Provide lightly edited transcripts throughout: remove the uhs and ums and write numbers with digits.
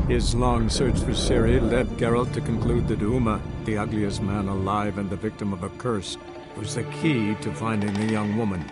His long search for Ciri led Geralt to conclude that Uma, the ugliest man alive and the victim of a curse, was the key to finding the young woman.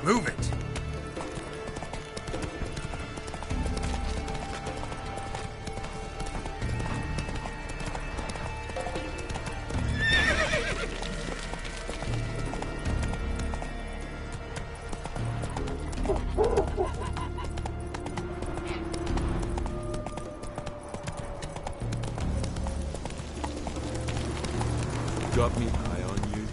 Move it! Got me eye on you.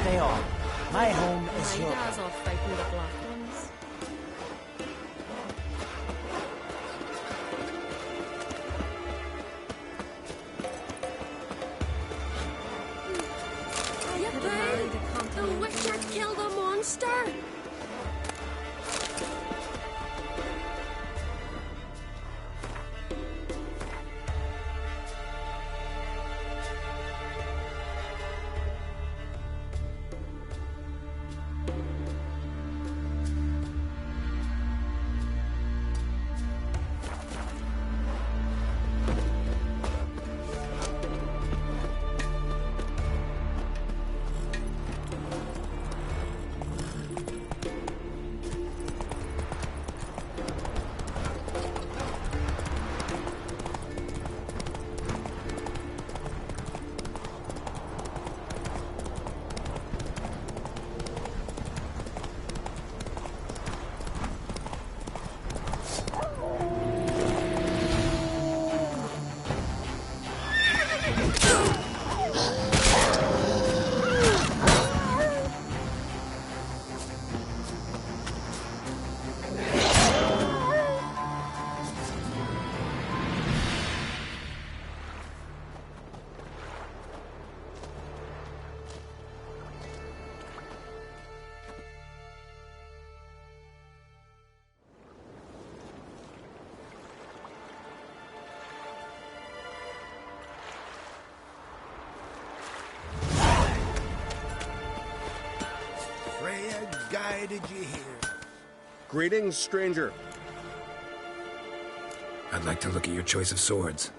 Stay on. My home is your Guys are fighting the black ones. Yippee! The Witcher killed a monster! Freya guided you here. Greetings, stranger. I'd like to look at your choice of swords.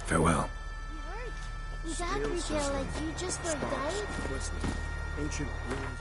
Farewell. Is Agrikill like you just for a day? Listening. Ancient ruins.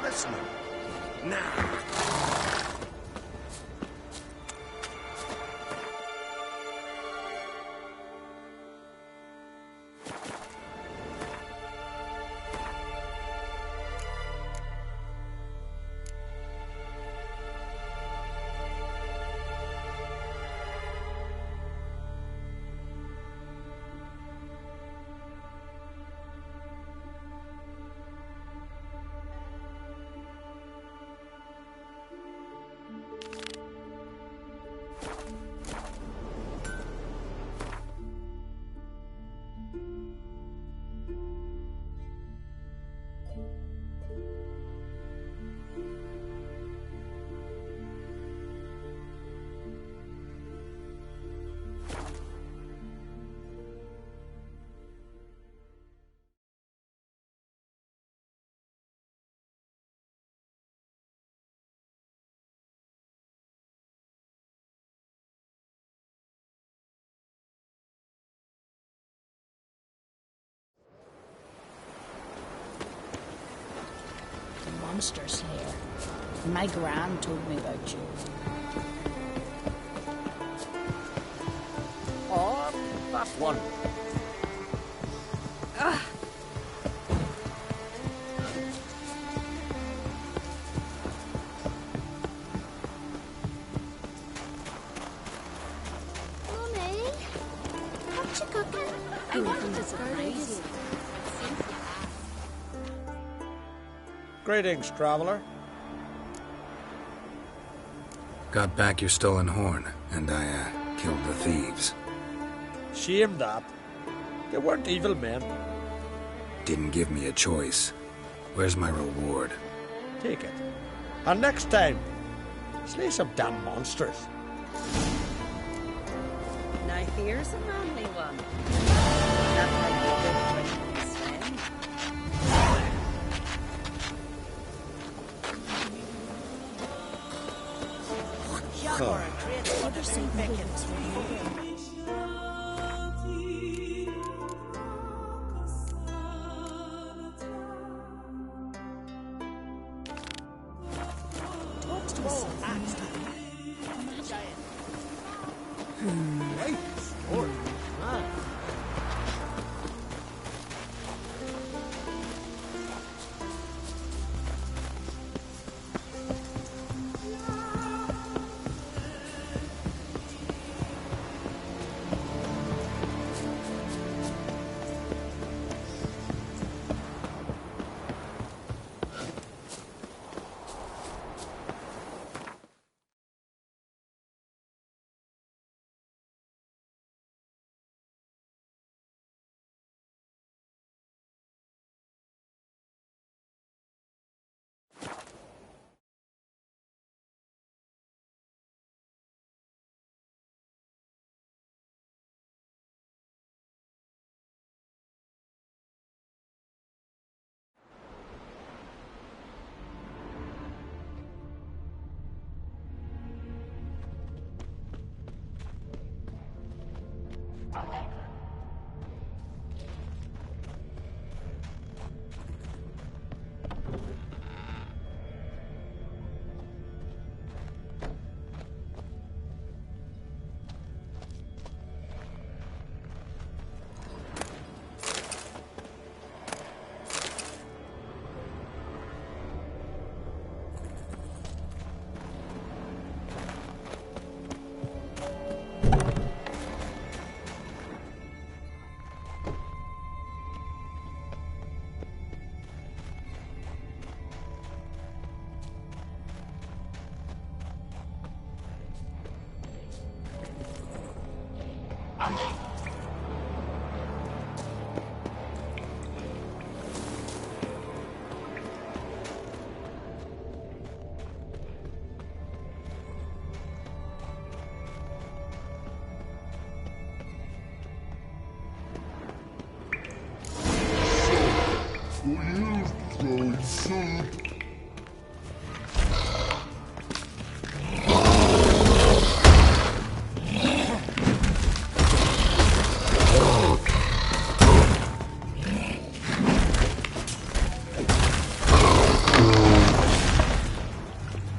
Listening. Now. Monsters here. My gran told me about you. Oh, that one. Mummy, what you cooking? I wanted to surprise you. Greetings, traveler. Got back your stolen horn, and I, killed the thieves. Shame that. They weren't evil men. Didn't give me a choice. Where's my reward? Take it. And next time, slay some damn monsters. Now here's a manly one. That might be good for his friend. Huh. Or a great Huddersfield Beckett. giant. Great story. Man.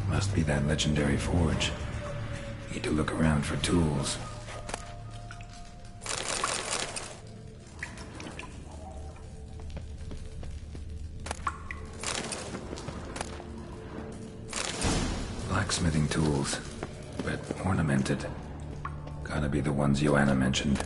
Must be that legendary forge. Need to look around for tools. Blacksmithing tools, but ornamented. Gotta be the ones Joanna mentioned.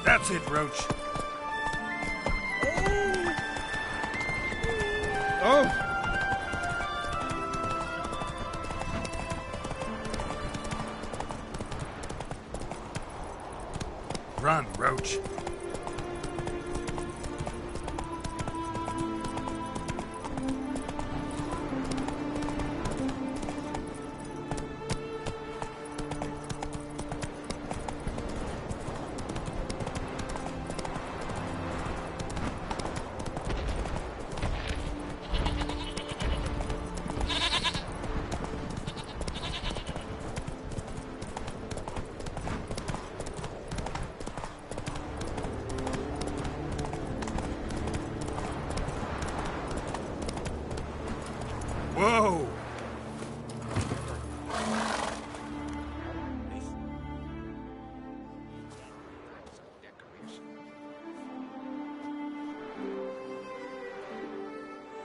That's it, Roach. Oh! Run, Roach. Whoa!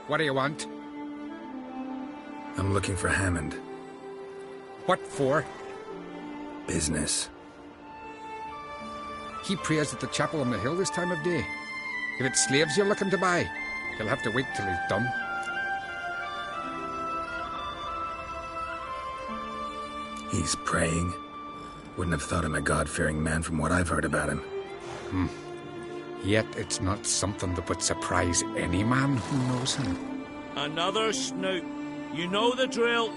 What do you want? I'm looking for Hammond. What for? Business. He prays at the chapel on the hill this time of day. If it's slaves you're looking to buy, you'll have to wait till he's done. He's praying. Wouldn't have thought him a God-fearing man from what I've heard about him. Yet it's not something that would surprise any man who knows him. Another snoot. You know the drill.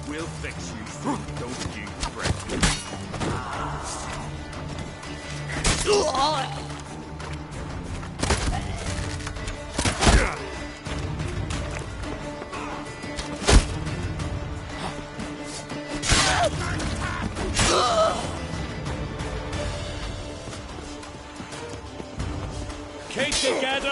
We'll fix you. Don't you fret. Keep together.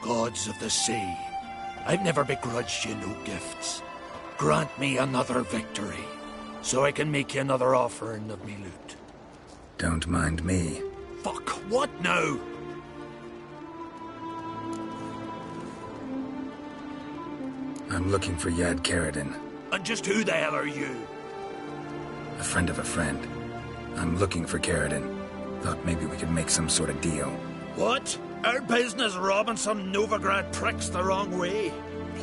Gods of the sea, I've never begrudged you no gifts. Grant me another victory, so I can make you another offering of me loot. Don't mind me. Fuck, what now? I'm looking for Yad Karadin, And just who the hell are you? a friend of a friend. I'm looking for Karadin. Thought maybe we could make some sort of deal. What? Our business robbing some Novigrad pricks the wrong way?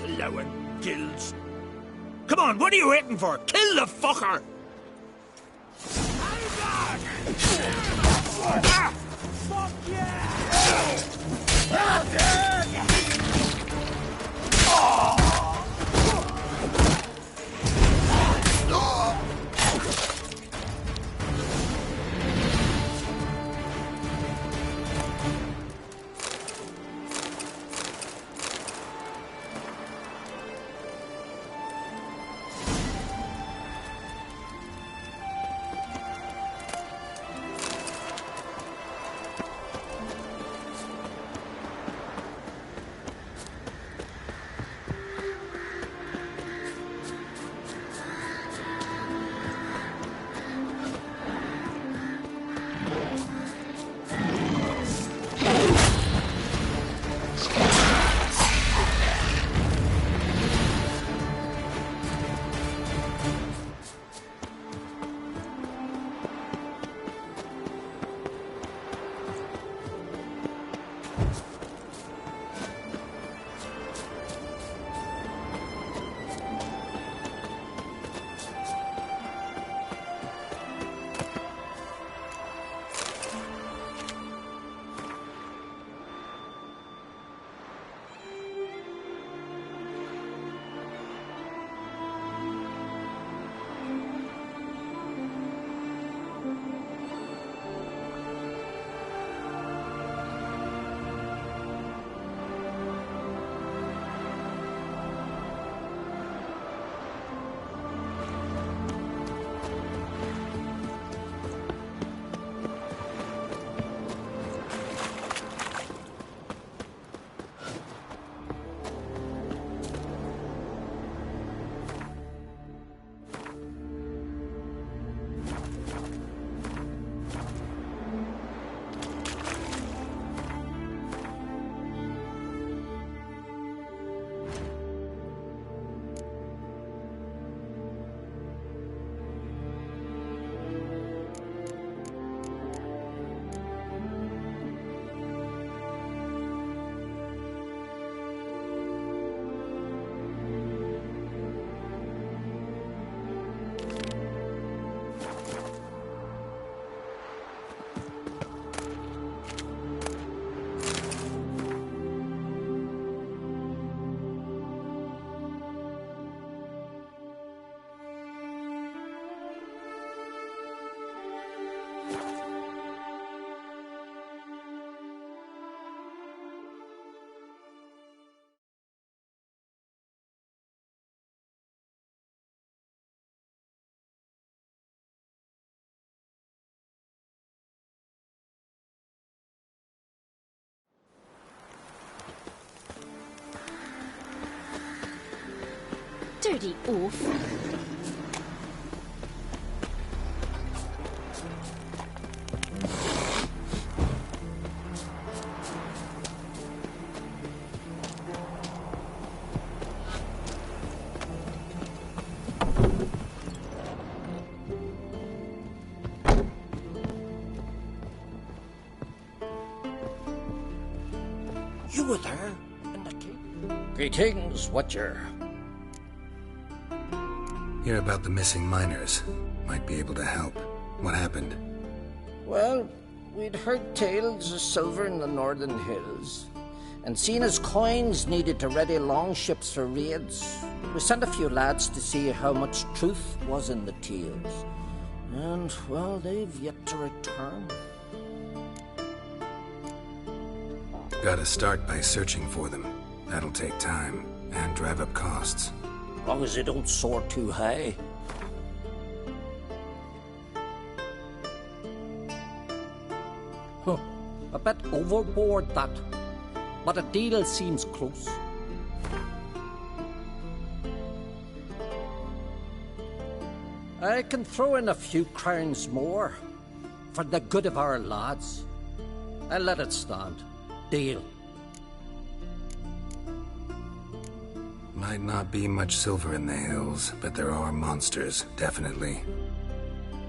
Plowing guilds. Come on, what are you waiting for? Kill the fucker! Fuck Dirty oaf. You were there in the cave? Greetings, Watcher. Hear about the missing miners. Might be able to help. What happened? Well, we'd heard tales of silver in the northern hills, and seen as coins needed to ready longships for raids. We sent a few lads to see how much truth was in the tales. And, well, they've yet to return. Gotta start by searching for them. That'll take time, and drive up costs. As long as they don't soar too high. Huh. A bit overboard, that. But a deal seems close. I can throw in a few crowns more. For the good of our lads. I'll let it stand. Deal. Might not be much silver in the hills, but there are monsters, definitely.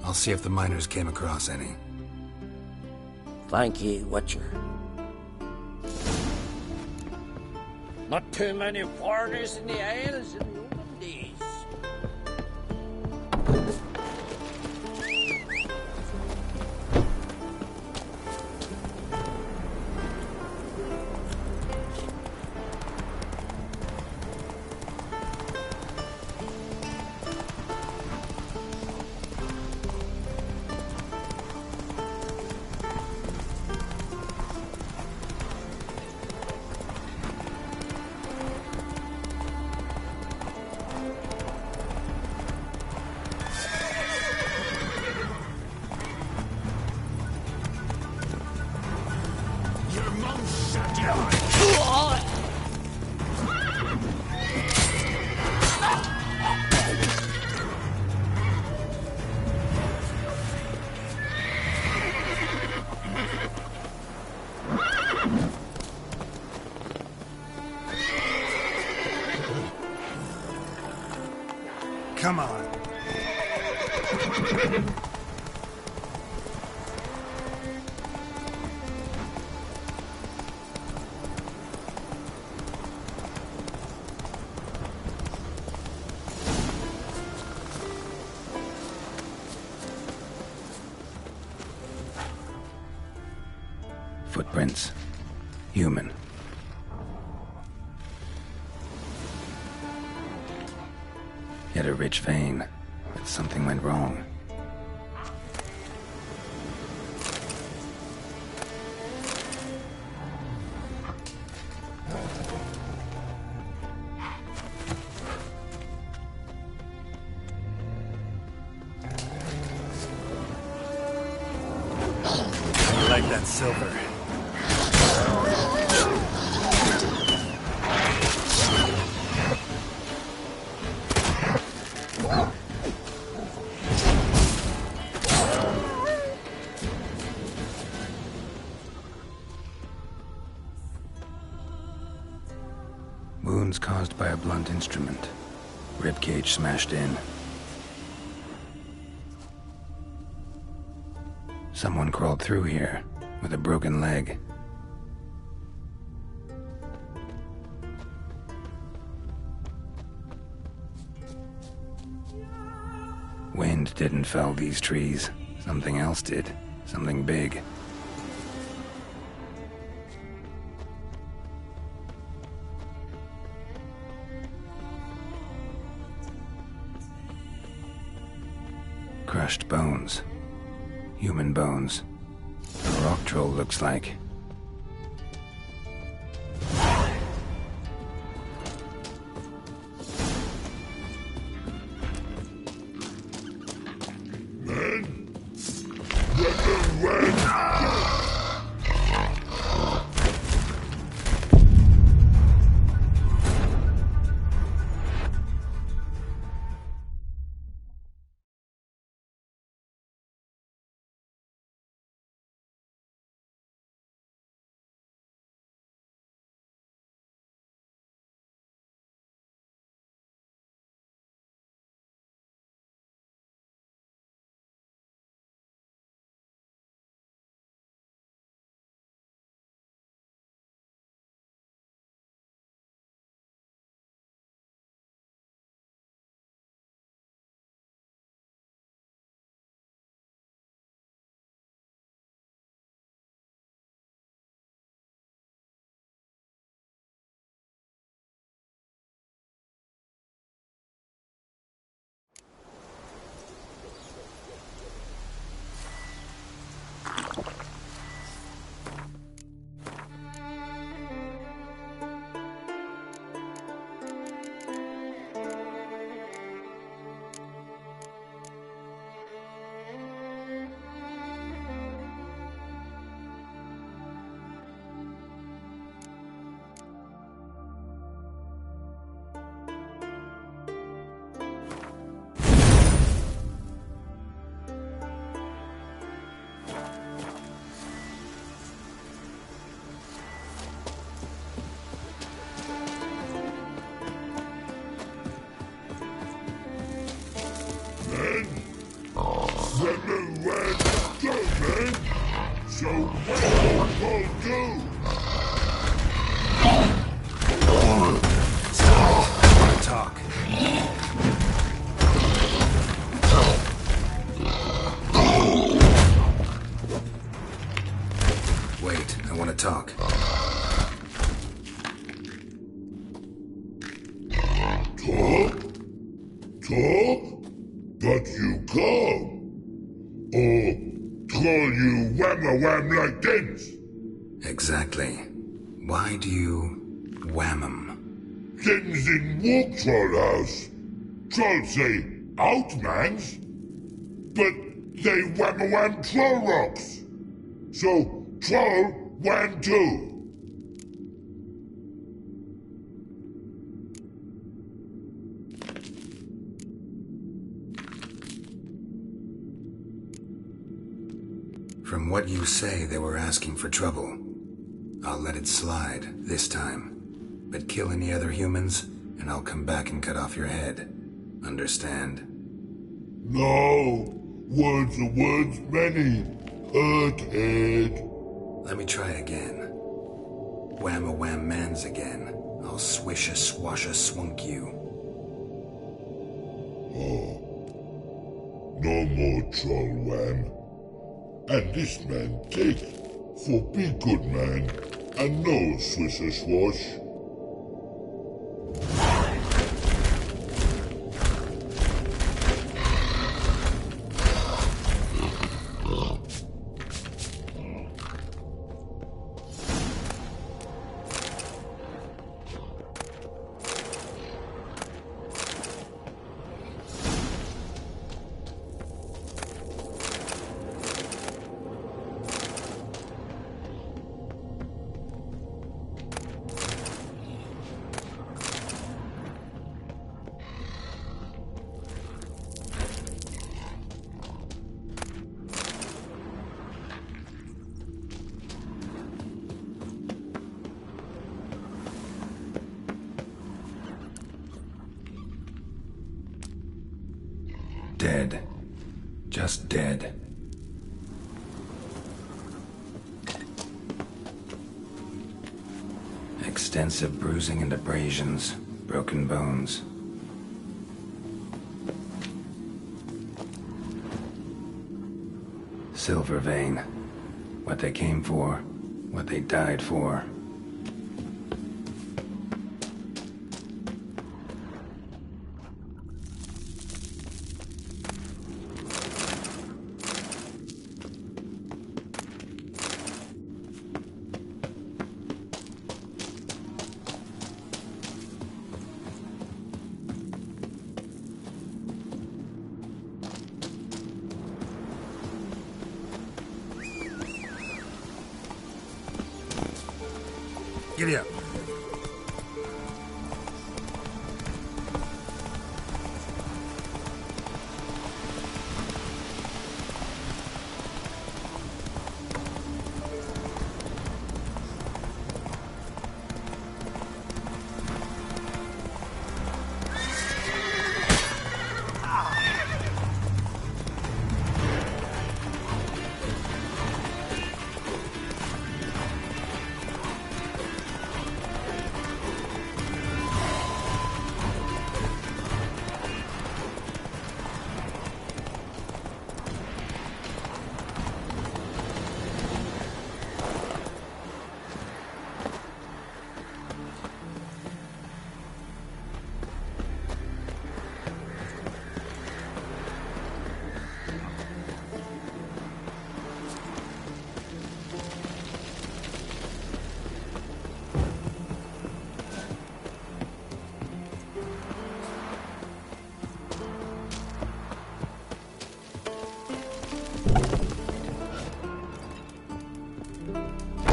I'll see if the miners came across any. Thank you, Watcher. Not too many foreigners in the Isles in the olden days. Come on. Footprints. Human. Yet a rich vein, but something went wrong. I like that silver. Wounds caused by a blunt instrument. Ribcage smashed in. Someone crawled through here with a broken leg. Wind didn't fell these trees. Something else did. Something big. Crushed bones. Human bones. A rock troll looks like. So what will do? Talk. Wait, I want to talk. Talk? Talk? But you can't. Or call you wham-a-wham like this? Exactly. Why do you wham 'em? Things in Walk Troll House. Trolls say outmans, but they wham-a-wham troll rocks. So troll wham too. From what you say, they were asking for trouble. I'll let it slide this time. But kill any other humans, and I'll come back and cut off your head. Understand? No. Words are words many. Hurt head. Let me try again. Wham-a-wham mans again. I'll swish-a-swash-a-swunk you. Oh. No more troll wham. And this man take. For be good man. And no swish-a-swash. Dead. Just dead. Extensive bruising and abrasions. Broken bones. Silver vein. What they came for. What they died for. Giddy up.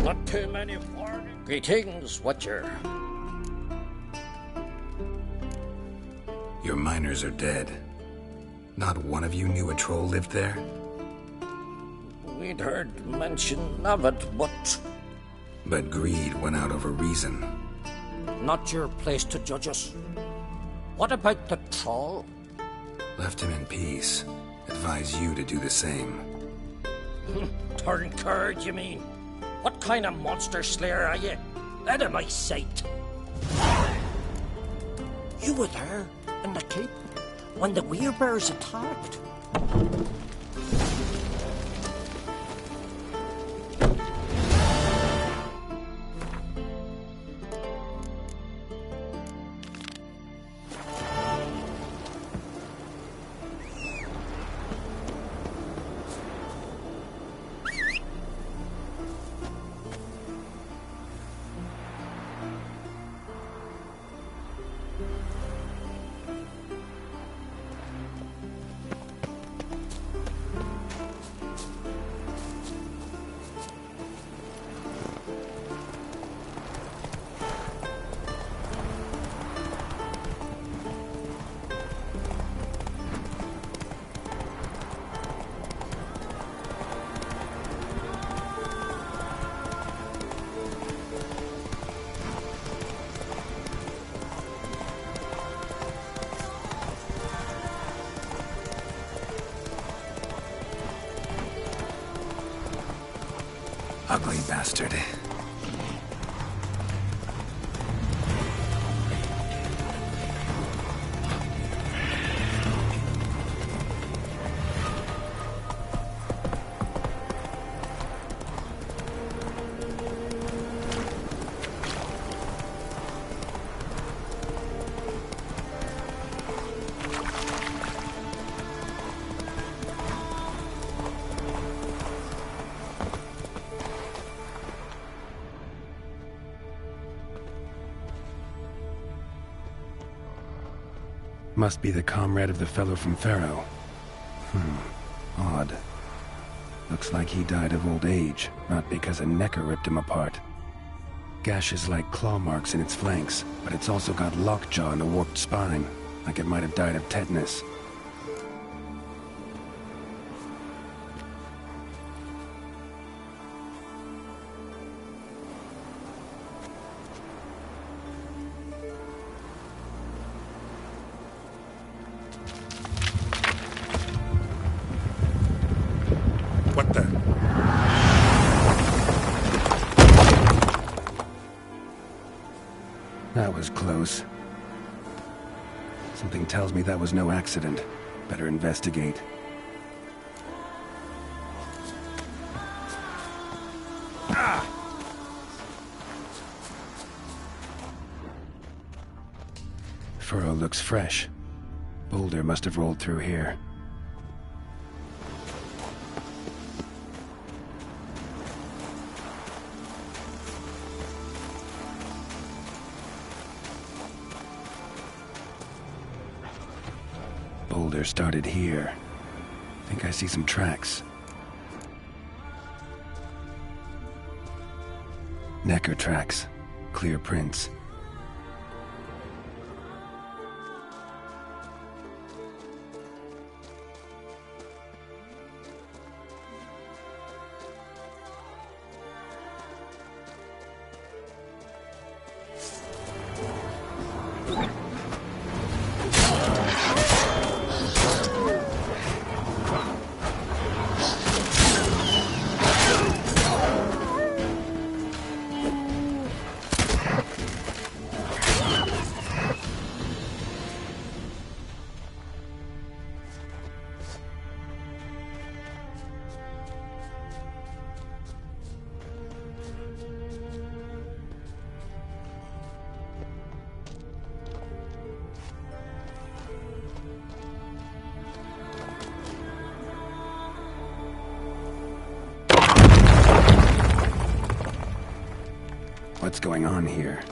Not too many warnings. Greetings, Watcher. Your miners are dead. Not one of you knew a troll lived there? We'd heard mention of it, but... But greed went out over reason. Not your place to judge us. What about the troll? Left him in peace. Advise you to do the same. Turn curd, you mean? What kind of monster slayer are you? Out of my sight. You were there, in the keep, when the Werebears attacked. Ugly bastard. Must be the comrade of the fellow from Pharaoh. Odd. Looks like he died of old age, not because a Necker ripped him apart. Gashes like claw marks in its flanks, but it's also got lockjaw and a warped spine, like it might have died of tetanus. What the? That was close. Something tells me that was no accident. Better investigate. Furrow looks fresh. Boulder must have rolled through here. Boulder started here. Think I see some tracks. Necker tracks. Clear prints. What's going on here?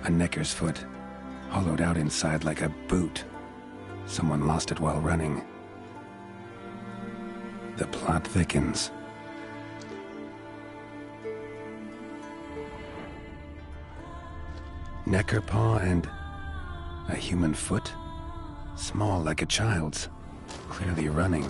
A Necker's foot, hollowed out inside like a boot. Someone lost it while running. The plot thickens. Necker paw and a human foot? Small like a child's, clearly running.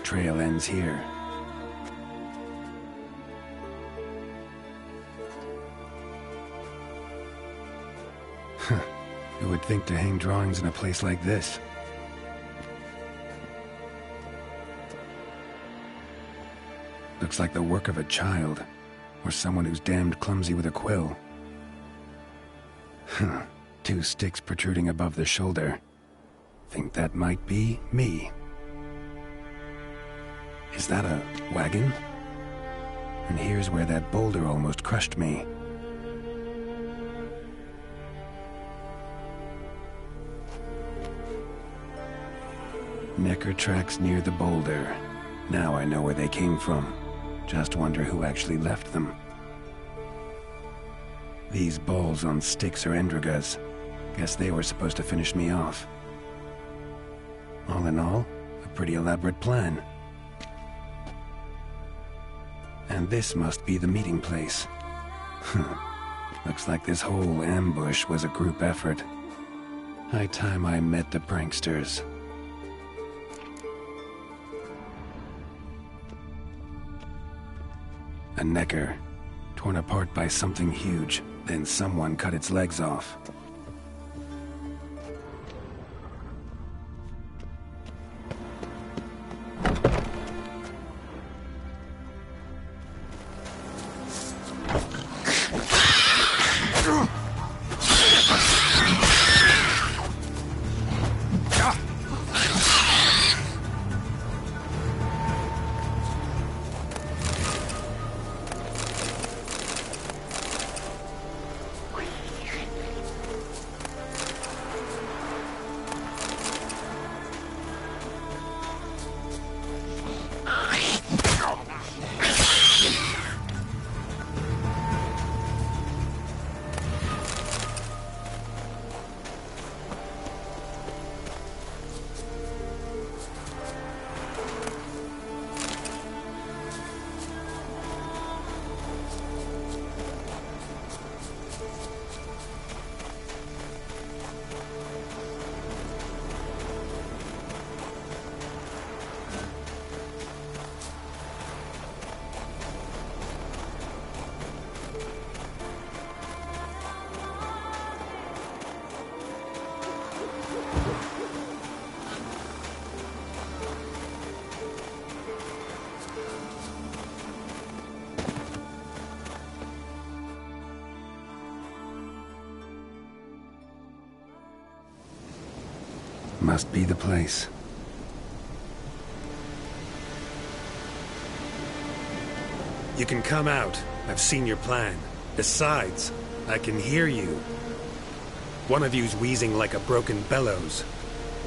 Trail ends here. Who would think to hang drawings in a place like this? Looks like the work of a child, or someone who's damned clumsy with a quill. 2 sticks protruding above the shoulder. Think that might be me. Is that a wagon? And here's where that boulder almost crushed me. Necker tracks near the boulder. Now I know where they came from. Just wonder who actually left them. These balls on sticks are Endrigas. Guess they were supposed to finish me off. All in all, a pretty elaborate plan. And this must be the meeting place. Looks like this whole ambush was a group effort. High time I met the pranksters. A Necker, torn apart by something huge, then someone cut its legs off. Must be the place. You can come out. I've seen your plan. Besides, I can hear you. One of you's wheezing like a broken bellows.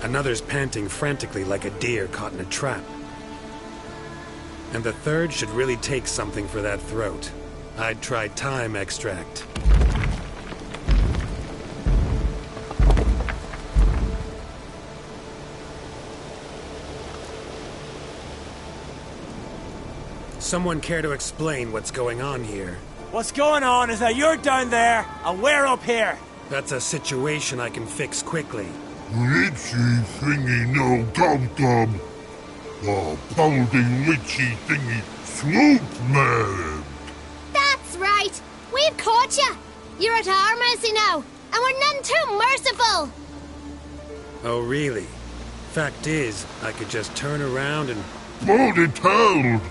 Another's panting frantically like a deer caught in a trap. And the third should really take something for that throat. I'd try thyme extract. Someone care to explain what's going on here? What's going on is that you're down there, and we're up here. That's a situation I can fix quickly. Ritzy thingy no dum-dum. Oh, pounding witchy thingy swoop man! That's right! We've caught you! You're at our mercy now, and we're none too merciful! Oh, really? Fact is, I could just turn around and... Bloody toad!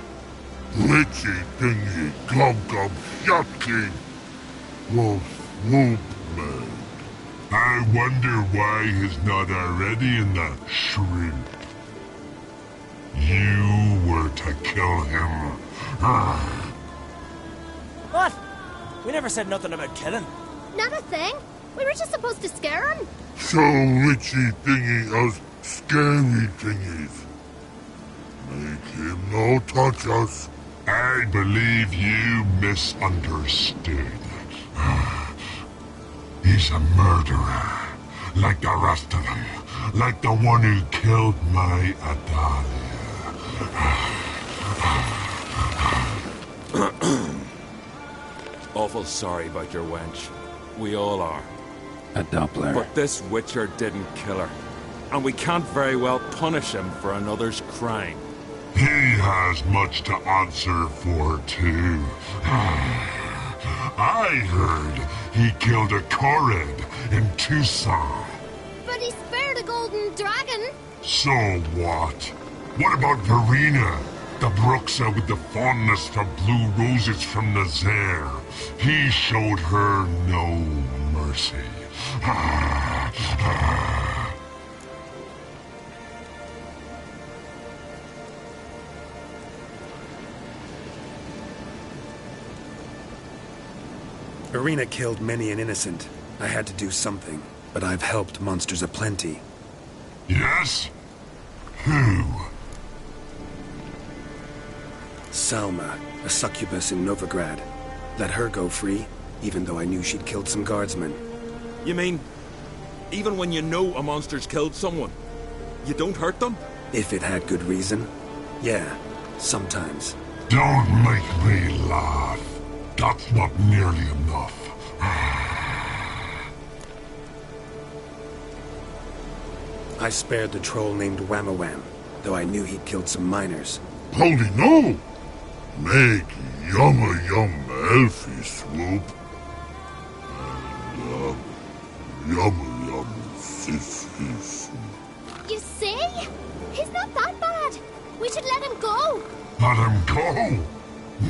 Witchy thingy glum glum shot king! Well, swoop man. I wonder why he's not already in the shrimp. You were to kill him. What? We never said nothing about killing. Not a thing. We were just supposed to scare him. So witchy thingy us scary thingies. Make him no touch us. I believe you misunderstood. He's a murderer, like the rest of them. Like the one who killed my Adalia. Awful sorry about your wench. We all are. A Doppler. But this Witcher didn't kill her. And we can't very well punish him for another's crime. He has much to answer for, too. I heard he killed a Korid in Tucson. But he spared a golden dragon. So what? What about Verena? The Bruxa with the fondness for blue roses from Nazaire. He showed her no mercy. Verena killed many an innocent. I had to do something, but I've helped monsters aplenty. Yes? Who? Salma, a succubus in Novigrad. Let her go free, even though I knew she'd killed some guardsmen. You mean, even when you know a monster's killed someone, you don't hurt them? If it had good reason. Yeah, sometimes. Don't make me laugh. That's not nearly enough. I spared the troll named Whamawam, though I knew he'd killed some miners. Holy no! Make yumma yum elfie swoop. And yumma yum sis. You see? He's not that bad. We should let him go. Let him go?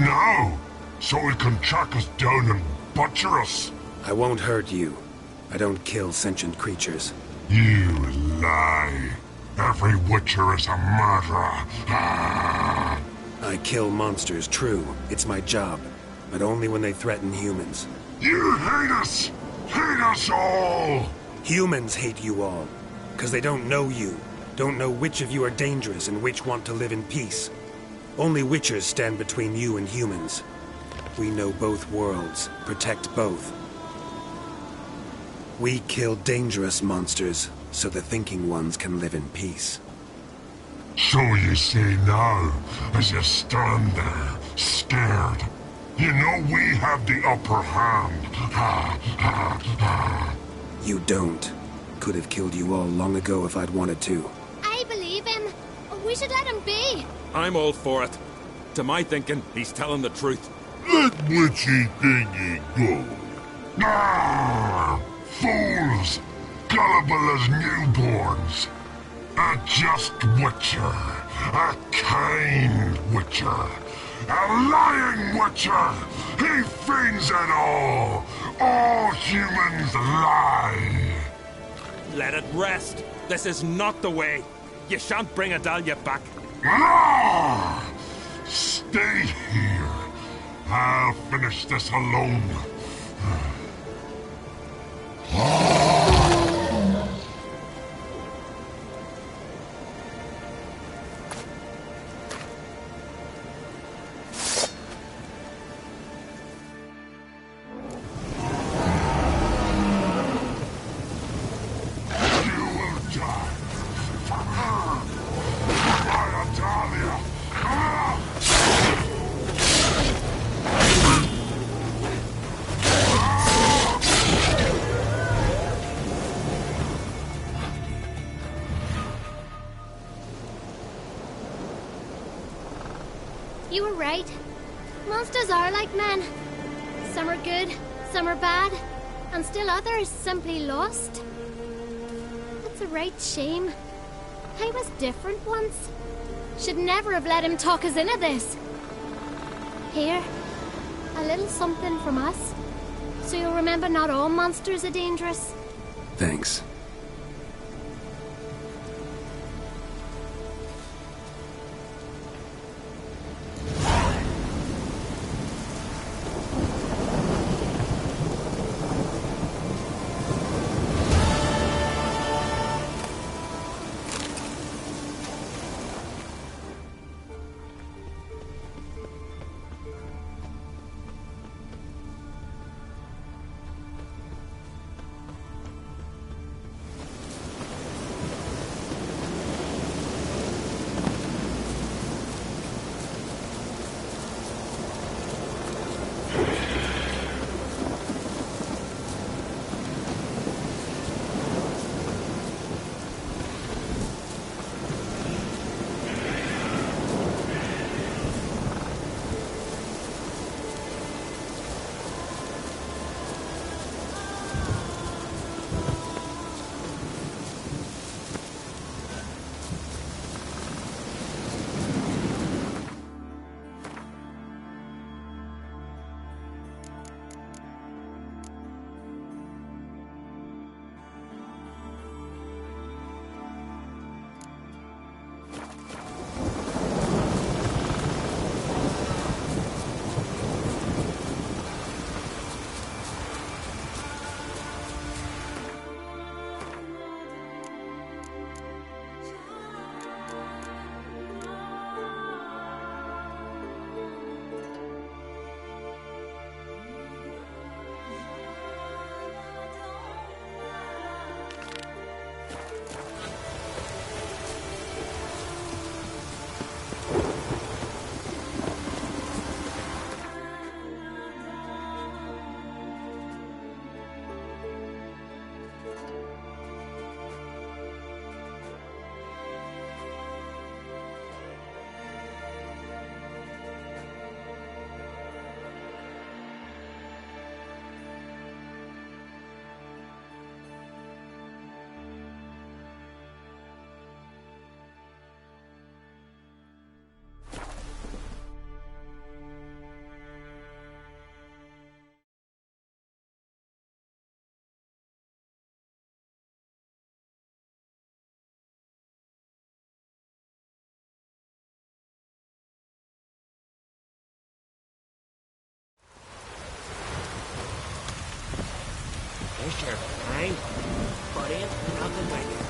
No! So he can track us down and butcher us. I won't hurt you. I don't kill sentient creatures. You lie. Every Witcher is a murderer. I kill monsters, true. It's my job. But only when they threaten humans. You hate us! Hate us all! Humans hate you all. Because they don't know you. Don't know which of you are dangerous and which want to live in peace. Only Witchers stand between you and humans. We know both worlds, protect both. We kill dangerous monsters, so the thinking ones can live in peace. So you say now, as you stand there, scared. You know we have the upper hand. You don't. Could have killed you all long ago if I'd wanted to. I believe him. We should let him be. I'm all for it. To my thinking, he's telling the truth. Let witchy thingy go. Fools! Gullible as newborns. A just Witcher. A kind Witcher. A lying Witcher. He feigns it all. All humans lie. Let it rest. This is not the way. You shan't bring Adalia back. No! Stay here. I'll finish this alone. You were right. Monsters are like men. Some are good, some are bad, and still others simply lost. It's a right shame. I was different once. Should never have let him talk us into this. Here, a little something from us, so you'll remember not all monsters are dangerous. Thanks. It's your time. But it's nothing like it.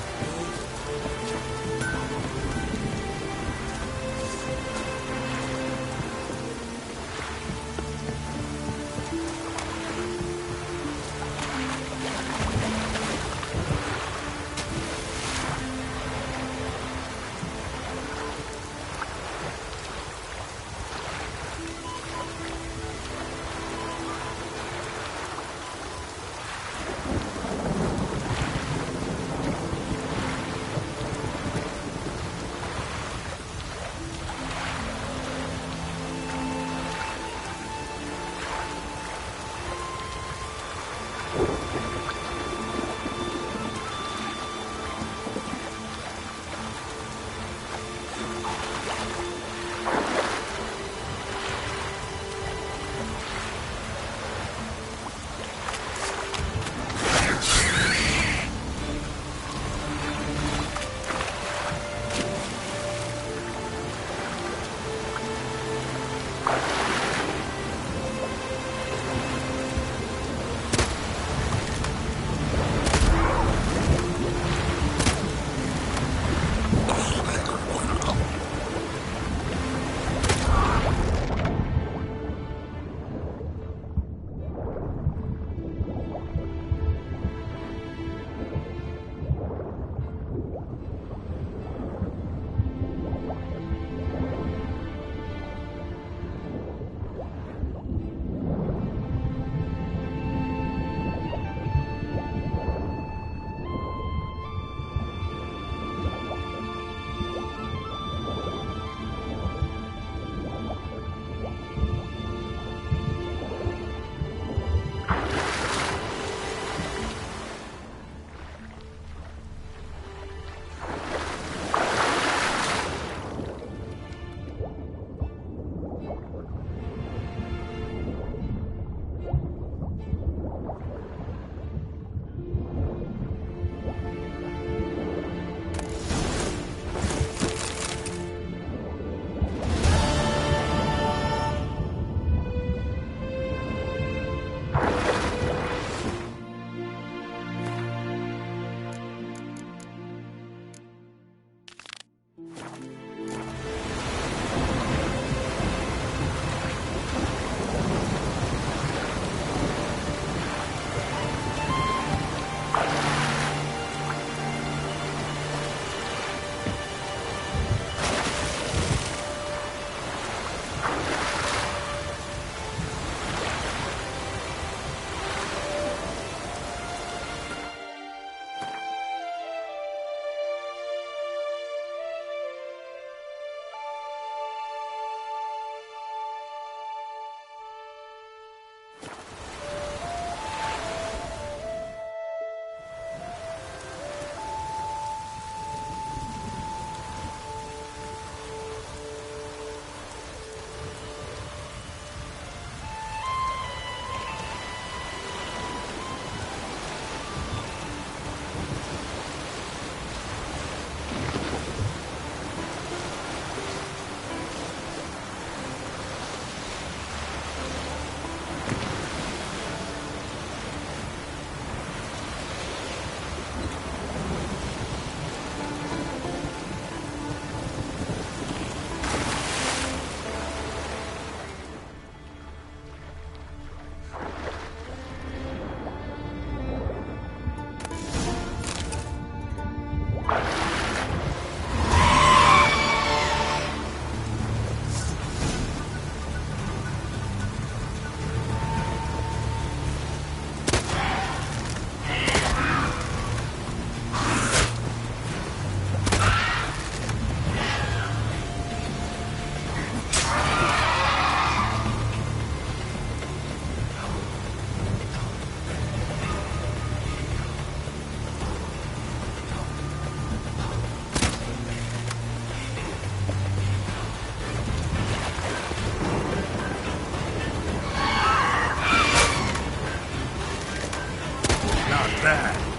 bad.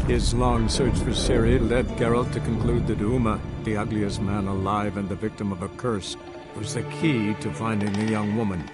His long search for Ciri led Geralt to conclude that Uma, the ugliest man alive and the victim of a curse, was the key to finding the young woman.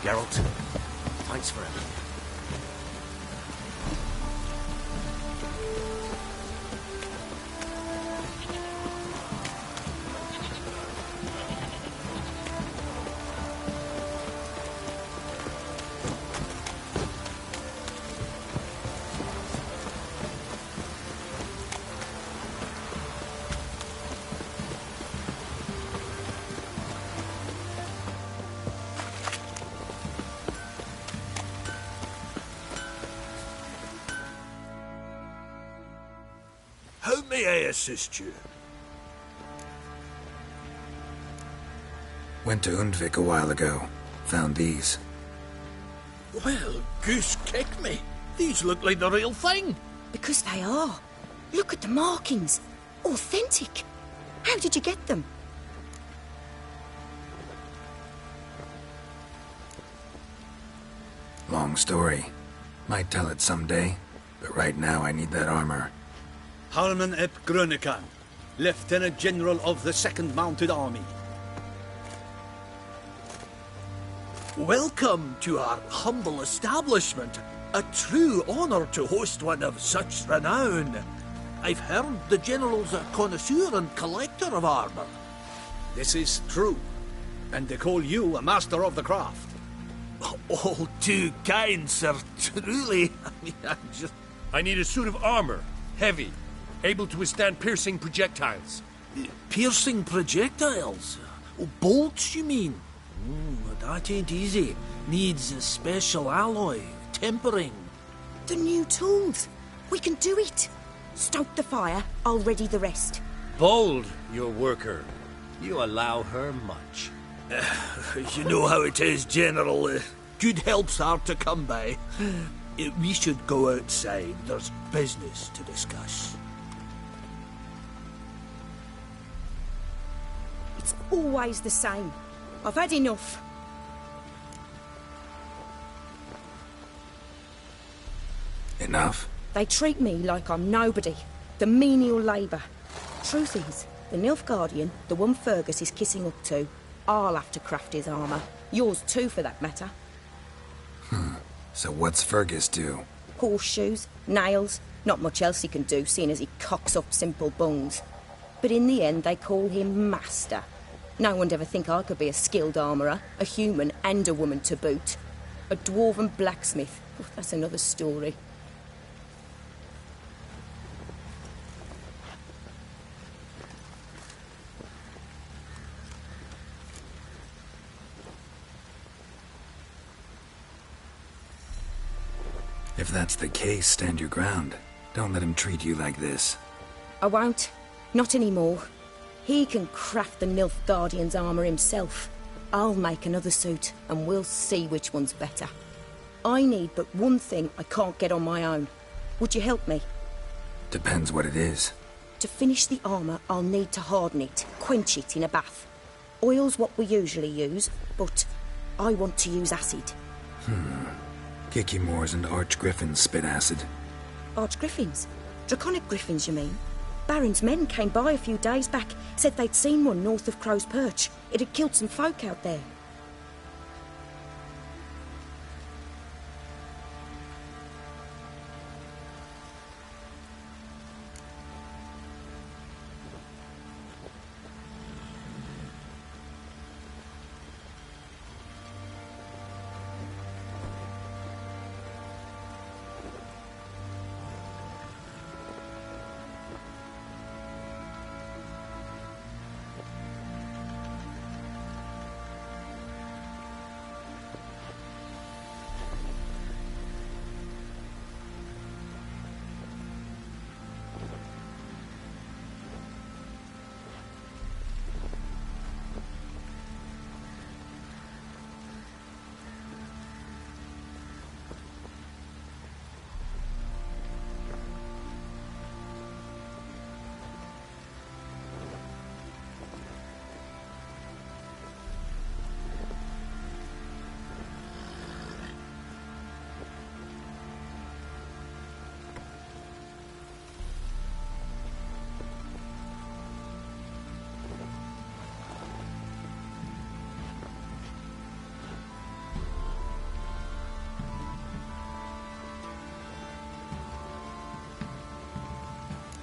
Geralt, thanks for everything. How may I assist you? Went to Undvik a while ago. Found these. Well, goose kick me. These look like the real thing. Because they are. Look at the markings. Authentic. How did you get them? Long story. Might tell it someday, but right now I need that armor. Harman ep Grönekan, Lieutenant General of the 2nd Mounted Army. Welcome to our humble establishment. A true honor to host one of such renown. I've heard the General's a connoisseur and collector of armor. This is true, and they call you a master of the craft. All too kind, sir. Truly. I need a suit of armor. Heavy. Able to withstand piercing projectiles. Piercing projectiles? Oh, bolts, you mean? That ain't easy. Needs a special alloy. Tempering. The new tools. We can do it. Stoke the fire. I'll ready the rest. Bold, your worker. You allow her much. You know how it is, General. Good help's hard to come by. We should go outside. There's business to discuss. It's always the same. I've had enough. Enough? They treat me like I'm nobody. The menial labour. Truth is, the Nilfgaardian, the one Fergus is kissing up to, I'll have to craft his armour. Yours too, for that matter. So what's Fergus do? Horseshoes, nails, not much else he can do, seeing as he cocks up simple bungs. But in the end, they call him Master. No one'd ever think I could be a skilled armourer, a human and a woman to boot. A dwarven blacksmith. Oh, that's another story. If that's the case, stand your ground. Don't let him treat you like this. I won't. Not anymore. He can craft the Nilfgaardian's armour himself. I'll make another suit, and we'll see which one's better. I need but one thing I can't get on my own. Would you help me? Depends what it is. To finish the armour, I'll need to harden it. quench it in a bath. Oil's what we usually use, but I want to use acid. Kikimors and Archgriffins spit acid. Archgriffins? Draconic griffins, you mean? Baron's men came by a few days back, said they'd seen one north of Crow's Perch. It had killed some folk out there.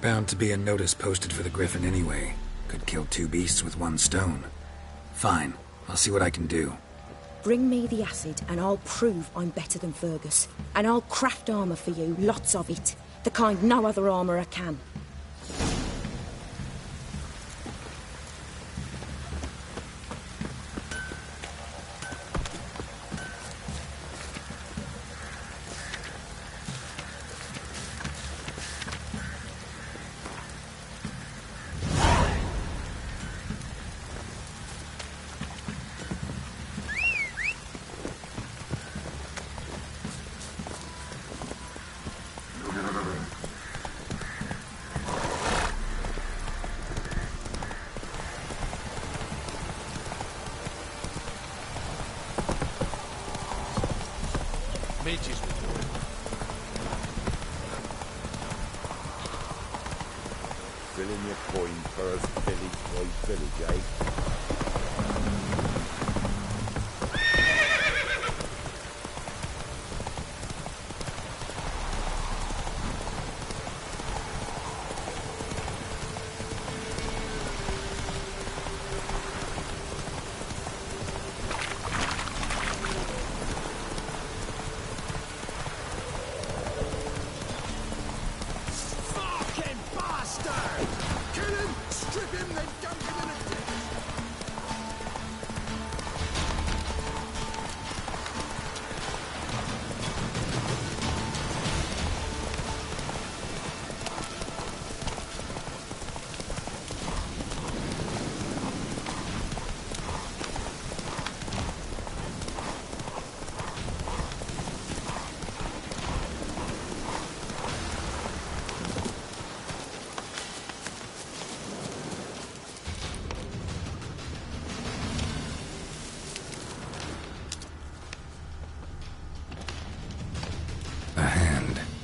Bound to be a notice posted for the Griffin anyway. Could kill 2 beasts with 1 stone. Fine, I'll see what I can do. Bring me the acid and I'll prove I'm better than Fergus. And I'll craft armour for you, lots of it. The kind no other armourer can. Mages with you. Filling your coin purse, village by village, eh?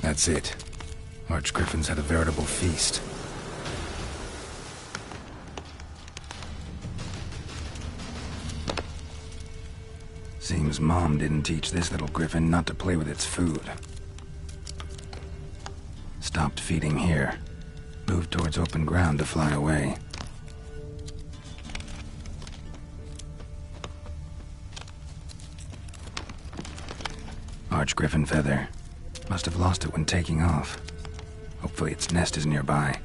That's it. Archgriffins had a veritable feast. Seems Mom didn't teach this little griffin not to play with its food. Stopped feeding here. Moved towards open ground to fly away. Archgriffin feather. Must have lost it when taking off. Hopefully its nest is nearby.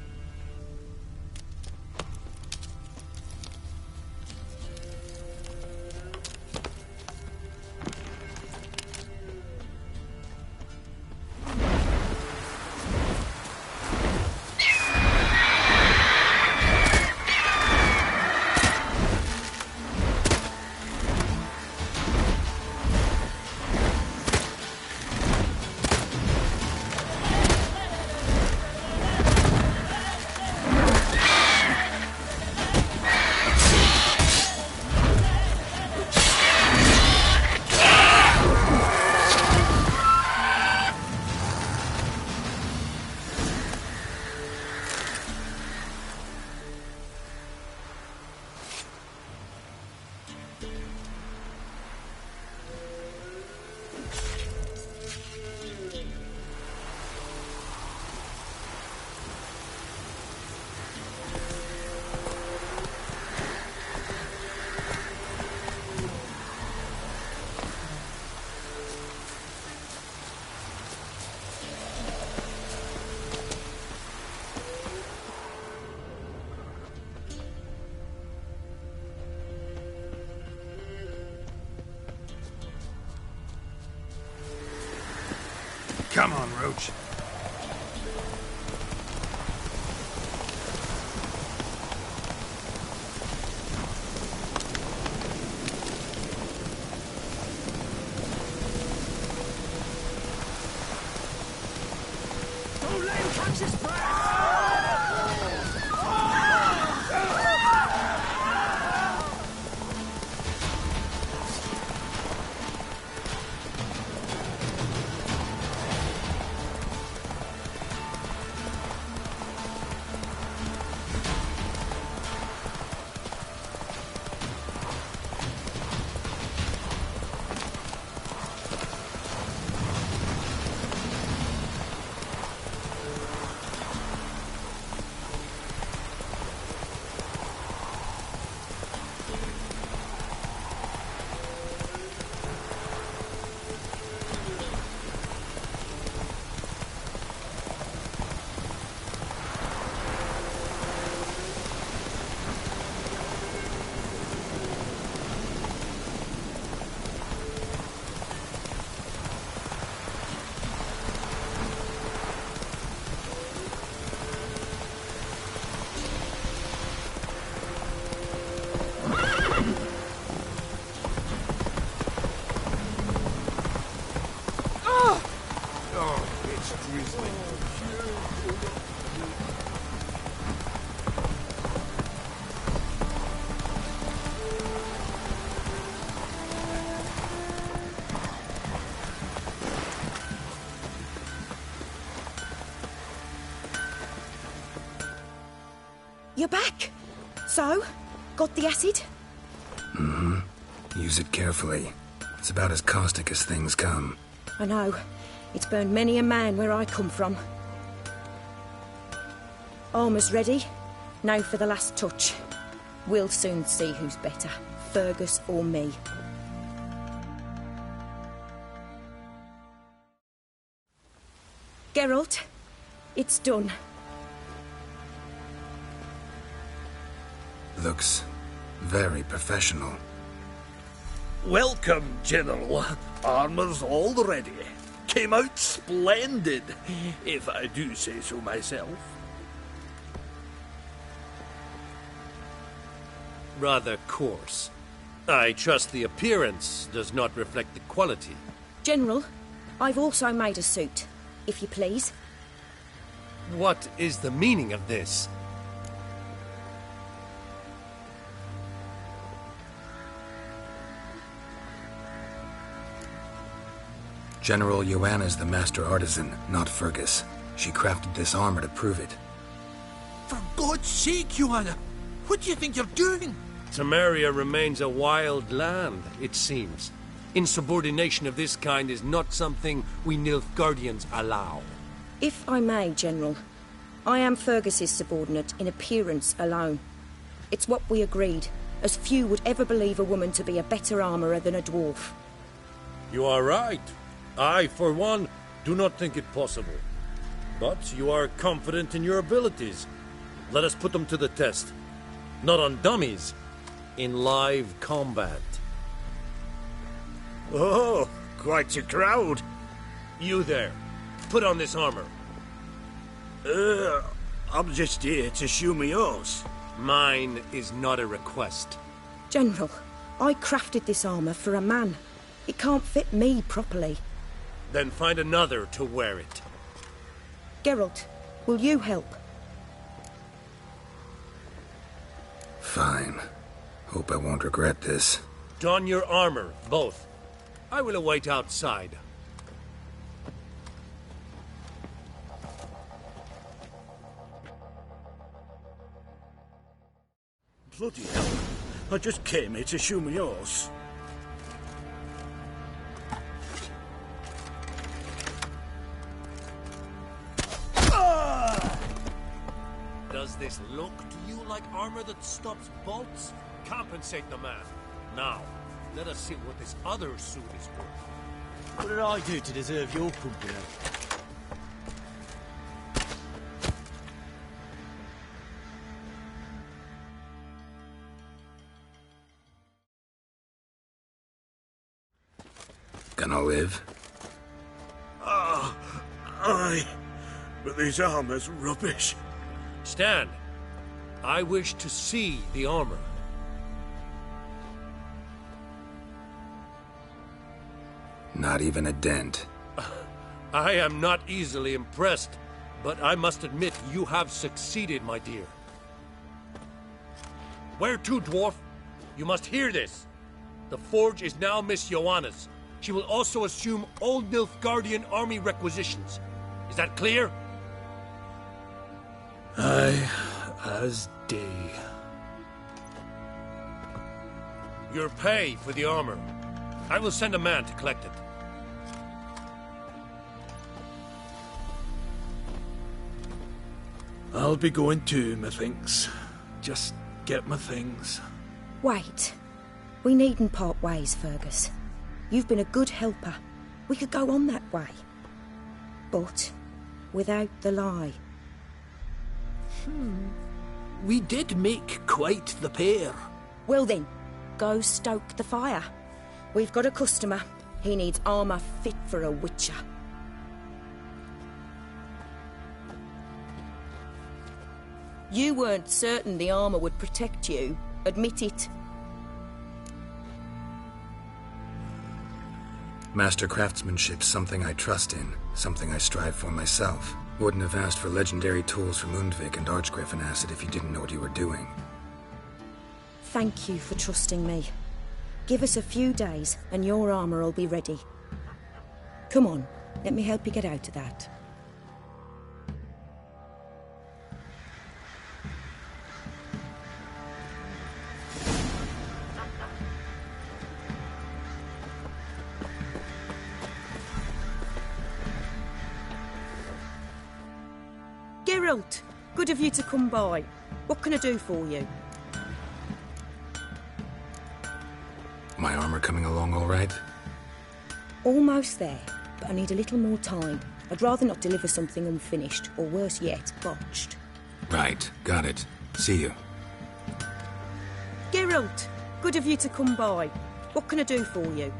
Come on, Roach. Don't let him catch his breath! You're back. So, got the acid? Mm-hmm. Use it carefully. It's about as caustic as things come. I know. It's burned many a man where I come from. Armour's ready. Now for the last touch. We'll soon see who's better, Fergus or me. Geralt, it's done. Looks very professional. Welcome, General. Armour's all ready. Came out splendid, if I do say so myself. Rather coarse. I trust the appearance does not reflect the quality. General, I've also made a suit, if you please. What is the meaning of this? General Joanna's the master artisan, not Fergus. She crafted this armor to prove it. For God's sake, Joanna! What do you think you're doing? Temeria remains a wild land, it seems. Insubordination of this kind is not something we Nilfgaardians allow. If I may, General, I am Fergus's subordinate in appearance alone. It's what we agreed, as few would ever believe a woman to be a better armourer than a dwarf. You are right. I, for one, do not think it possible. But you are confident in your abilities. Let us put them to the test. Not on dummies, in live combat. Oh, quite a crowd. You there, put on this armor. I'm just here to show me yours. Mine is not a request. General, I crafted this armour for a man. It can't fit me properly. Then find another to wear it. Geralt, will you help? Fine. Hope I won't regret this. Don your armor, both. I will await outside. Bloody hell. I just came here to show me yours. Does this look to you like armor that stops bolts? Compensate the man. Now, let us see what this other suit is worth. What did I do to deserve your company? Gonna live? Aye, but this armor's rubbish. Stand. I wish to see the armor. Not even a dent. I am not easily impressed, but I must admit you have succeeded, my dear. Where to, dwarf? You must hear this. The forge is now Miss Joanna's. She will also assume all Nilfgaardian army requisitions. Is that clear? Aye, as day. Your pay for the armor. I will send a man to collect it. I'll be going too, methinks. Just get my things. Wait. We needn't part ways, Fergus. You've been a good helper. We could go on that way. But without the lie. We did make quite the pair. Well then, go stoke the fire. We've got a customer. He needs armour fit for a witcher. You weren't certain the armour would protect you. Admit it. Master craftsmanship's something I trust in, something I strive for myself. Wouldn't have asked for legendary tools from Undvik and Archgriffin Acid if you didn't know what you were doing. Thank you for trusting me. Give us a few days and your armour will be ready. Come on, let me help you get out of that. Geralt, good of you to come by. What can I do for you? My armor coming along all right? Almost there, but I need a little more time. I'd rather not deliver something unfinished, or worse yet, botched. Right, got it. See you. Geralt, good of you to come by. What can I do for you?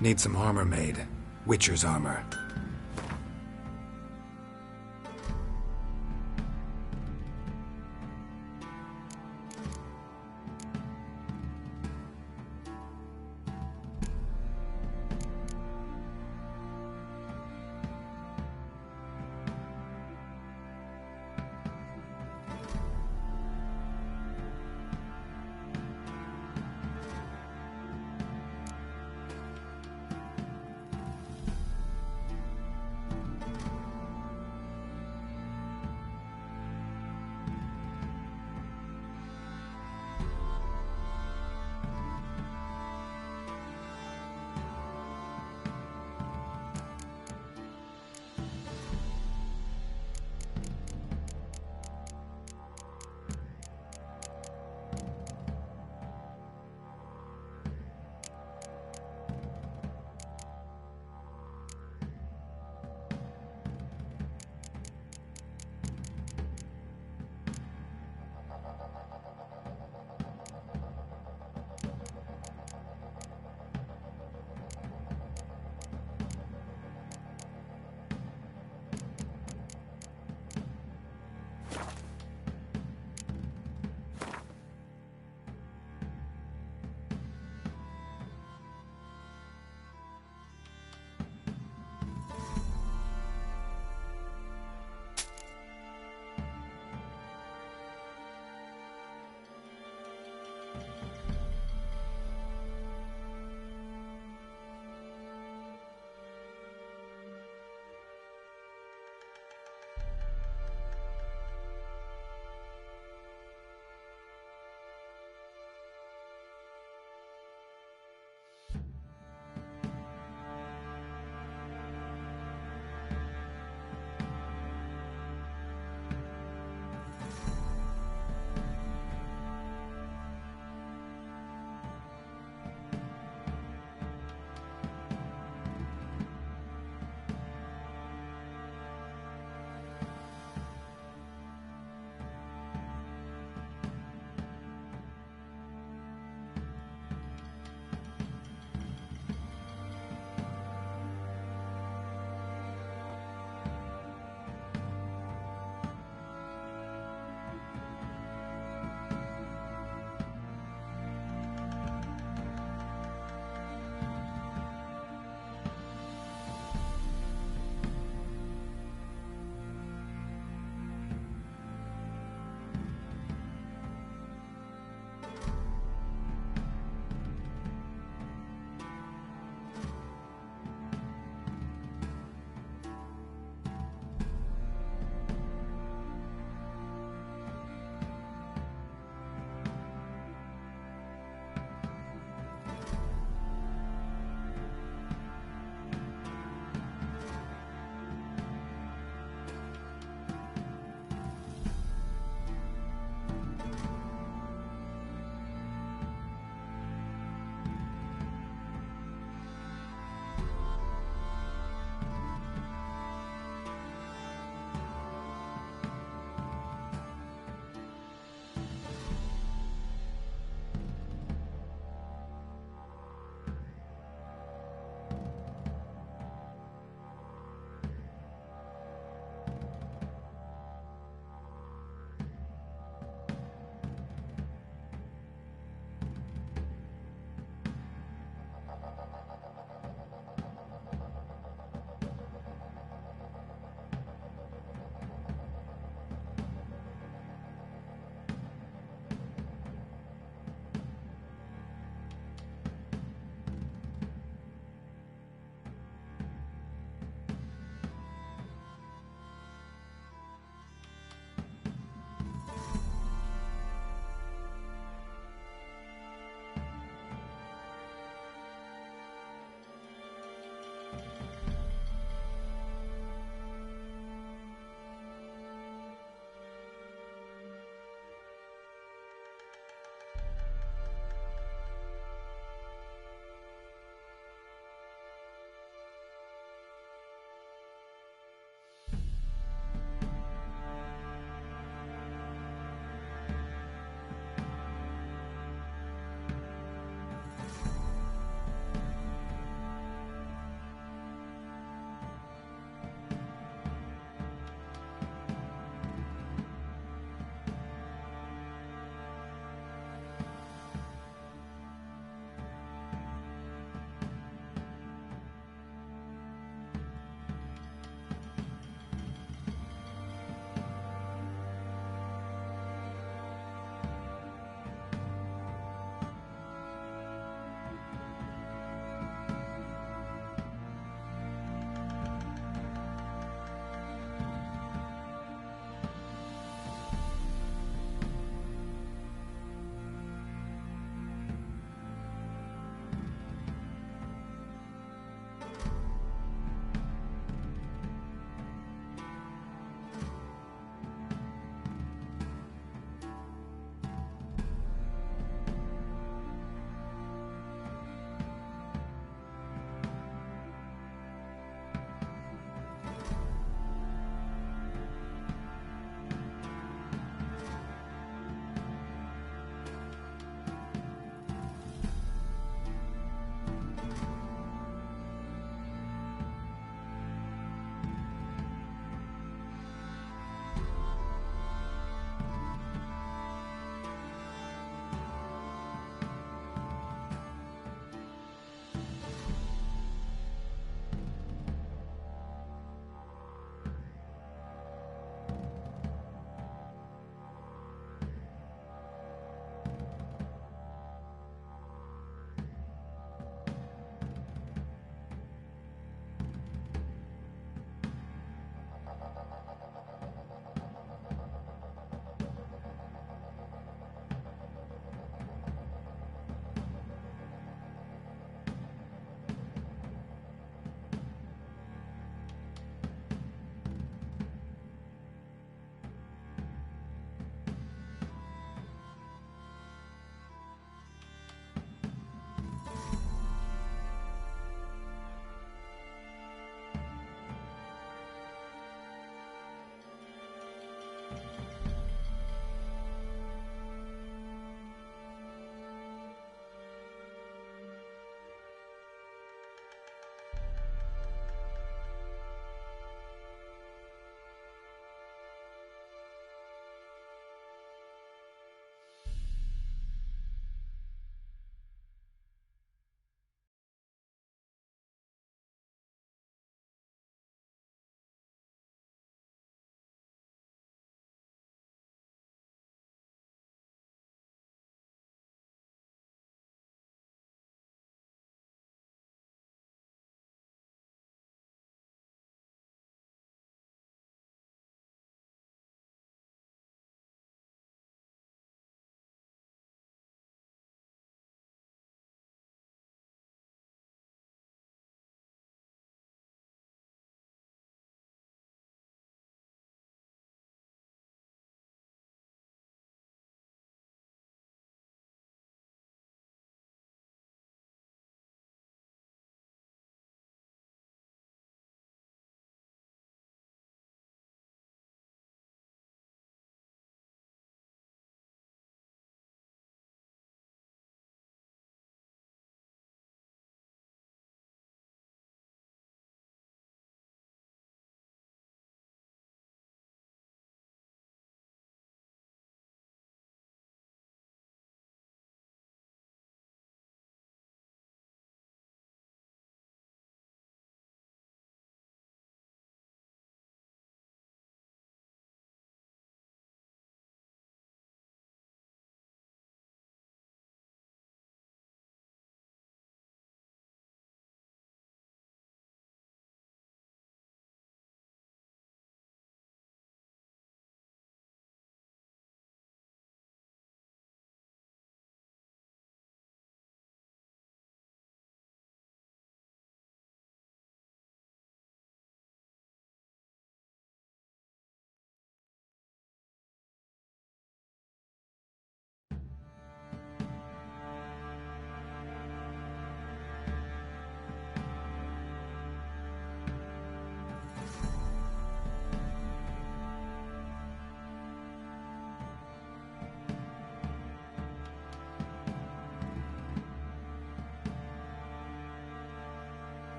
Need some armor made. Witcher's armor.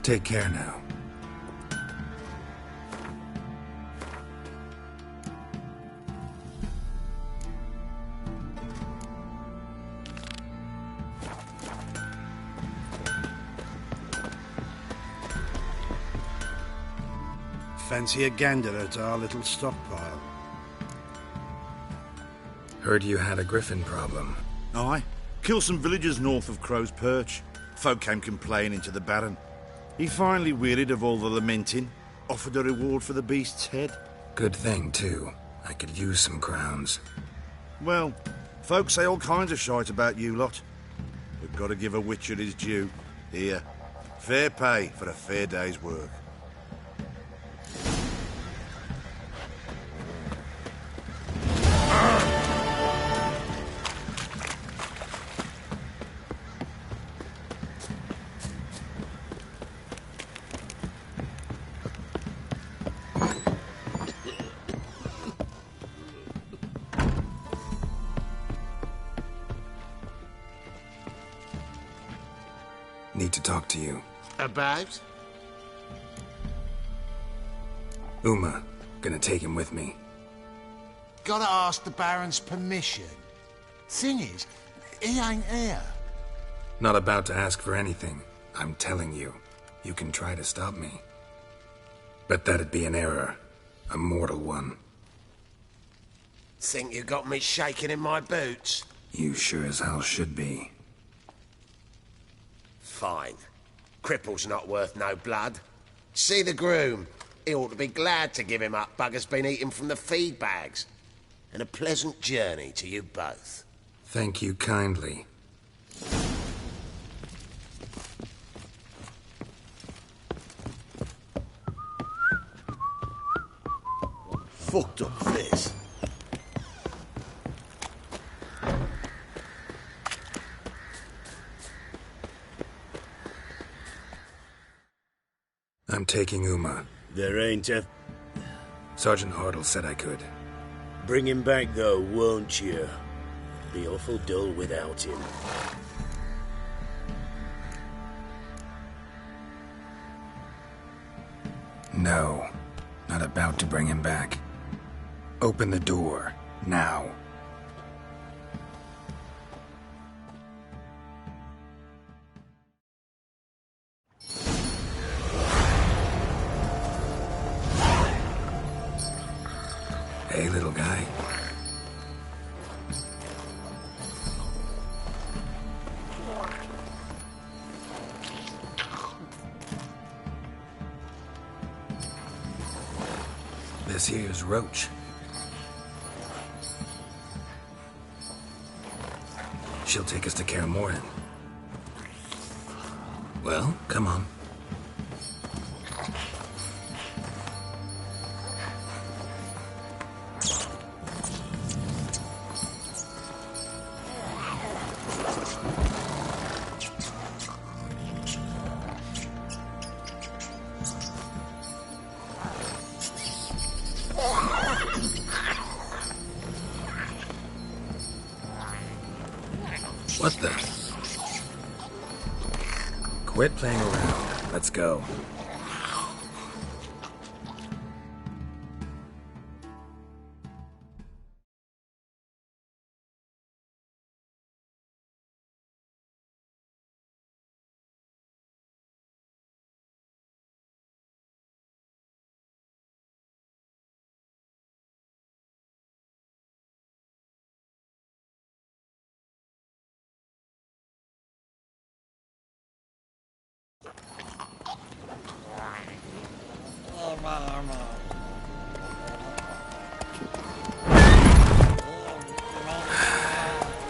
Take care now. Fancy a gander at our little stockpile. Heard you had a griffin problem. Aye. Killed some villagers north of Crow's Perch. Folk came complaining to the Baron. He finally wearied of all the lamenting, offered a reward for the beast's head. Good thing, too. I could use some crowns. Well, folks say all kinds of shite about you lot. We've got to give a witcher his due. Here, fair pay for a fair day's work. Need to talk to you. About? Uma. Gonna take him with me. Gotta ask the Baron's permission. Thing is, he ain't here. Not about to ask for anything. I'm telling you. You can try to stop me. But that'd be an error. A mortal one. Think you got me shaking in my boots? You sure as hell should be. Fine. Cripple's not worth no blood. See the groom. He ought to be glad to give him up. Bugger's been eating from the feed bags. And a pleasant journey to you both. Thank you kindly. Fucked up this. I'm taking Uma. There ain't a... Sergeant Hartle said I could. Bring him back, though, won't you? Be awful dull without him. No. Not about to bring him back. Open the door. Now. Hey, little guy. This here's Roach. She'll take us to Kaer Morhen. Well, come on. What the? Quit playing around. Let's go.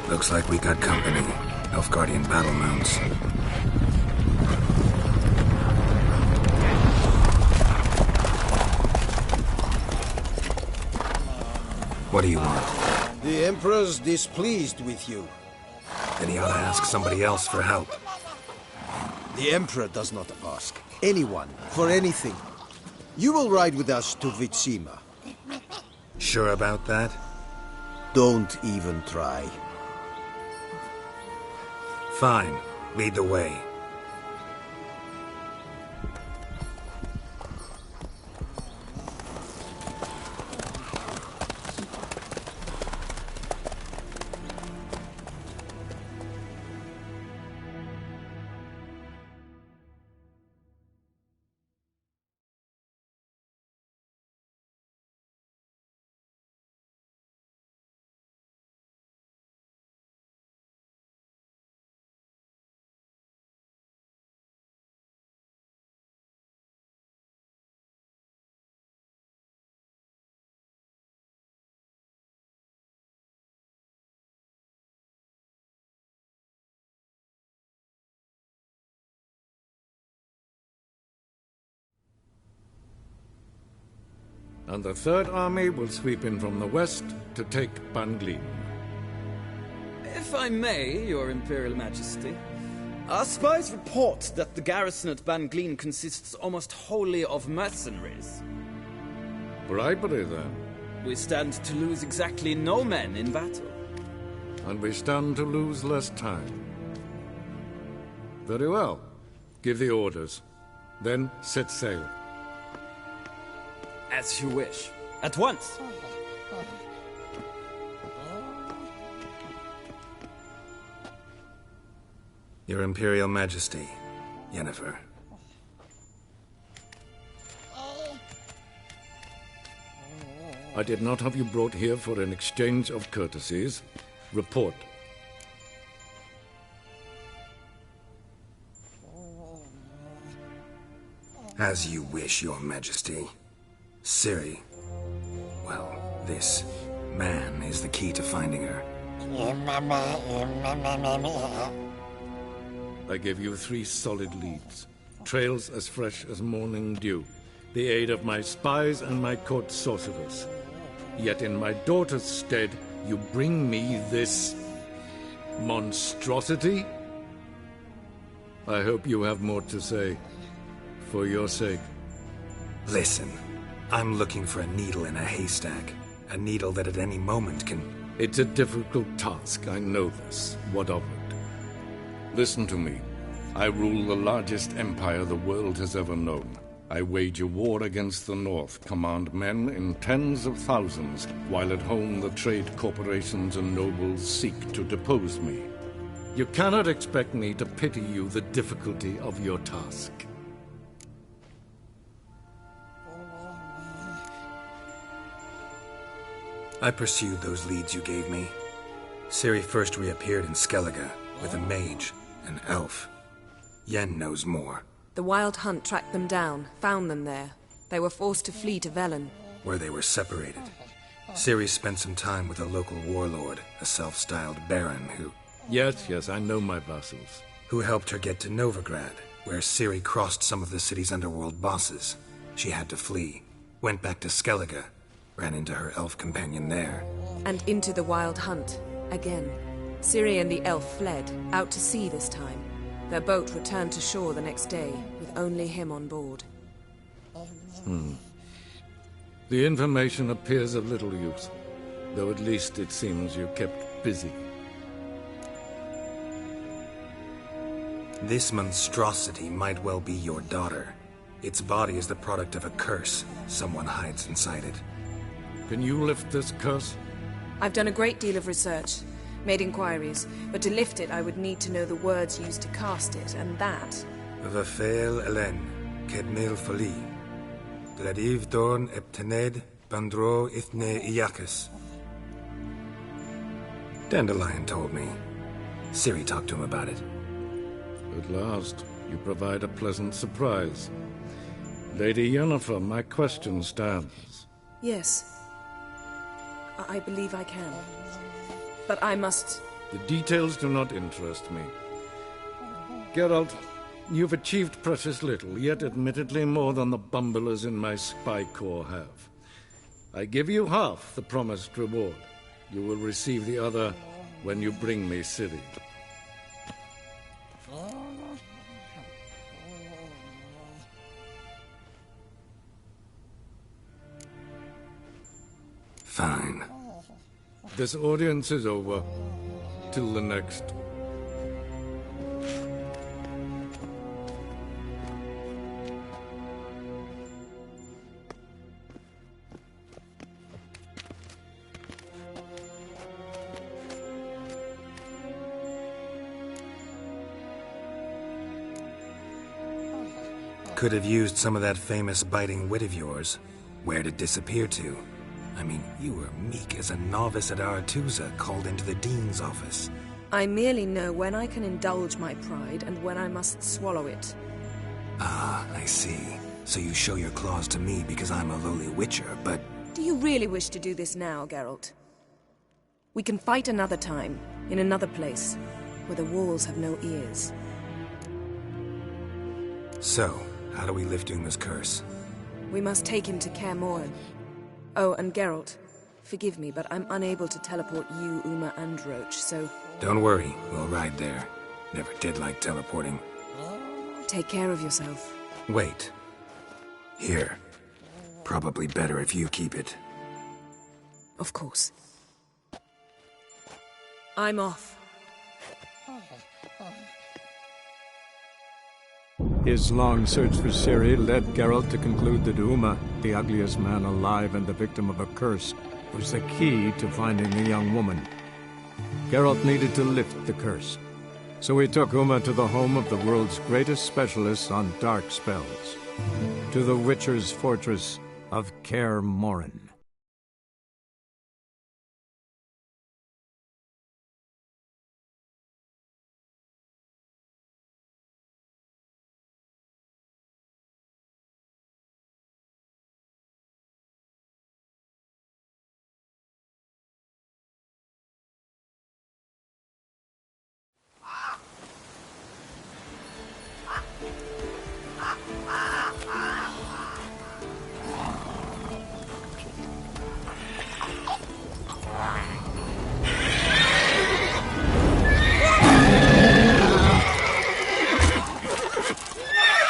Looks like we got company. Nilfgaardian battle mounts. What do you want? The Emperor's displeased with you. Then he ought to ask somebody else for help. The Emperor does not ask anyone for anything. You will ride with us to Vitsima. Sure about that? Don't even try. Fine. Lead the way. And the Third Army will sweep in from the west to take Ban Glin. If I may, Your Imperial Majesty, our spies report that the garrison at Ban Glin consists almost wholly of mercenaries. Bribery, then? We stand to lose exactly no men in battle. And we stand to lose less time. Very well. Give the orders. Then set sail. As you wish. At once! Your Imperial Majesty, Yennefer. I did not have you brought here for an exchange of courtesies. Report. As you wish, Your Majesty. Ciri. Well, this man is the key to finding her. I gave you 3 solid leads. Trails as fresh as morning dew. The aid of my spies and my court sorcerers. Yet in my daughter's stead, you bring me this monstrosity? I hope you have more to say. For your sake. Listen, I'm looking for a needle in a haystack. A needle that at any moment can... It's a difficult task, I know this. What of it? Listen to me. I rule the largest empire the world has ever known. I wage a war against the North, command men in tens of thousands, while at home the trade corporations and nobles seek to depose me. You cannot expect me to pity you the difficulty of your task. I pursued those leads you gave me. Ciri first reappeared in Skellige with a mage, an elf. Yen knows more. The Wild Hunt tracked them down, found them there. They were forced to flee to Velen, where they were separated. Ciri spent some time with a local warlord, a self-styled baron who... Yes, I know my vassals. Who helped her get to Novigrad, where Ciri crossed some of the city's underworld bosses. She had to flee, went back to Skellige, ran into her elf companion there. And into the Wild Hunt, again. Ciri and the elf fled, out to sea this time. Their boat returned to shore the next day, with only him on board. The information appears of little use, though at least it seems you kept busy. This monstrosity might well be your daughter. Its body is the product of a curse. Someone hides inside it. Can you lift this curse? I've done a great deal of research, made inquiries, but to lift it I would need to know the words used to cast it, and that... Vafael Elen, Kedmil Fali, Gladiv Dorn Eptened, Bandro Ithne Iakis. Dandelion told me. Ciri talked to him about it. At last, you provide a pleasant surprise. Lady Yennefer, my question stands. Yes. I believe I can. But I must... The details do not interest me. Geralt, you've achieved precious little, yet admittedly more than the bumblers in my spy corps have. I give you half the promised reward. You will receive the other when you bring me Ciri. Fine. This audience is over. Till the next. Could have used some of that famous biting wit of yours. Where'd it disappear to? I mean, you were meek as a novice at Aretuza called into the Dean's office. I merely know when I can indulge my pride and when I must swallow it. Ah, I see. So you show your claws to me because I'm a lowly witcher, but... Do you really wish to do this now, Geralt? We can fight another time, in another place, where the walls have no ears. So, how do we lift Uma's curse? We must take him to Kaer Morhen. Oh, and Geralt, forgive me, but I'm unable to teleport you, Uma, and Roach, so... Don't worry, we'll ride there. Never did like teleporting. Take care of yourself. Wait. Here. Probably better if you keep it. Of course. I'm off. His long search for Ciri led Geralt to conclude that Uma, the ugliest man alive and the victim of a curse, was the key to finding the young woman. Geralt needed to lift the curse, so he took Uma to the home of the world's greatest specialist on dark spells, to the Witcher's fortress of Kaer Morhen.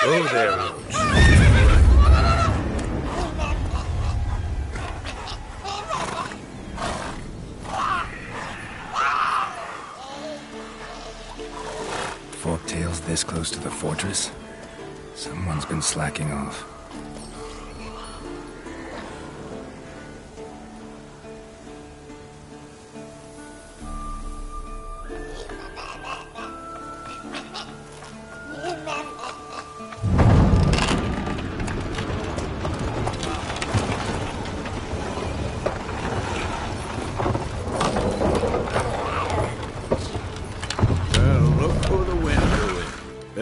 Oh, there, Roach. Forktail's this close to the fortress? Someone's been slacking off.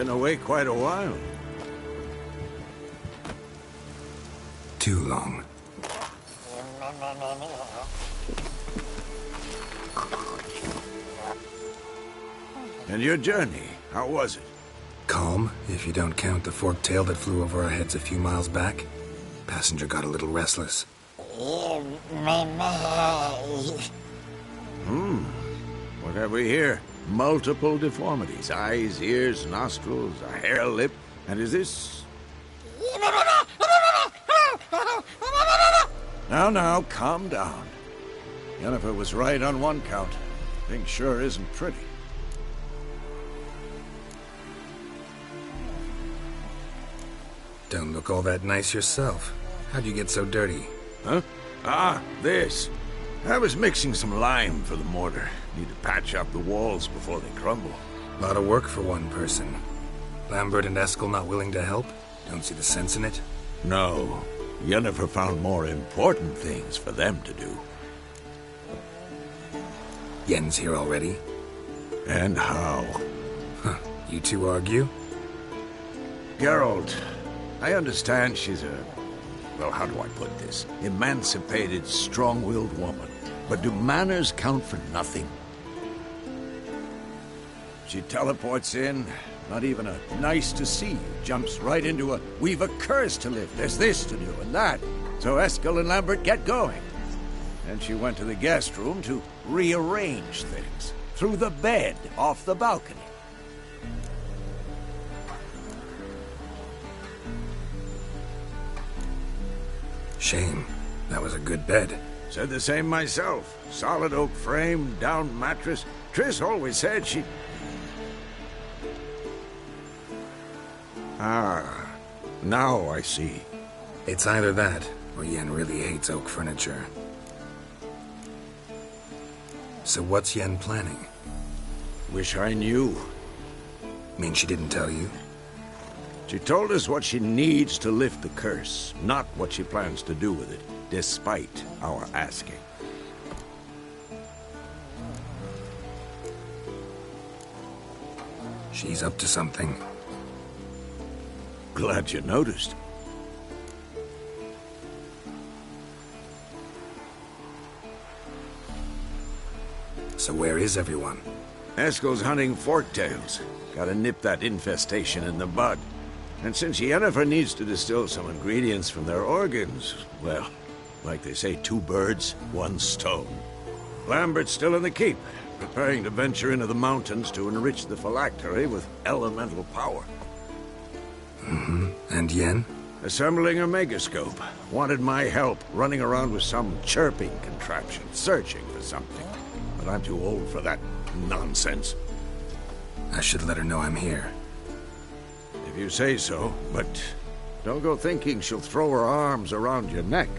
Away quite a while. Too long. And your journey, how was it? Calm, if you don't count the forktail that flew over our heads a few miles back. Passenger got a little restless. What have we here? Multiple deformities. Eyes, ears, nostrils, a hair lip. And is this... Now, calm down. Yennefer was right on one count. Thing sure isn't pretty. Don't look all that nice yourself. How'd you get so dirty? Huh? Ah, this. I was mixing some lime for the mortar. Need to patch up the walls before they crumble. A lot of work for one person. Lambert and Eskel not willing to help? Don't see the sense in it? No. Yennefer found more important things for them to do. Yen's here already? And how? Huh. You two argue? Geralt, I understand she's a... well, how do I put this? Emancipated, strong-willed woman. But do manners count for nothing? She teleports in, not even a nice to see you, jumps right into a we've a curse to lift, there's this to do and that. So Eskel and Lambert get going. And she went to the guest room to rearrange things. Through the bed, off the balcony. Shame. That was a good bed. Said the same myself. Solid oak frame, down mattress. Triss always said she... Ah, now I see. It's either that, or Yen really hates oak furniture. So what's Yen planning? Wish I knew. Mean she didn't tell you? She told us what she needs to lift the curse, not what she plans to do with it, despite our asking. She's up to something. Glad you noticed. So where is everyone? Eskel's hunting forktails. Gotta nip that infestation in the bud. And since Yennefer needs to distill some ingredients from their organs, well, Like they say, 2 birds, 1 stone. Lambert's still in the keep, preparing to venture into the mountains to enrich the phylactery with elemental power. Mm-hmm. And Yen? Assembling a megascope. Wanted my help running around with some chirping contraption, searching for something. But I'm too old for that nonsense. I should let her know I'm here. If you say so, but don't go thinking she'll throw her arms around your neck.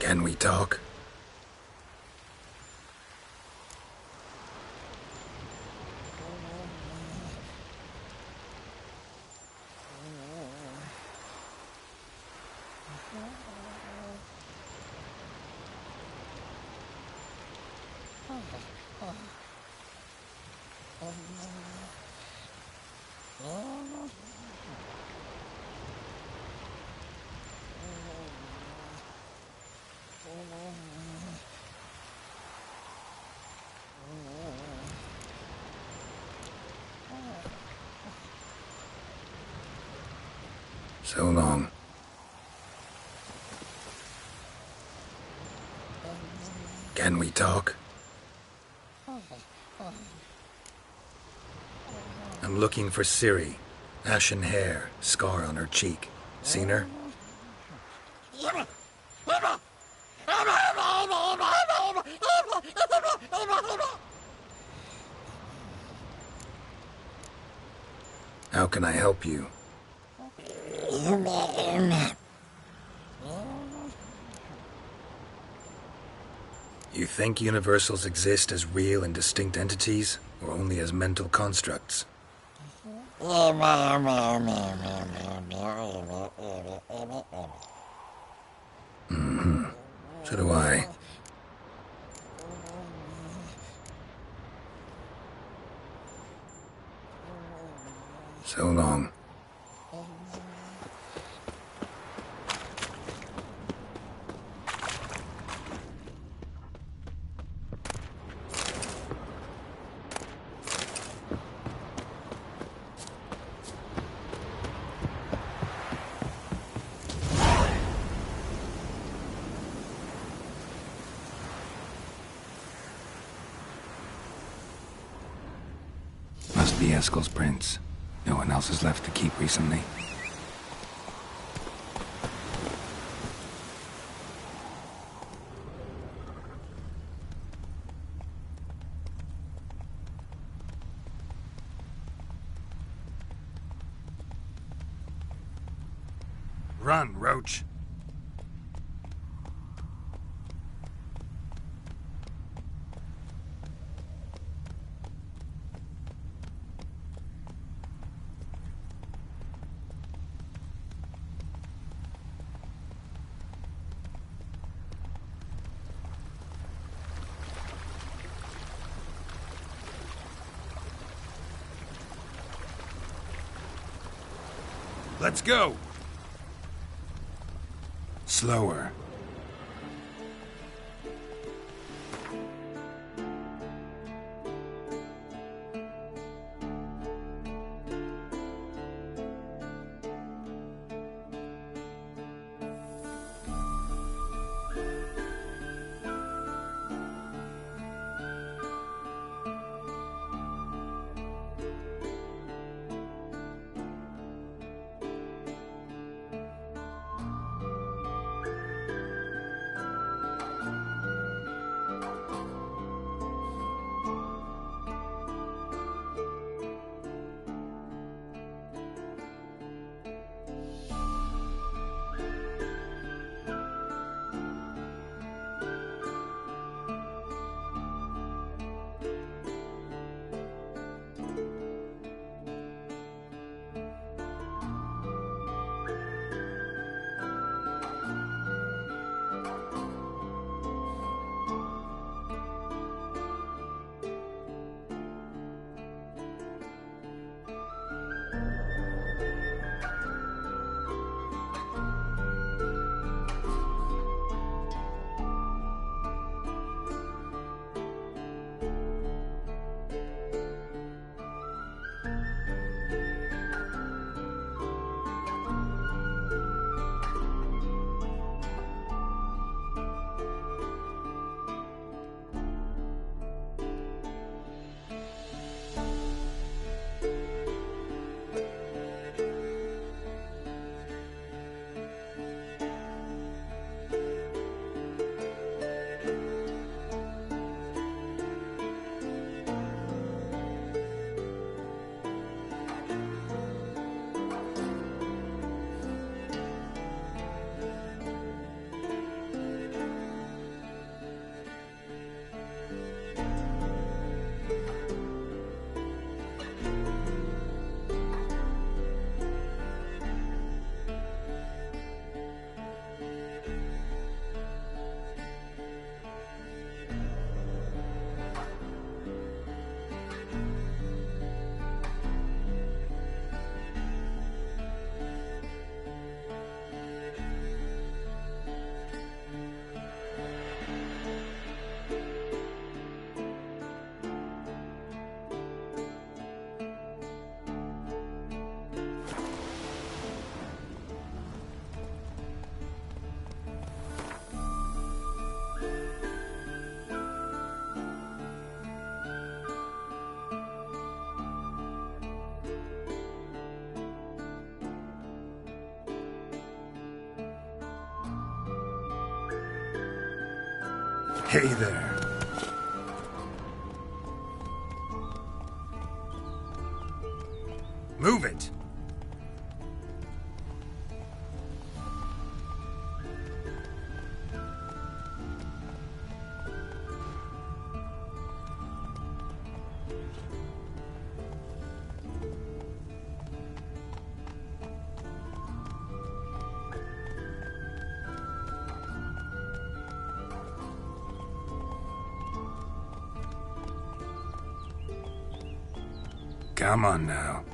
Can we talk? So long. Can we talk? I'm looking for Ciri. Ashen hair, scar on her cheek. Seen her? How can I help you? You think universals exist as real and distinct entities, or only as mental constructs? Mm-hmm. So do I. So long. Must be Eskel's prints. No one else has left the keep recently. Run, Roach. Let's go! Slower. Hey there. Move it! Come on now.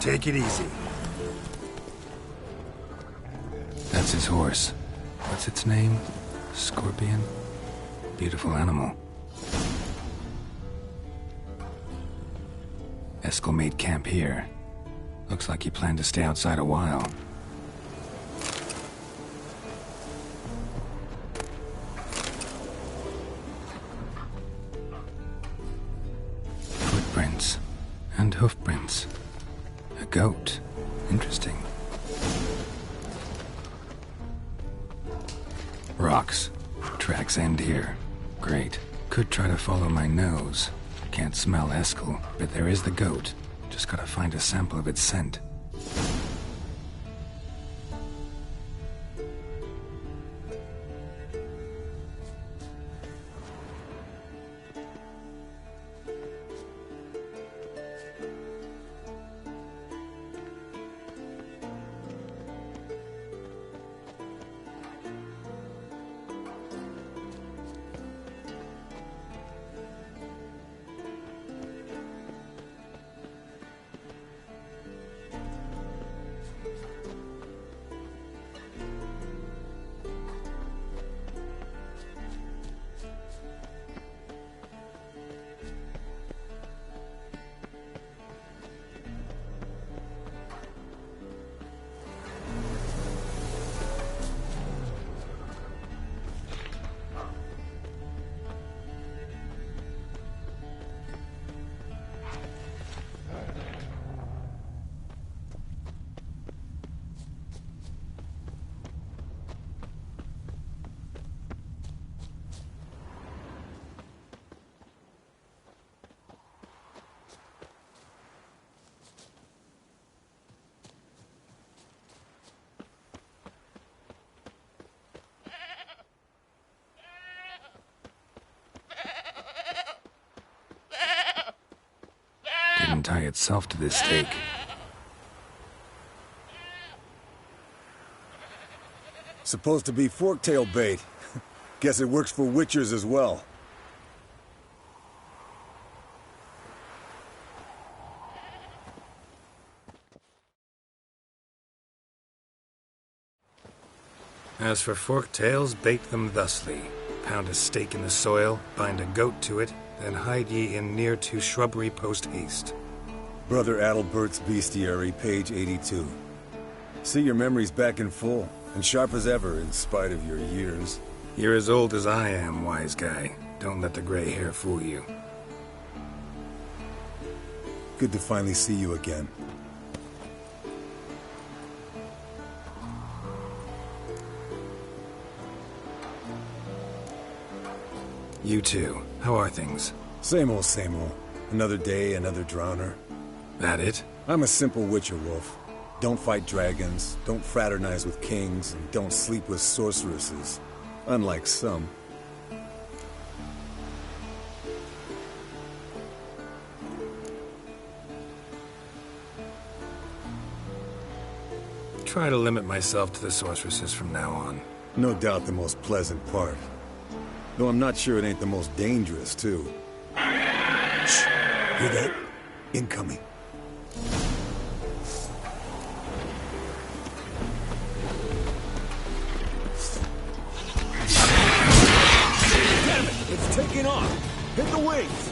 Take it easy. That's his horse. What's its name? Scorpion? Beautiful animal. Eskel made camp here. Looks like he planned to stay outside a while. Footprints. And hoofprints. A goat. Interesting. Rocks. Tracks end here. Great. Could try to follow my nose. Can't smell Eskel, but there is the goat. Just gotta find a sample of its scent. Didn't tie itself to this stake. Supposed to be forktail bait. Guess it works for witchers as well. As for forktails, bait them thusly. Pound a stake in the soil, bind a goat to it, then hide ye in near to shrubbery post haste. Brother Adalbert's Bestiary, page 82. See your memories back in full, and sharp as ever in spite of your years. You're as old as I am, wise guy. Don't let the gray hair fool you. Good to finally see you again. You too. How are things? Same old, same old. Another day, another drowner. That it? I'm a simple witcher, Wolf. Don't fight dragons, don't fraternize with kings, and don't sleep with sorceresses. Unlike some. Try to limit myself to the sorceresses from now on. No doubt the most pleasant part. Though I'm not sure it ain't the most dangerous, too. Shh! Hear that? Incoming. Damn it! It's taking off! Hit the wings!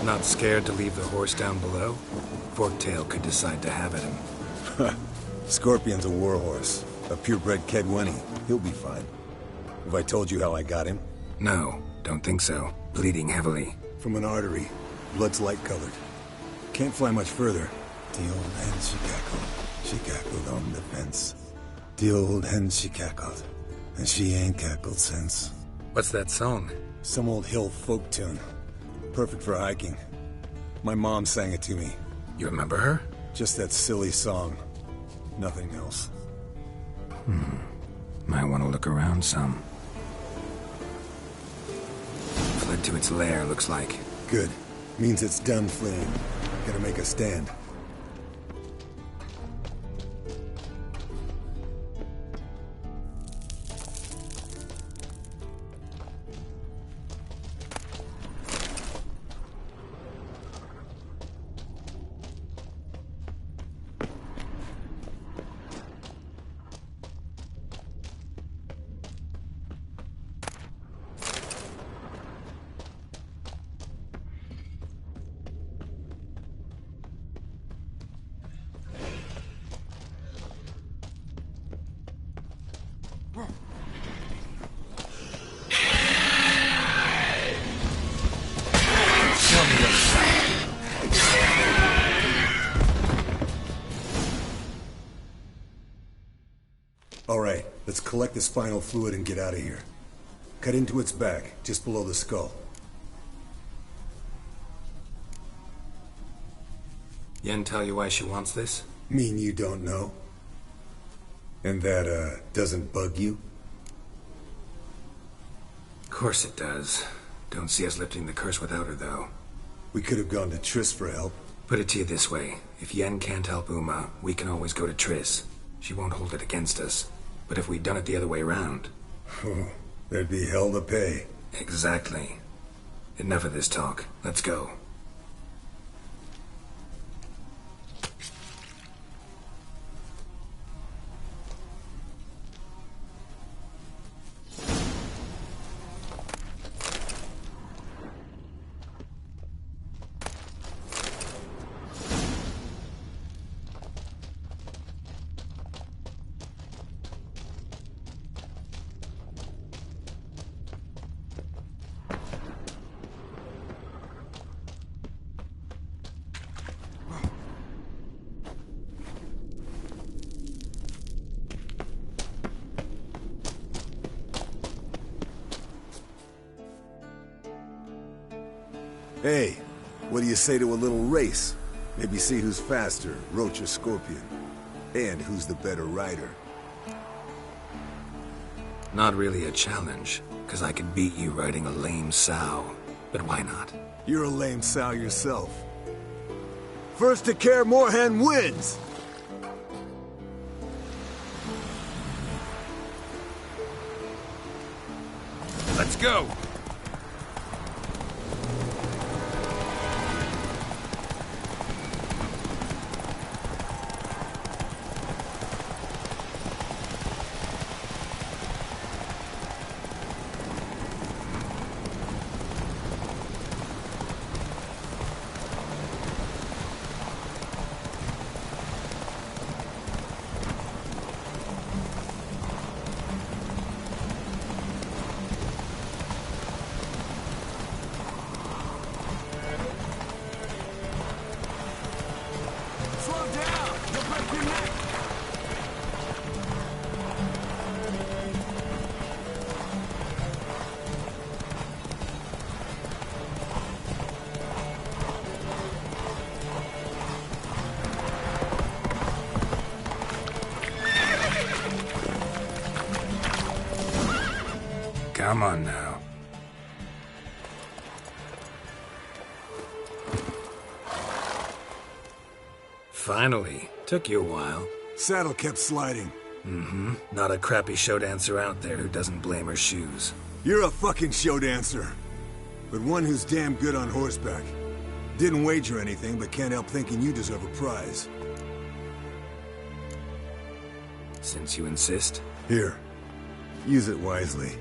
Not scared to leave the horse down below? Forktail could decide to have at him. Scorpion's a warhorse. A purebred Kedwenny. He'll be fine. Have I told you how I got him? No, don't think so. Bleeding heavily. From an artery. Blood's light-colored. Can't fly much further. The old hen, she cackled. She cackled on the fence. The old hen, she cackled. And she ain't cackled since. What's that song? Some old hill folk tune. Perfect for hiking. My mom sang it to me. You remember her? Just that silly song. Nothing else. Might want to look around some. Fled to its lair, looks like. Good. Means it's done fleeing. Gotta make a stand. Alright, let's collect this final fluid and get out of here. Cut into its back, just below the skull. Yen tell you why she wants this? Mean you don't know? And that, doesn't bug you? Of course it does. Don't see us lifting the curse without her, though. We could have gone to Triss for help. Put it to you this way. If Yen can't help Uma, we can always go to Triss. She won't hold it against us. But if we'd done it the other way around... there'd be hell to pay. Exactly. Enough of this talk. Let's go. Hey, what do you say to a little race? Maybe see who's faster, Roach or Scorpion. And who's the better rider. Not really a challenge, because I could beat you riding a lame sow. But why not? You're a lame sow yourself. First to Kaer Morhen wins! Let's go! Come on now. Finally. Took you a while. Saddle kept sliding. Mm-hmm. Not a crappy show dancer out there who doesn't blame her shoes. You're a fucking show dancer. But one who's damn good on horseback. Didn't wager anything, but can't help thinking you deserve a prize. Since you insist. Here. Use it wisely.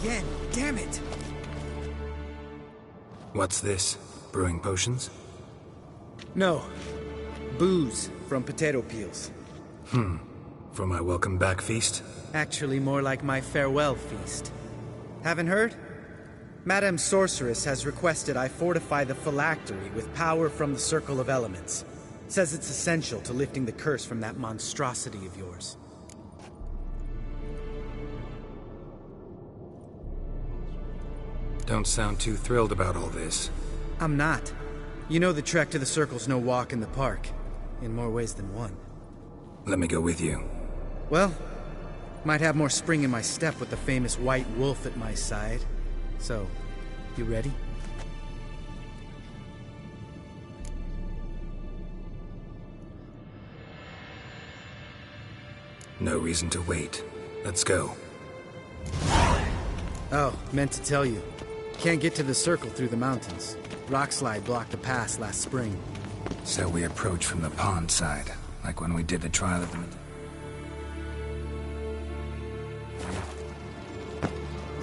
again. Damn it! What's this? Brewing potions? No. Booze from potato peels. For my welcome back feast? Actually, more like my farewell feast. Haven't heard? Madame Sorceress has requested I fortify the phylactery with power from the Circle of Elements. Says it's essential to lifting the curse from that monstrosity of yours. Don't sound too thrilled about all this. I'm not. You know the trek to the Circle's no walk in the park. In more ways than one. Let me go with you. Well, might have more spring in my step with the famous White Wolf at my side. So, you ready? No reason to wait. Let's go. Oh, meant to tell you. Can't get to the Circle through the mountains. Rockslide blocked the pass last spring. So we approach from the pond side, like when we did the trial of the...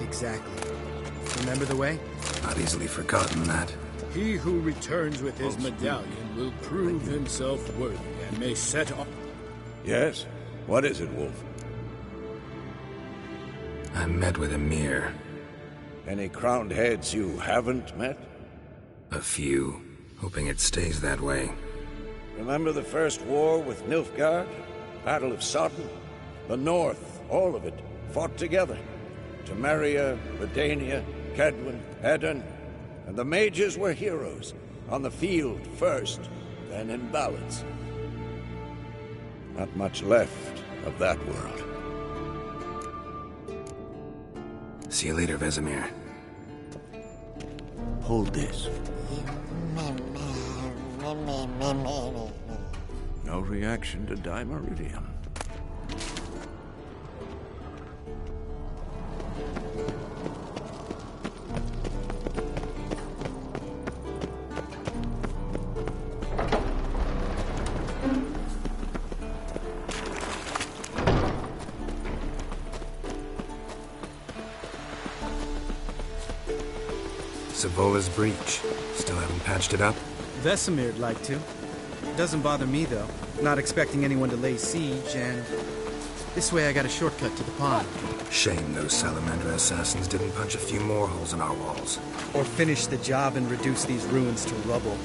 Exactly. Remember the way? Not easily forgotten that. He who returns with his medallion will prove himself worthy and may set off... Yes? What is it, Wolf? I met with Emhyr. Any crowned heads you haven't met? A few. Hoping it stays that way. Remember the first war with Nilfgaard? Battle of Sodden? The North, all of it, fought together. Temeria, Redania, Kedwen, Edirn, and the mages were heroes. On the field first, then in ballads. Not much left of that world. See you later, Vesemir. Hold this. No reaction to Dimeridium. Savola's breach. Still haven't patched it up? Vesemir'd like to. Doesn't bother me, though. Not expecting anyone to lay siege, and... this way I got a shortcut to the pond. Shame those Salamander assassins didn't punch a few more holes in our walls. Or finish the job and reduce these ruins to rubble.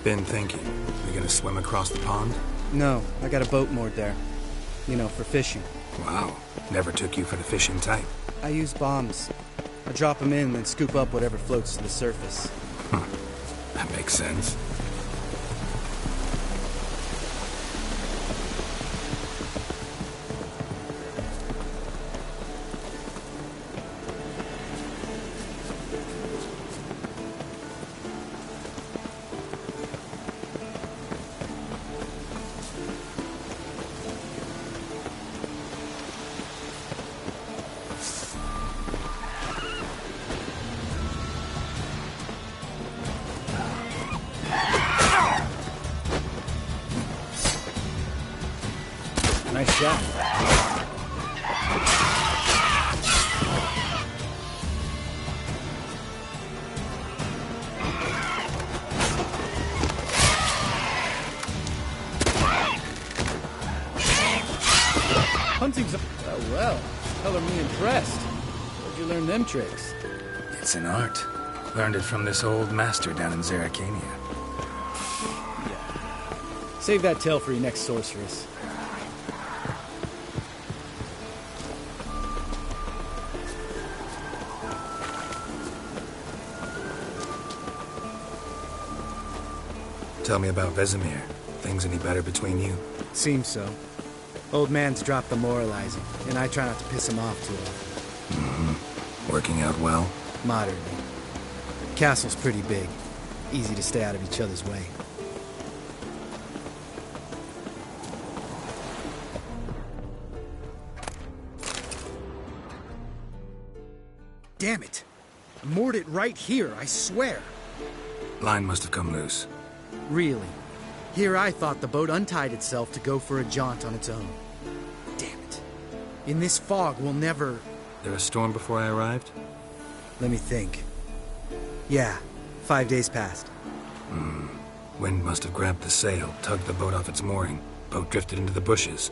Been thinking. We gonna swim across the pond? No, I got a boat moored there. You know, for fishing. Wow. Never took you for the fishing type. I use bombs. I drop them in, then scoop up whatever floats to the surface. That makes sense. Nice shot. Hunting's a... Oh, well. Color me impressed. Where'd you learn them tricks? It's an art. Learned it from this old master down in Zerrikania. Save that tale for your next sorceress. Tell me about Vesemir. Things any better between you? Seems so. Old man's dropped the moralizing, and I try not to piss him off too often. Mm-hmm. Working out well? Moderately. Castle's pretty big. Easy to stay out of each other's way. Damn it! I moored it right here, I swear! Line must have come loose. Really. Here I thought the boat untied itself to go for a jaunt on its own. Damn it. In this fog, we'll never... There a storm before I arrived? Let me think. Yeah, 5 days passed. Wind must have grabbed the sail, tugged the boat off its mooring. Boat drifted into the bushes.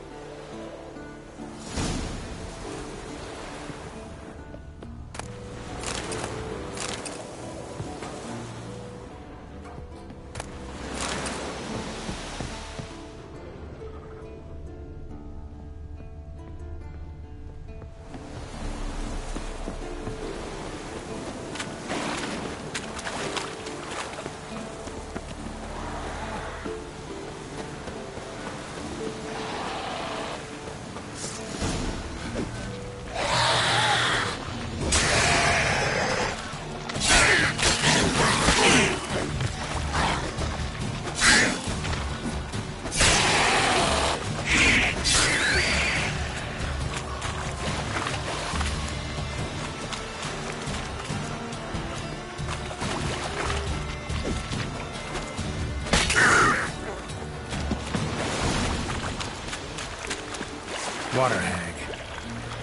Water hag.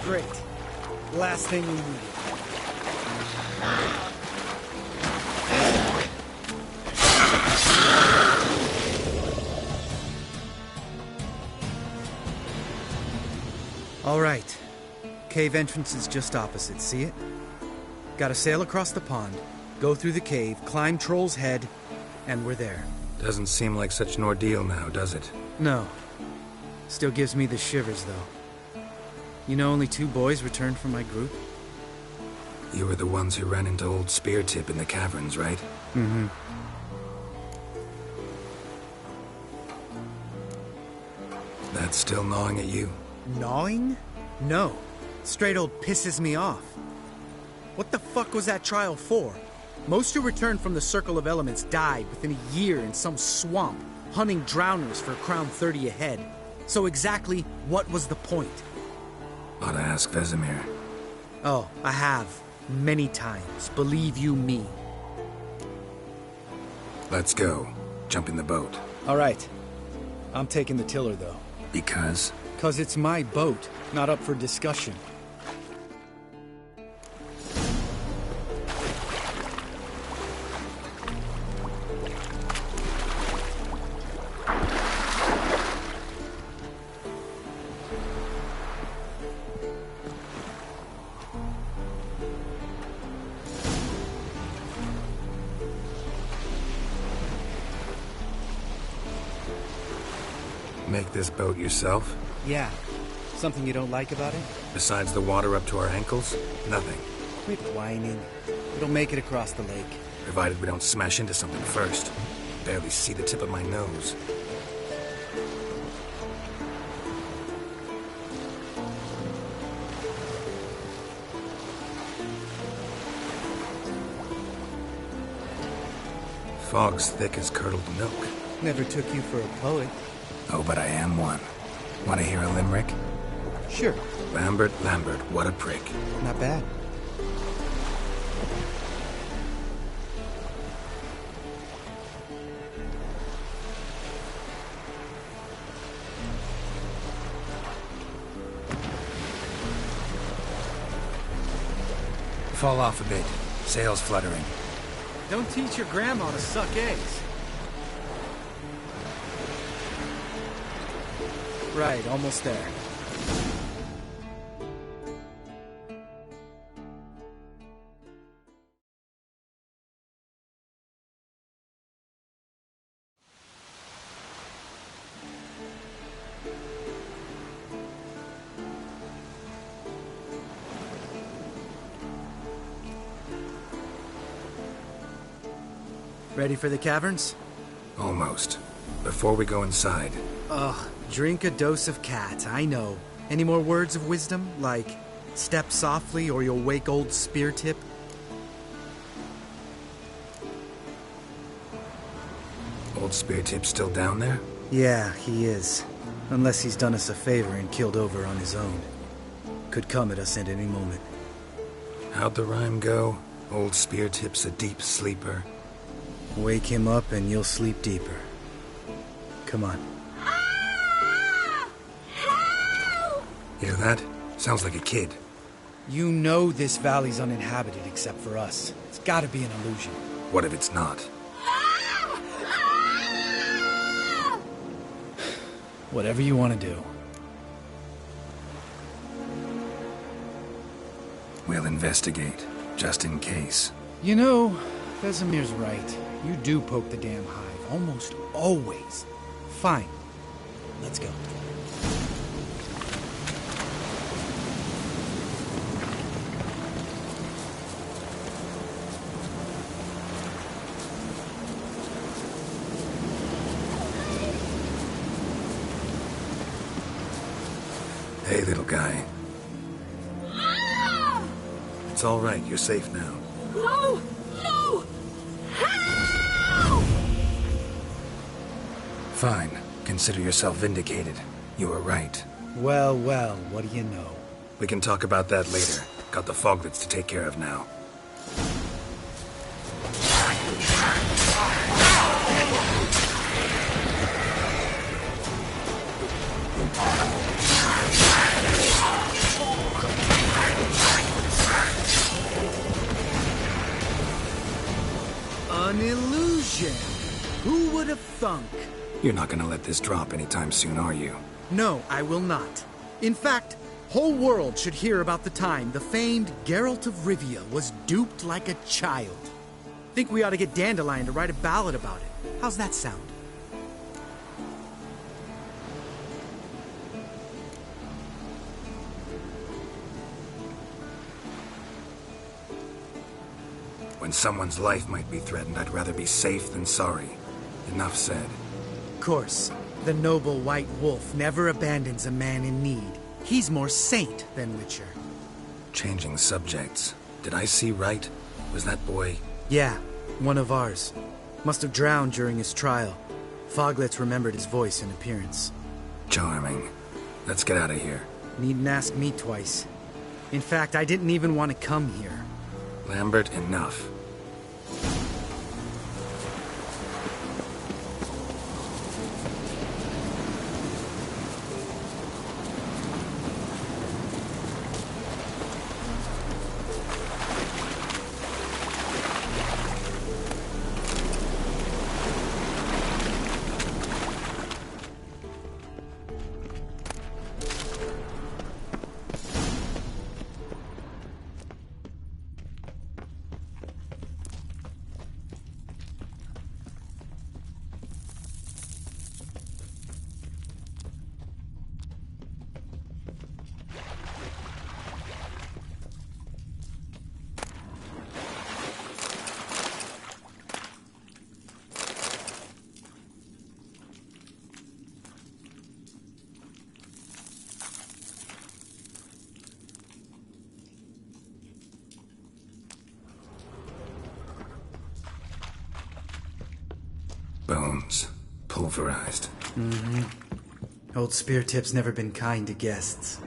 Great. Last thing we need. All right. Cave entrance is just opposite, see it? Gotta sail across the pond, go through the cave, climb Troll's Head, and we're there. Doesn't seem like such an ordeal now, does it? No. Still gives me the shivers, though. You know only 2 boys returned from my group? You were the ones who ran into old Speartip in the caverns, right? Mm-hmm. That's still gnawing at you? Gnawing? No. Straight old pisses me off. What the fuck was that trial for? Most who returned from the Circle of Elements died within a year in some swamp, hunting drowners for Crown 30 a head. So exactly what was the point? Ought to ask Vesemir. Oh, I have. Many times. Believe you me. Let's go. Jump in the boat. All right. I'm taking the tiller, though. Because? 'Cause it's my boat, not up for discussion. Make this boat yourself? Yeah. Something you don't like about it? Besides the water up to our ankles? Nothing. Quit whining. It'll make it across the lake. Provided we don't smash into something first. Barely see the tip of my nose. Fog's thick as curdled milk. Never took you for a poet. Oh, but I am one. Want to hear a limerick? Sure. Lambert, what a prick. Not bad. Fall off a bit. Sails fluttering. Don't teach your grandma to suck eggs. Right, almost there. Ready for the caverns? Almost. Before we go inside... Ugh, drink a dose of cat, I know. Any more words of wisdom? Like, step softly or you'll wake old Speartip? Old Speartip's still down there? Yeah, he is. Unless he's done us a favor and killed over on his own. Could come at us at any moment. How'd the rhyme go? Old Speartip's a deep sleeper. Wake him up and you'll sleep deeper. Come on. Hear that? Sounds like a kid. You know this valley's uninhabited except for us. It's gotta be an illusion. What if it's not? Whatever you want to do. We'll investigate, just in case. You know, Vesemir's right. You do poke the damn hive, almost always. Fine. Let's go. Hey, little guy. It's all right. You're safe now. No! No! Help! Fine. Consider yourself vindicated. You were right. Well, well, what do you know? We can talk about that later. Got the foglets to take care of now. An illusion! Who would have thunk? You're not gonna let this drop anytime soon, are you? No, I will not. In fact, whole world should hear about the time the famed Geralt of Rivia was duped like a child. Think we ought to get Dandelion to write a ballad about it. How's that sound? When someone's life might be threatened, I'd rather be safe than sorry. Enough said. Of course, the noble white wolf never abandons a man in need. He's more saint than Witcher. Changing subjects. Did I see right? Was that boy... Yeah, one of ours. Must have drowned during his trial. Foglets remembered his voice and appearance. Charming. Let's get out of here. Needn't ask me twice. In fact, I didn't even want to come here. Lambert, enough. Bones. Pulverized. Mm-hmm. Old Spear Tip's never been kind to guests.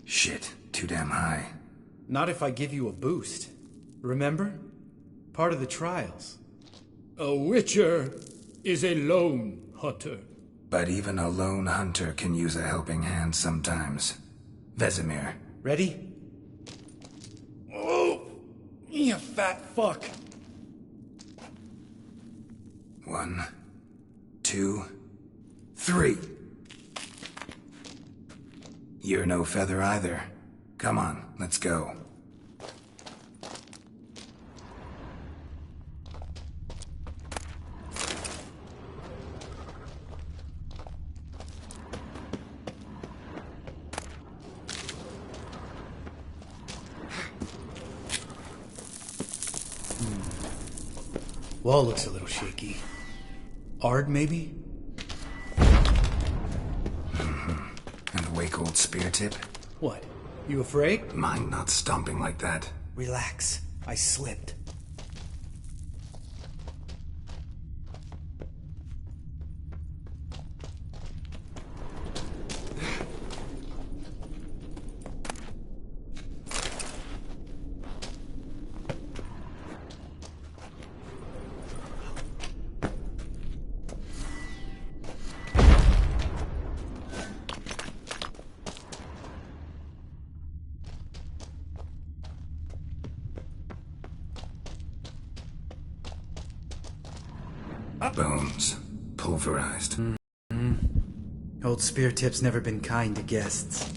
Shit, too damn high. Not if I give you a boost. Remember? Part of the trials. A Witcher is a lone hunter. But even a lone hunter can use a helping hand sometimes. Vesemir. Ready? Oh! You fat fuck! 1, 2, 3. You're no feather either. Come on, let's go. Wall looks a little shaky. Ard, maybe? And the wake-old spear tip? What? You afraid? Mind not stomping like that. Relax. I slipped. Bones. Pulverized. Old spear tip's never been kind to guests.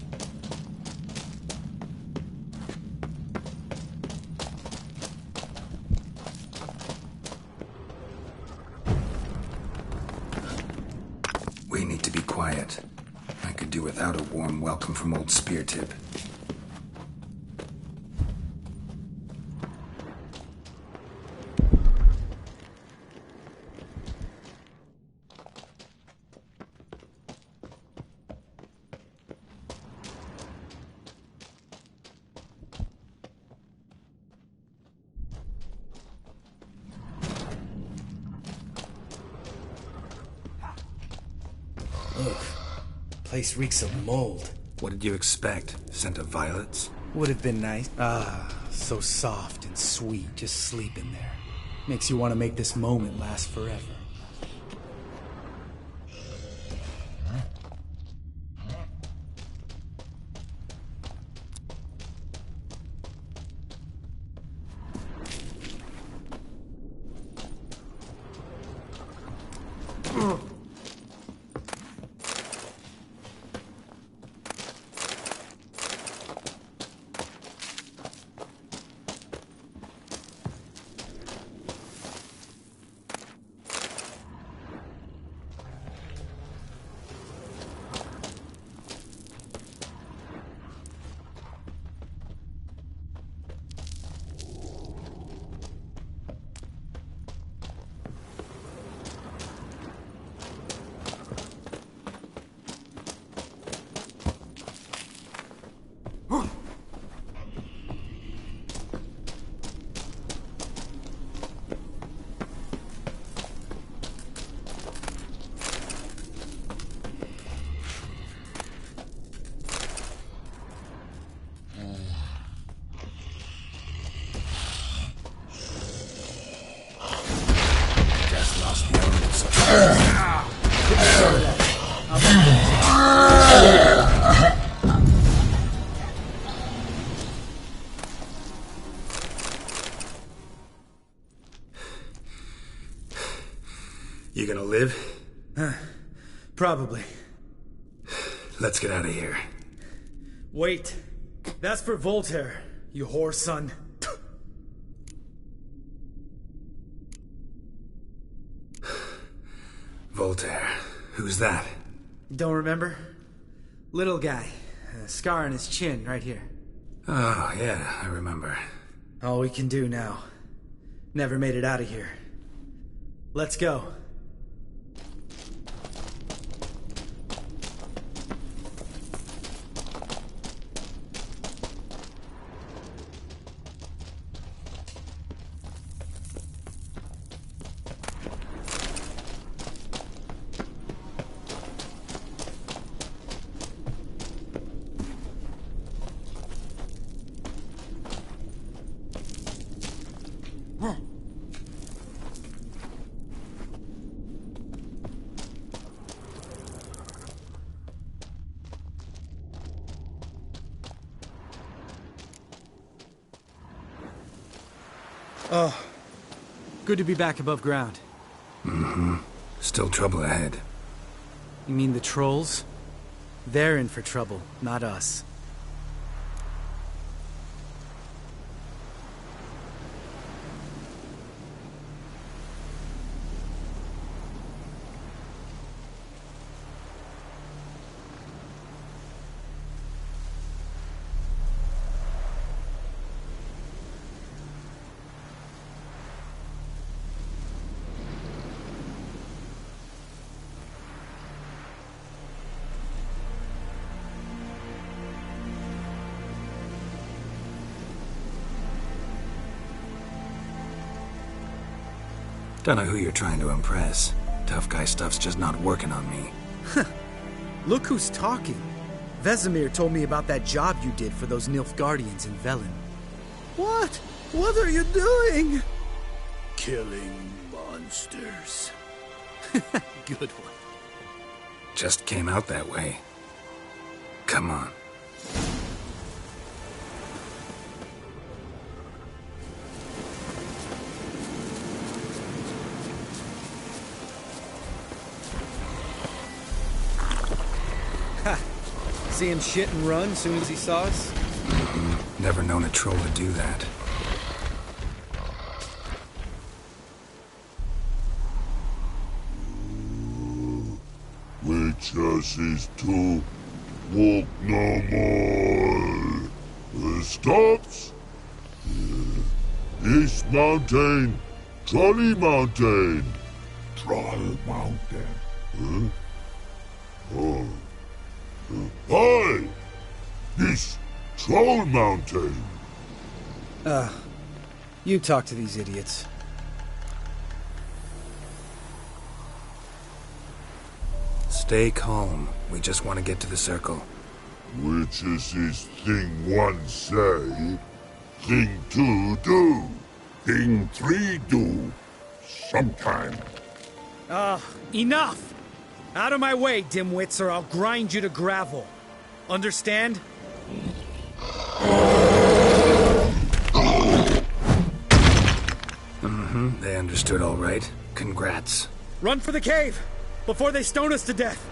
We need to be quiet. I could do without a warm welcome from old spear tip. Ugh. Place reeks of mold. What did you expect? Scent of violets? Would have been nice. Ah, so soft and sweet. Just sleep in there. Makes you want to make this moment last forever. You gonna live? Probably. Let's get out of here. Wait. That's for Voltaire, you whore son. Voltaire. Who's that? Don't remember? Little guy. A scar on his chin, right here. Oh, yeah, I remember. All we can do now. Never made it out of here. Let's go. Oh, good to be back above ground. Mm-hmm. Still trouble ahead. You mean the trolls? They're in for trouble, not us. Don't know who you're trying to impress. Tough guy stuff's just not working on me. Look who's talking. Vesemir told me about that job you did for those Nilfgaardians in Velen. What? What are you doing? Killing monsters. Good one. Just came out that way. Come on. See him shit and run soon as he saw us? Never known a troll to do that. Witches is to walk no more. Stops? East Mountain, Trolley Mountain. Troll Mountain. Oh. Hi! This Troll Mountain. You talk to these idiots. Stay calm. We just want to get to the circle. Which is this thing one say, thing two do, thing three do, sometime. Enough! Out of my way, dimwits, or I'll grind you to gravel. Understand? They understood all right. Congrats. Run for the cave! Before they stone us to death!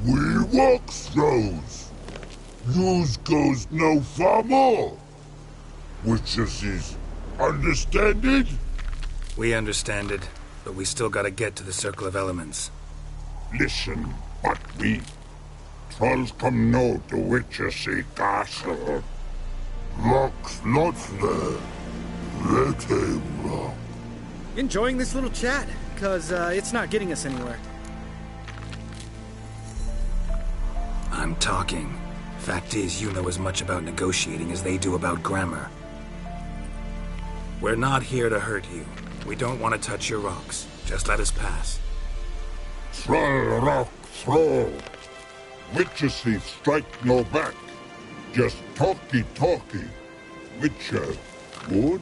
We walks those. News goes no far more. Witches is understand it? We understand it, but we still gotta get to the Circle of Elements. Listen, but we. trolls come no to Witchersea Castle. Rock's not there. Let him rock. Enjoying this little chat, cause it's not getting us anywhere. I'm talking. Fact is, you know as much about negotiating as they do about grammar. We're not here to hurt you. We don't want to touch your rocks. Just let us pass. Troll rock throw. Witchersea strike no back. Just talky. Witcher, good?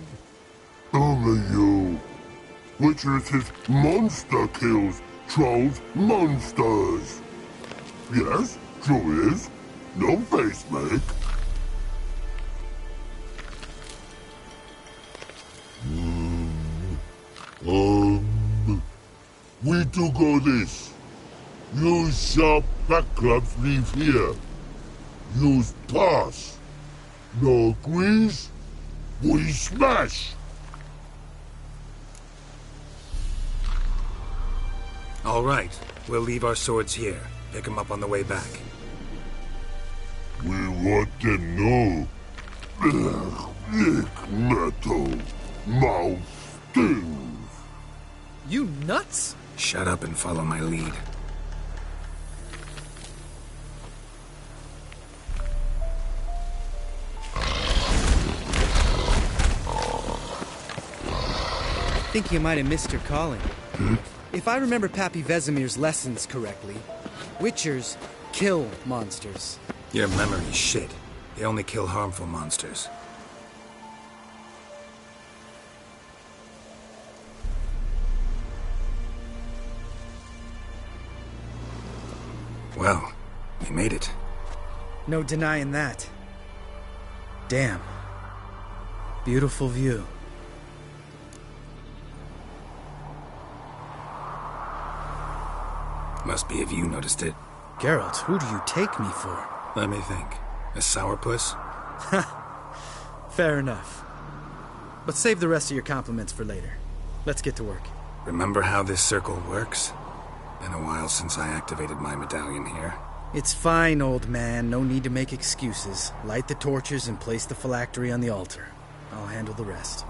Over you. Witchersea monster kills trolls monsters. Yes, true is. No face make. We do go this. Use sharp back clubs leave here. Use pass. No agrees? We smash. All right. We'll leave our swords here. Pick them up on the way back. We want to know. Thick metal. Mouth stings. You nuts? Shut up and follow my lead. I think you might have missed your calling. If I remember Pappy Vesemir's lessons correctly, Witchers kill monsters. Your memory's shit. They only kill harmful monsters. Well, we made it. No denying that. Damn. Beautiful view. Must be if you noticed it. Geralt, who do you take me for? Let me think. A sourpuss? Fair enough. But save the rest of your compliments for later. Let's get to work. Remember how this circle works? Been a while since I activated my medallion here. It's fine, old man. No need to make excuses. Light the torches and place the phylactery on the altar. I'll handle the rest.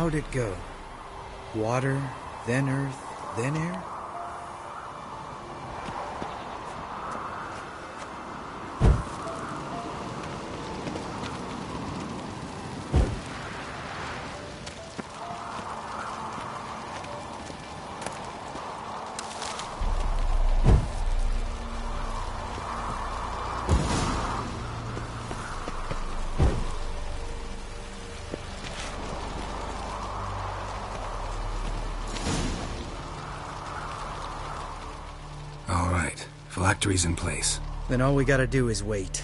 How'd it go? Water, then earth, then air? Phylactery's in place. Then all we gotta do is wait.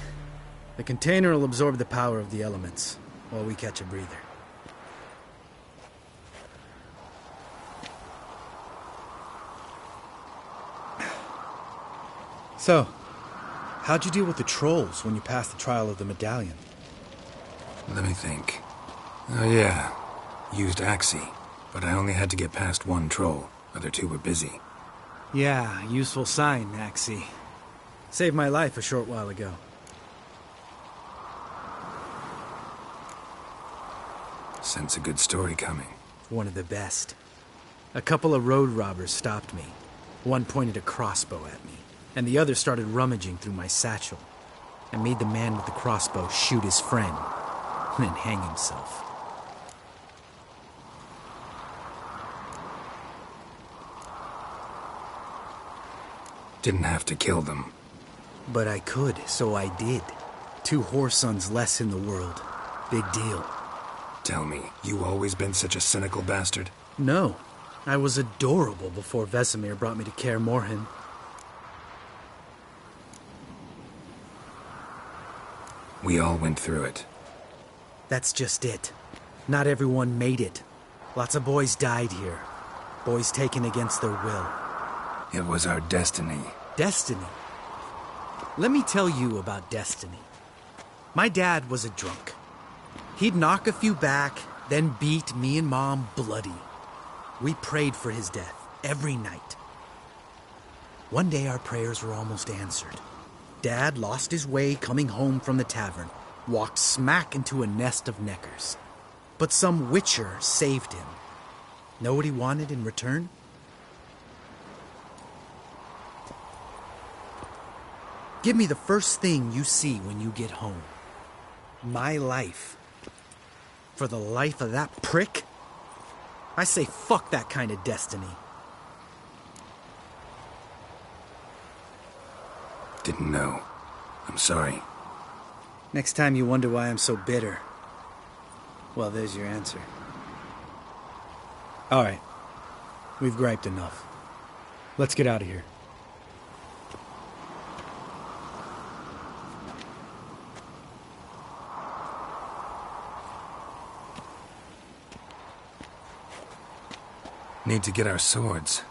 The container will absorb the power of the elements, while we catch a breather. So, how'd you deal with the trolls when you passed the trial of the medallion? Let me think. Oh yeah, used Axii, but I only had to get past one troll. Other two were busy. Yeah, useful sign, Axii. Saved my life a short while ago. Sense a good story coming. One of the best. A couple of road robbers stopped me. One pointed a crossbow at me, and the other started rummaging through my satchel, and made the man with the crossbow shoot his friend, and then hang himself. Didn't have to kill them. But I could, so I did. 2 whoresons less in the world. Big deal. Tell me, you always been such a cynical bastard? No. I was adorable before Vesemir brought me to Kaer Morhen. We all went through it. That's just it. Not everyone made it. Lots of boys died here. Boys taken against their will. It was our destiny. Destiny? Let me tell you about destiny. My dad was a drunk. He'd knock a few back, then beat me and Mom bloody. We prayed for his death every night. One day our prayers were almost answered. Dad lost his way coming home from the tavern, walked smack into a nest of neckers. But some witcher saved him. Know what he wanted in return? Give me the first thing you see when you get home. My life. For the life of that prick? I say fuck that kind of destiny. Didn't know. I'm sorry. Next time you wonder why I'm so bitter, well, there's your answer. All right. We've griped enough. Let's get out of here. Need to get our swords.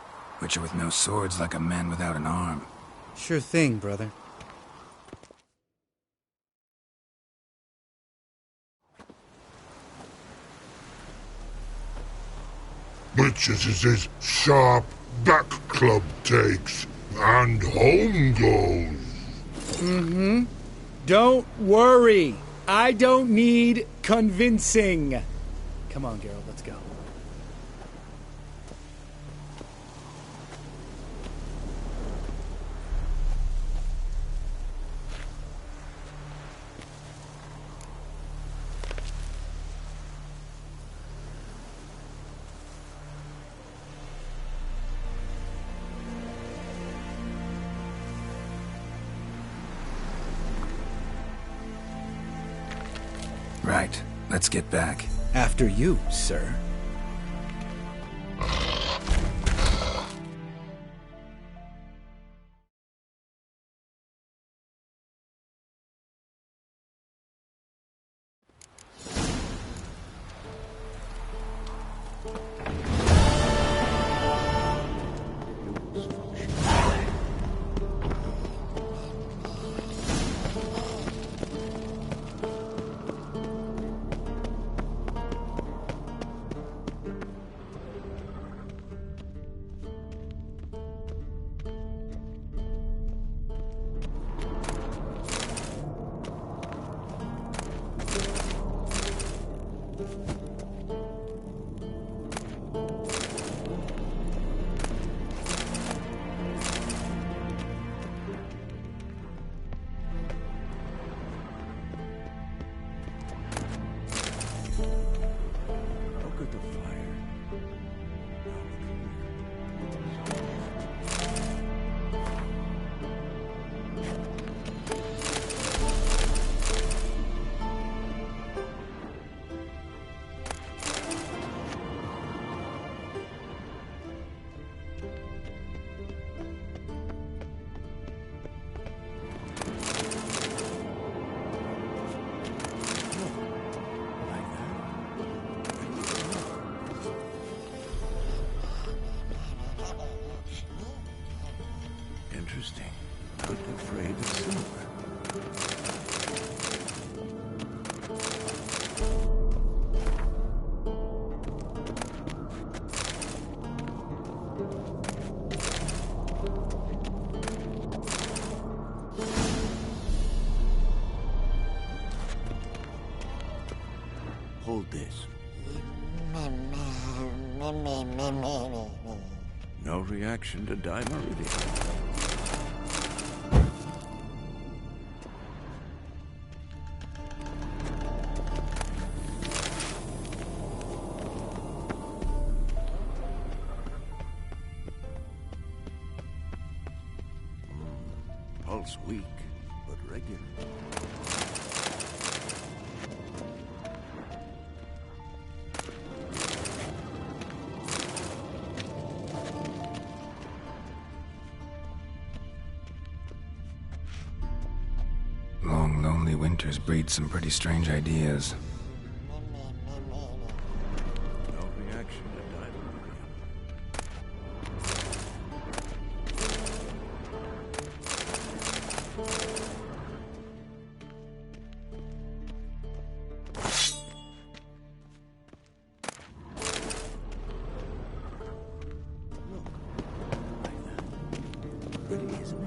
Witcher with no swords like a man without an arm. Sure thing, brother. Witches is his sharp back club takes, and home goes. Mm-hmm. Don't worry. I don't need convincing. Come on, Geralt, let's go. Right. Let's get back. After you, sir. Interesting. Not afraid of silver. Hold this. No reaction to Dimeridium. Pulse weak, but regular. Long, lonely winters breed some pretty strange ideas. No reaction to Dimeridium. Pretty, isn't it?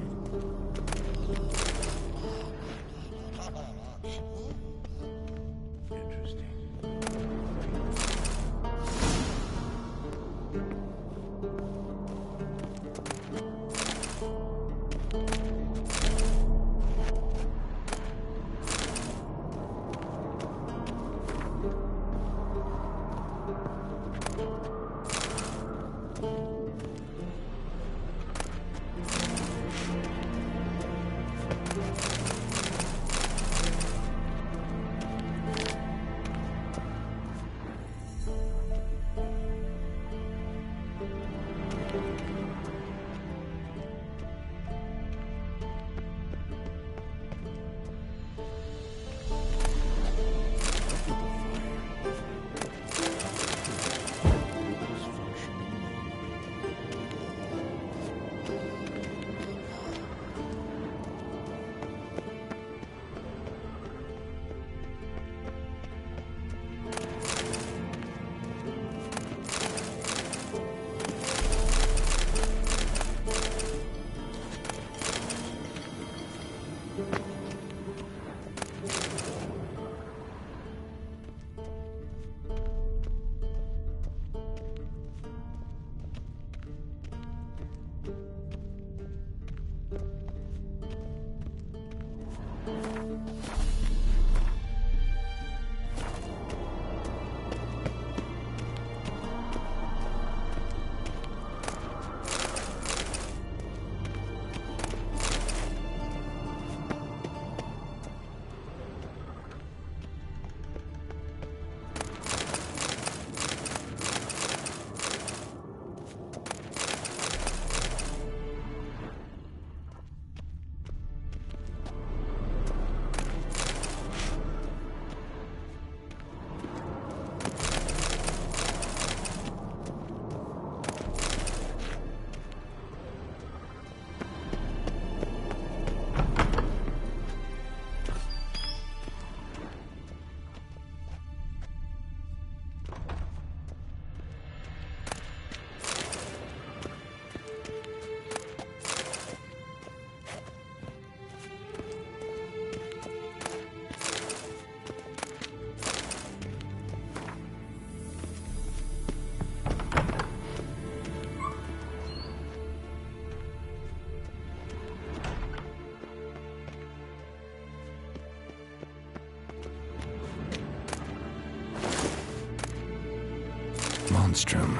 Monstrum,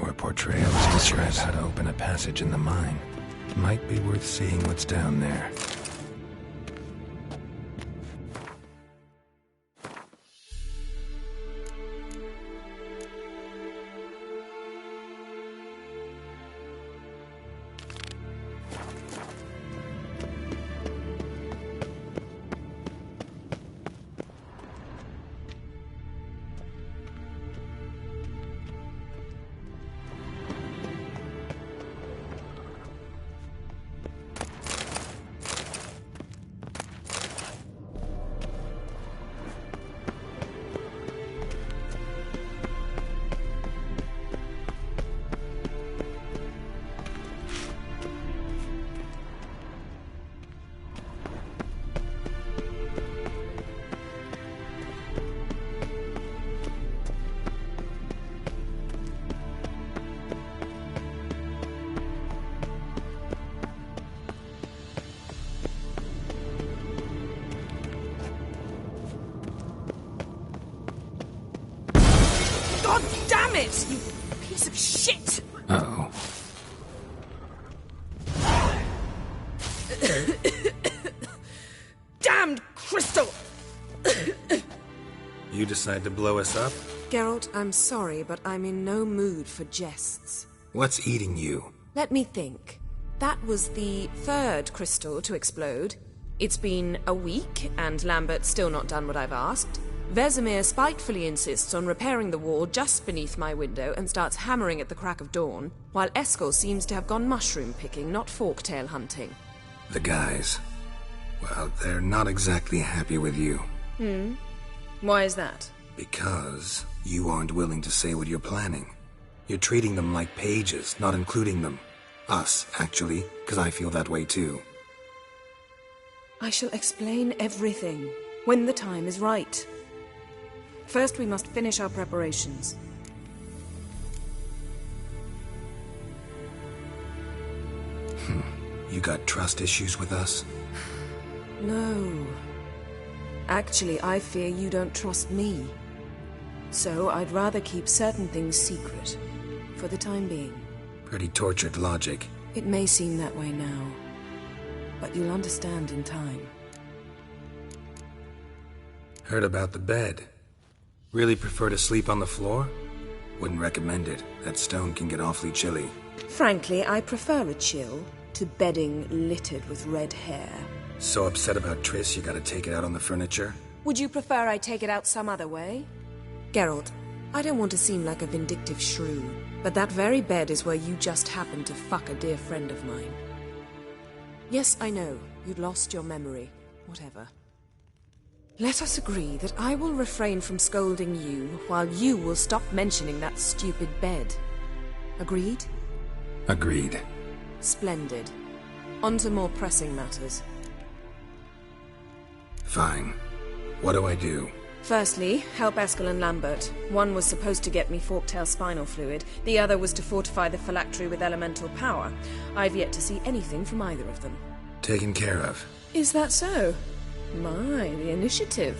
or a portrayal to describe how to open a passage in the mine. Might be worth seeing what's down there. it, you piece of shit! Uh-oh. Damned crystal! You decide to blow us up? Geralt, I'm sorry, but I'm in no mood for jests. What's eating you? Let me think. That was the third crystal to explode. It's been a week, and Lambert's still not done what I've asked. Vesemir spitefully insists on repairing the wall just beneath my window and starts hammering at the crack of dawn, while Eskel seems to have gone mushroom picking, not forktail hunting. The guys. Well, they're not exactly happy with you. Why is that? Because you aren't willing to say what you're planning. You're treating them like pages, not including them. Us, actually, because I feel that way too. I shall explain everything, when the time is right. First, we must finish our preparations. You got trust issues with us? No. Actually, I fear you don't trust me. So I'd rather keep certain things secret, for the time being. Pretty tortured logic. It may seem that way now, but you'll understand in time. Heard about the bed. Really prefer to sleep on the floor? Wouldn't recommend it. That stone can get awfully chilly. Frankly, I prefer a chill to bedding littered with red hair. So upset about Triss you gotta take it out on the furniture? Would you prefer I take it out some other way? Geralt, I don't want to seem like a vindictive shrew, but that very bed is where you just happened to fuck a dear friend of mine. Yes, I know, you'd lost your memory. Whatever. Let us agree that I will refrain from scolding you, while you will stop mentioning that stupid bed. Agreed? Agreed. Splendid. On to more pressing matters. Fine. What do I do? Firstly, help Eskel and Lambert. One was supposed to get me forktail spinal fluid, the other was to fortify the phylactery with elemental power. I've yet to see anything from either of them. Taken care of. Is that so? My, the initiative.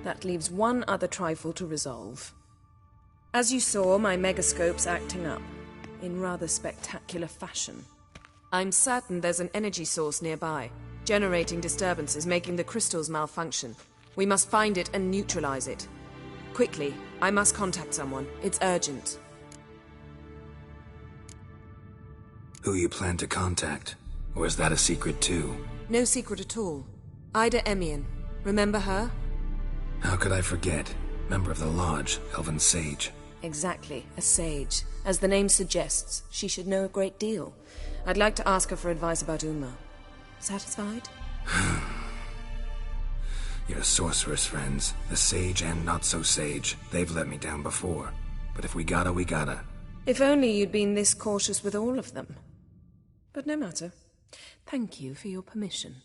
That leaves one other trifle to resolve. As you saw, my megascope's acting up, in rather spectacular fashion. I'm certain there's an energy source nearby, generating disturbances, making the crystals malfunction. We must find it and neutralize it. Quickly, I must contact someone. It's urgent. Who you plan to contact? Or is that a secret too? No secret at all. Ida Emian. Remember her? How could I forget? Member of the Lodge, Elven Sage. Exactly, a sage. As the name suggests, she should know a great deal. I'd like to ask her for advice about Uma. Satisfied? Your sorceress friends, the sage and not-so-sage, they've let me down before. But if we gotta, we gotta. If only you'd been this cautious with all of them. But no matter. Thank you for your permission.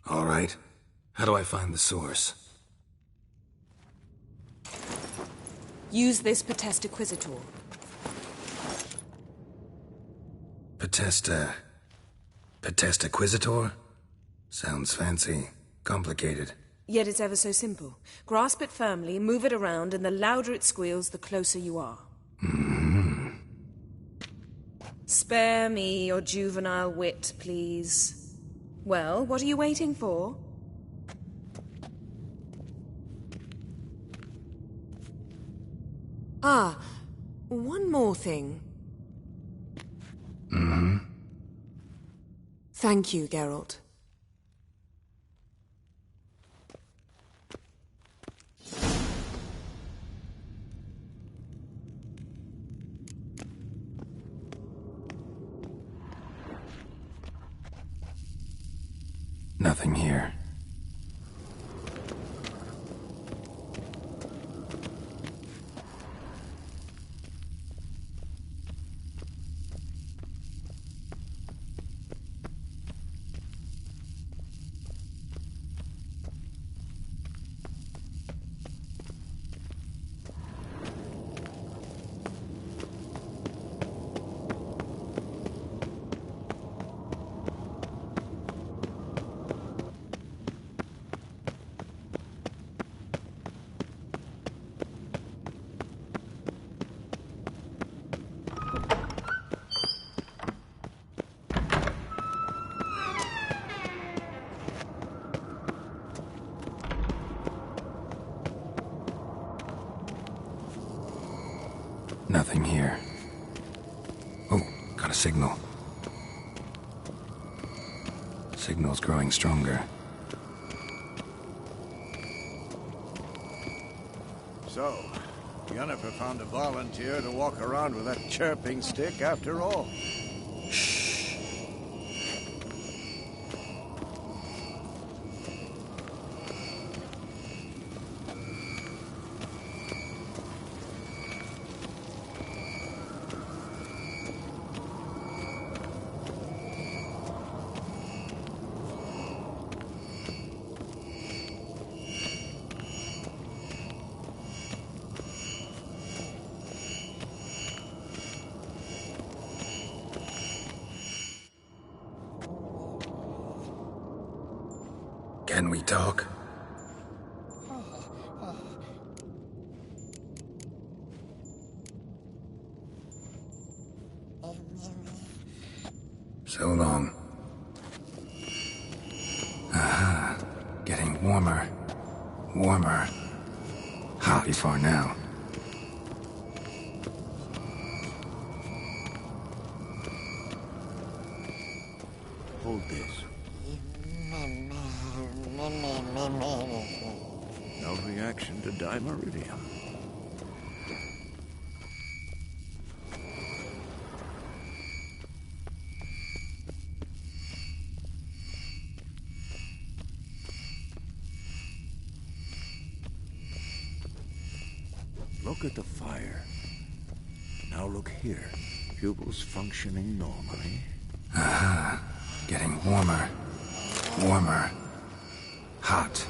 All right. How do I find the source? Use this Potestaquizitor. Potestaquizitor? Sounds fancy. Complicated. Yet it's ever so simple. Grasp it firmly, move it around, and the louder it squeals, the closer you are. Spare me your juvenile wit, please. Well, what are you waiting for? Ah, one more thing. Thank you, Geralt. Nothing here. Nothing here. Oh, got a signal. Signal's growing stronger. So, Yennefer found a volunteer to walk around with that chirping stick after all. Can we talk? So long. Aha. Getting warmer. Warmer. Not be far now. Hold this. No reaction to dimeridium. Look at the fire. Now look here. Pupils functioning normally. Aha. Getting warmer. Warmer. Hot.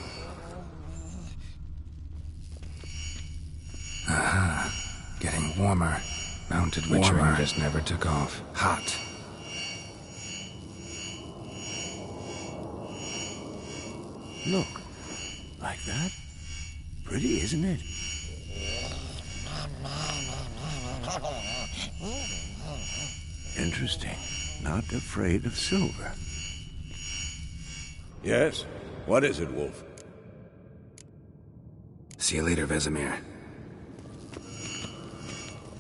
Aha. Getting warmer. Mounted witch ring just never took off. Hot. Look. Like that? Pretty, isn't it? Interesting. Not afraid of silver. Yes? What is it, Wolf? See you later, Vesemir.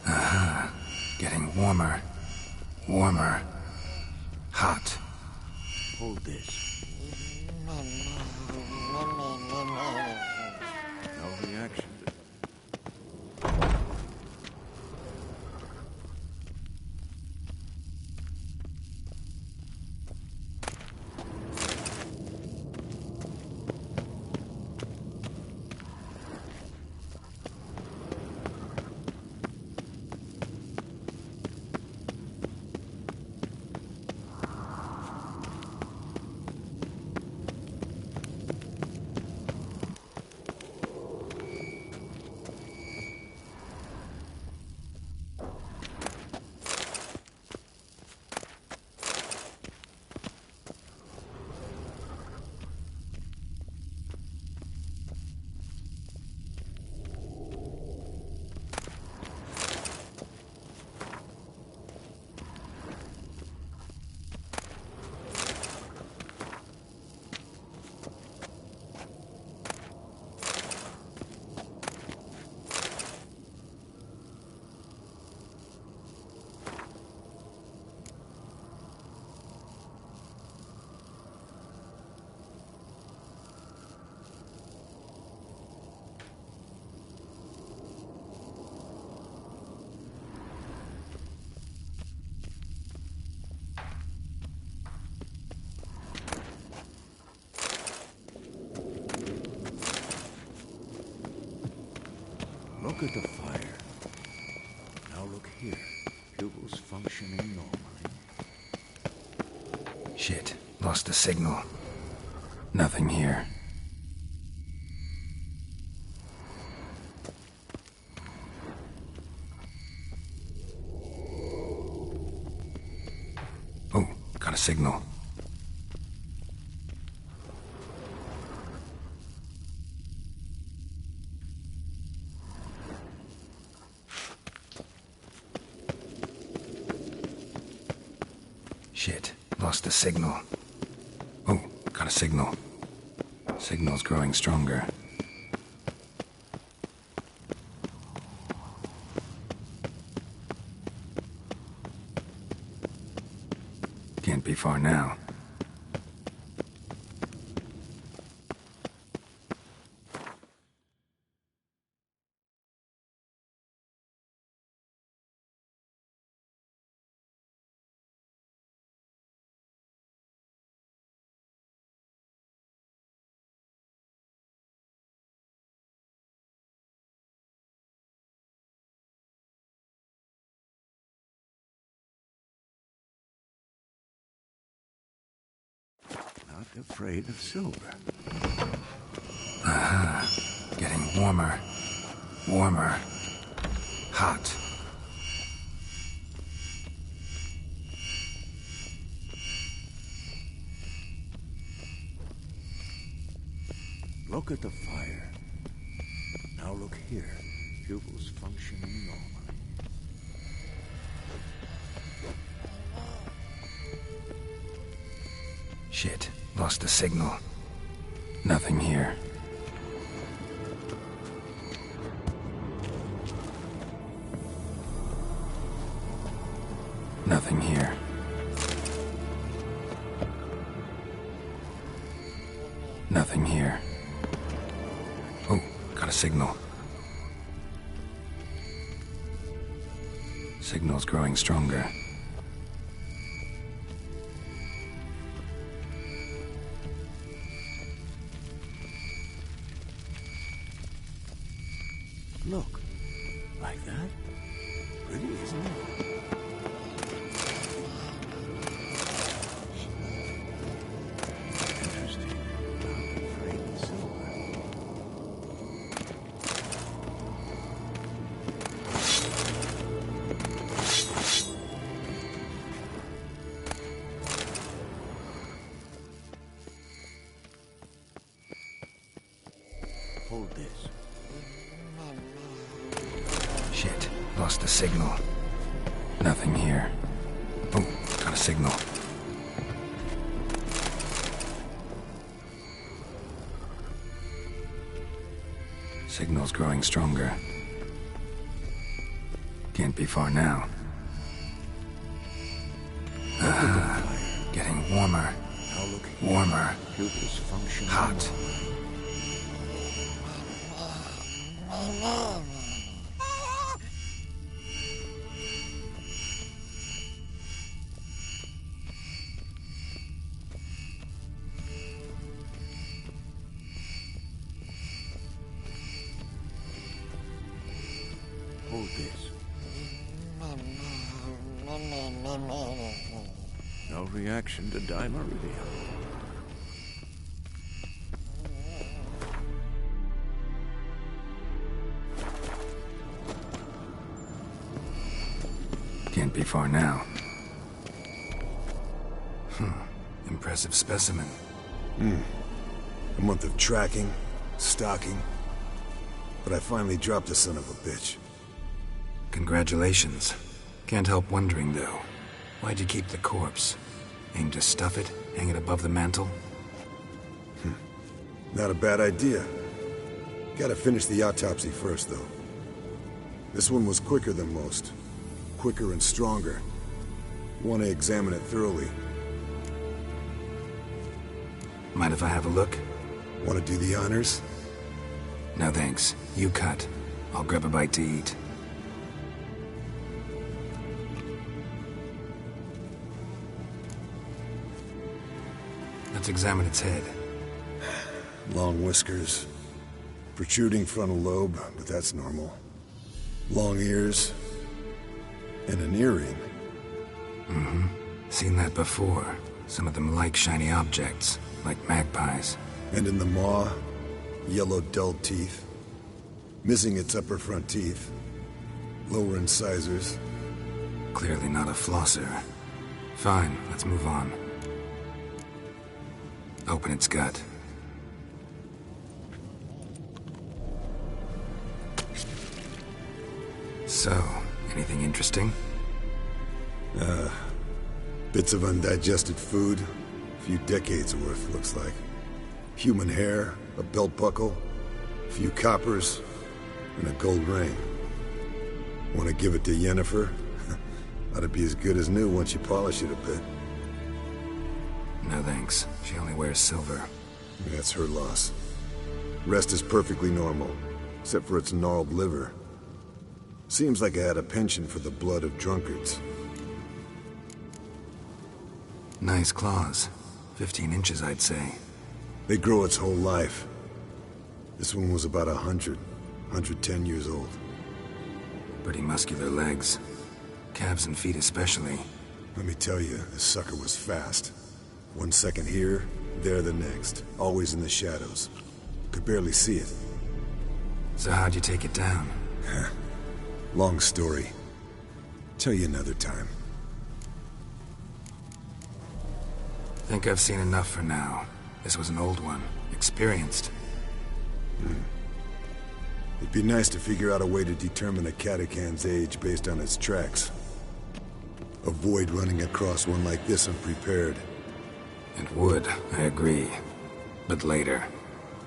Aha. Getting warmer. Warmer. Hot. Hold this. No reaction. Look at the fire. Now look here. Pupils functioning normally. Shit. Lost the signal. Nothing here. Oh, got a signal. Shit, lost the signal. Oh, got a signal. Signal's growing stronger. Can't be far now. Not afraid of silver. Aha. Getting warmer. Warmer. Hot. Look at the fire. Now look here. Pupils functioning normally. Shit. Lost the signal. Nothing here. Nothing here. Nothing here. Oh, got a signal. Signal's growing stronger. Look. Like that? Pretty, isn't it? Interesting. Not afraid of silver. Hold this. Shit, lost the signal. Nothing here. Oh, got a signal. Signal's growing stronger. Can't be far now. Getting warmer. Now look here. Warmer. Pupils functioning Hot. Hold this. No reaction to dimeridium. Can't be far now. Impressive specimen. A month of tracking, stalking. But I finally dropped the son of a bitch. Congratulations. Can't help wondering, though. Why'd you keep the corpse? Aim to stuff it? Hang it above the mantle? Not a bad idea. Gotta finish the autopsy first, though. This one was quicker than most. Quicker and stronger. Want to examine it thoroughly. Mind if I have a look? Want to do the honors? No thanks. You cut. I'll grab a bite to eat. Let's examine its head. Long whiskers. Protruding frontal lobe, but that's normal. Long ears. And an earring. Seen that before. Some of them like shiny objects, like magpies. And in the maw, yellow dull teeth. Missing its upper front teeth. Lower incisors. Clearly not a flosser. Fine, let's move on. Open its gut. So, anything interesting? Bits of undigested food. A few decades worth, looks like. Human hair, a belt buckle, a few coppers, and a gold ring. Want to give it to Yennefer? Ought to be as good as new once you polish it a bit. No thanks. She only wears silver. That's her loss. Rest is perfectly normal, except for its gnarled liver. Seems like I had a penchant for the blood of drunkards. Nice claws. 15 inches, I'd say. They grow its whole life. This one was about 110 years old. Pretty muscular legs. Calves and feet especially. Let me tell you, this sucker was fast. 1 second here, there the next. Always in the shadows. Could barely see it. So how'd you take it down? Long story. Tell you another time. Think I've seen enough for now. This was an old one. Experienced. It'd be nice to figure out a way to determine a Katakan's age based on its tracks. Avoid running across one like this unprepared. It would, I agree. But later.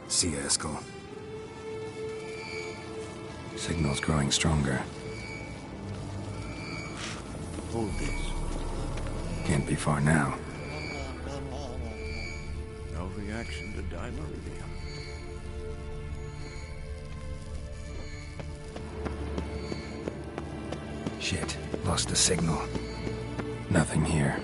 See you, Eskel. Signal's growing stronger. Hold this. Can't be far now. No reaction to dimeridium. Shit, lost the signal. Nothing here.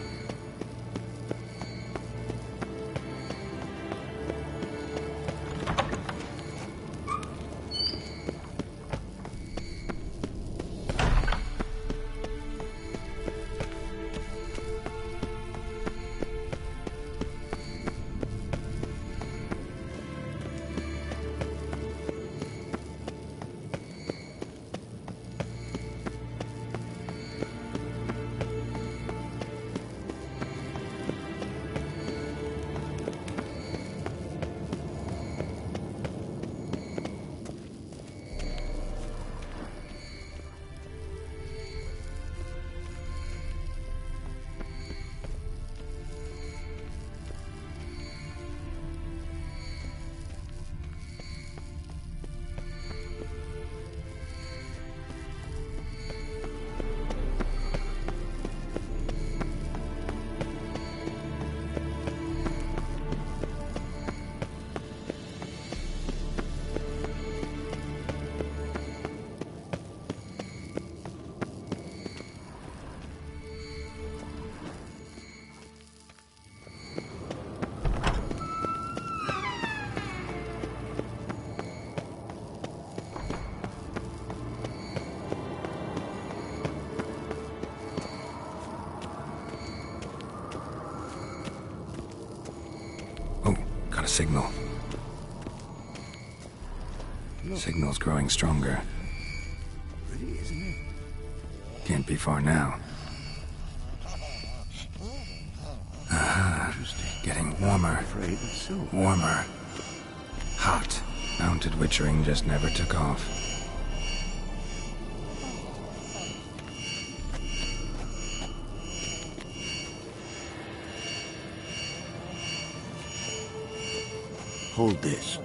Got a signal. Signal's growing stronger. Pretty, isn't it? Can't be far now. Aha. Getting warmer. Warmer. Hot. Mounted witchering just never took off. Hold this.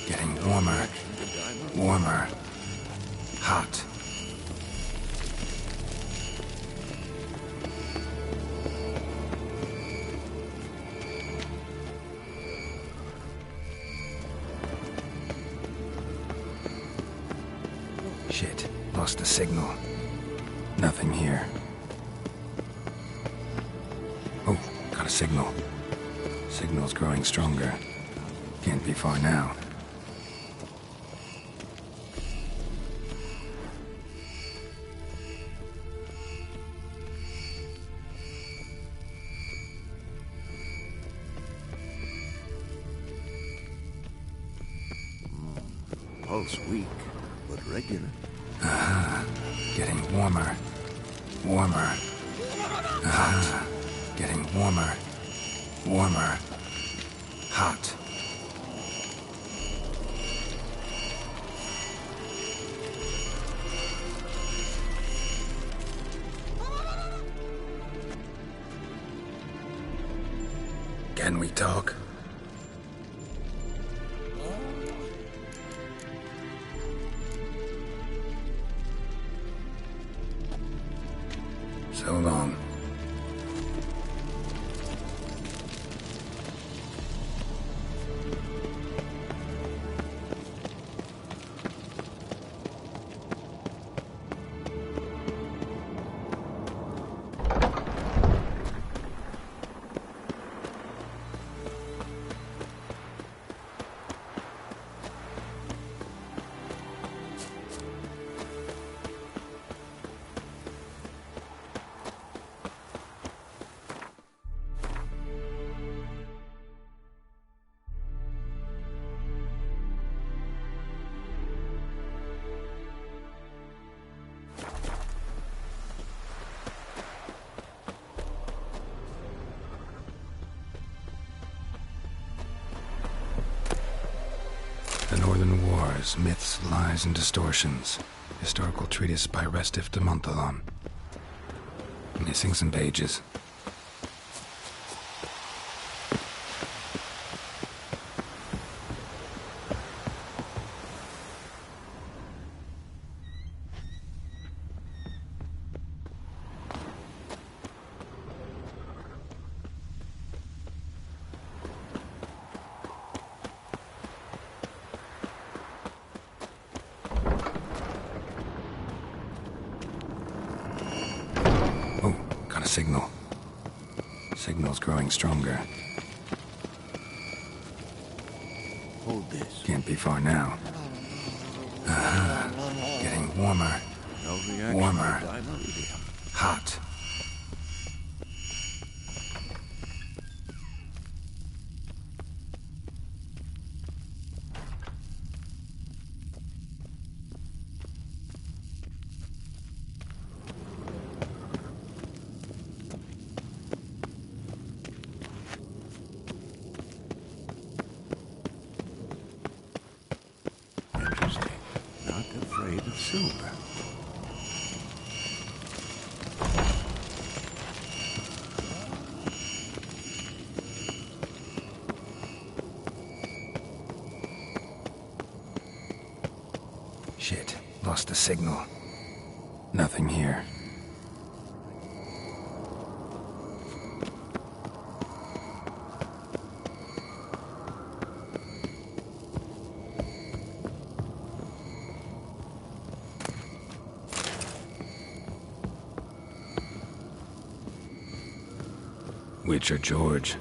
Getting warmer. Warmer. Hot. Shit. Lost the signal. Nothing here. Oh, got a signal. Signal's growing stronger. Can't be far now. Pulse weak, but regular. Aha. Getting warmer. Warmer. Hot. Getting warmer. Warmer. Hot. Can we talk? So long. The Northern Wars, Myths, Lies, and Distortions. Historical treatise by Restif de Montholon. Missing some pages. Signal. Signal's growing stronger. Hold this. Can't be far now. Getting warmer. No reaction. Warmer. Dimeradium. Hot. Afraid of silver. Shit. Lost the signal. Nothing here. Witcher George.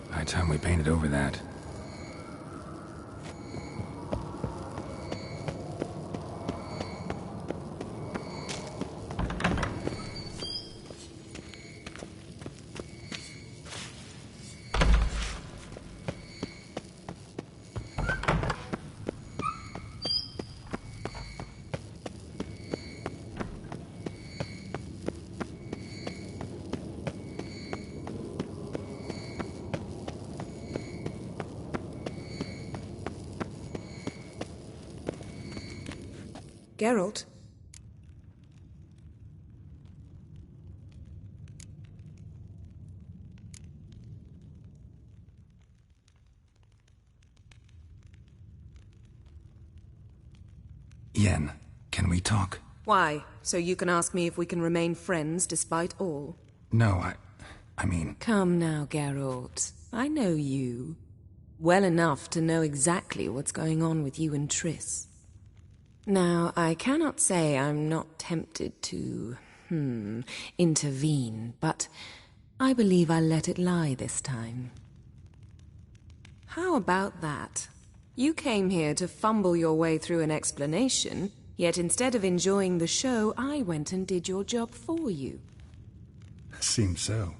High time we painted over that. Geralt? Yen, can we talk? Why? So you can ask me if we can remain friends despite all? No, I mean... Come now, Geralt. I know you. Well enough to know exactly what's going on with you and Triss. Now, I cannot say I'm not tempted to, intervene, but I believe I'll let it lie this time. How about that? You came here to fumble your way through an explanation, yet instead of enjoying the show, I went and did your job for you. Seems so.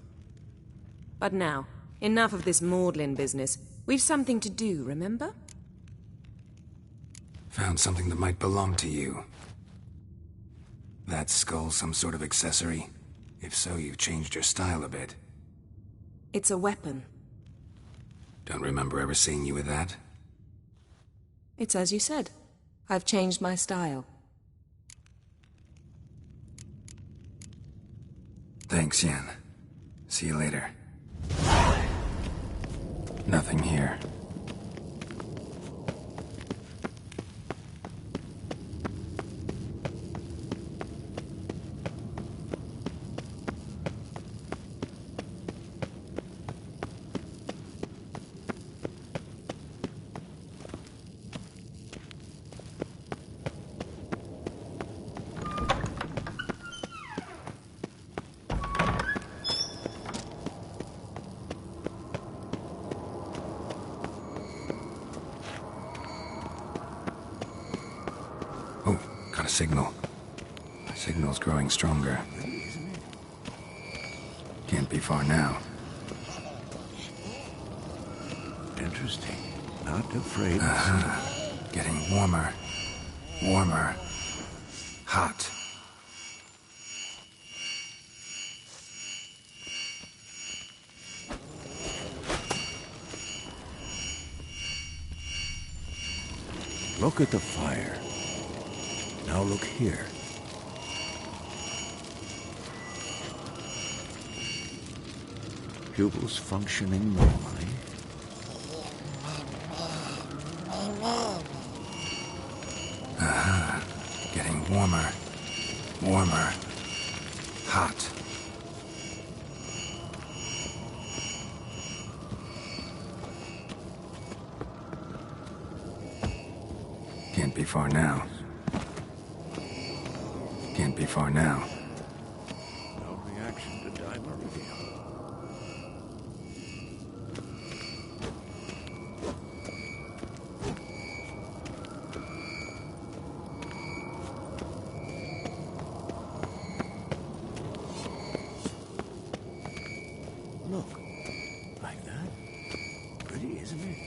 But now, enough of this maudlin business. We've something to do, remember? Found something that might belong to you. That skull some sort of accessory? If so, you've changed your style a bit. It's a weapon. Don't remember ever seeing you with that. It's as you said. I've changed my style. Thanks, Yen. See you later. Nothing here. signal. Signal's growing stronger. Can't be far now. Interesting. Not afraid. Getting warmer. Warmer. Hot. Look at the fire. Now look here. Pupils functioning normally. Getting warmer. Warmer. Hot. Can't be far now. Can't be far now. No reaction to dimeridium. Look, like that. Pretty, isn't it?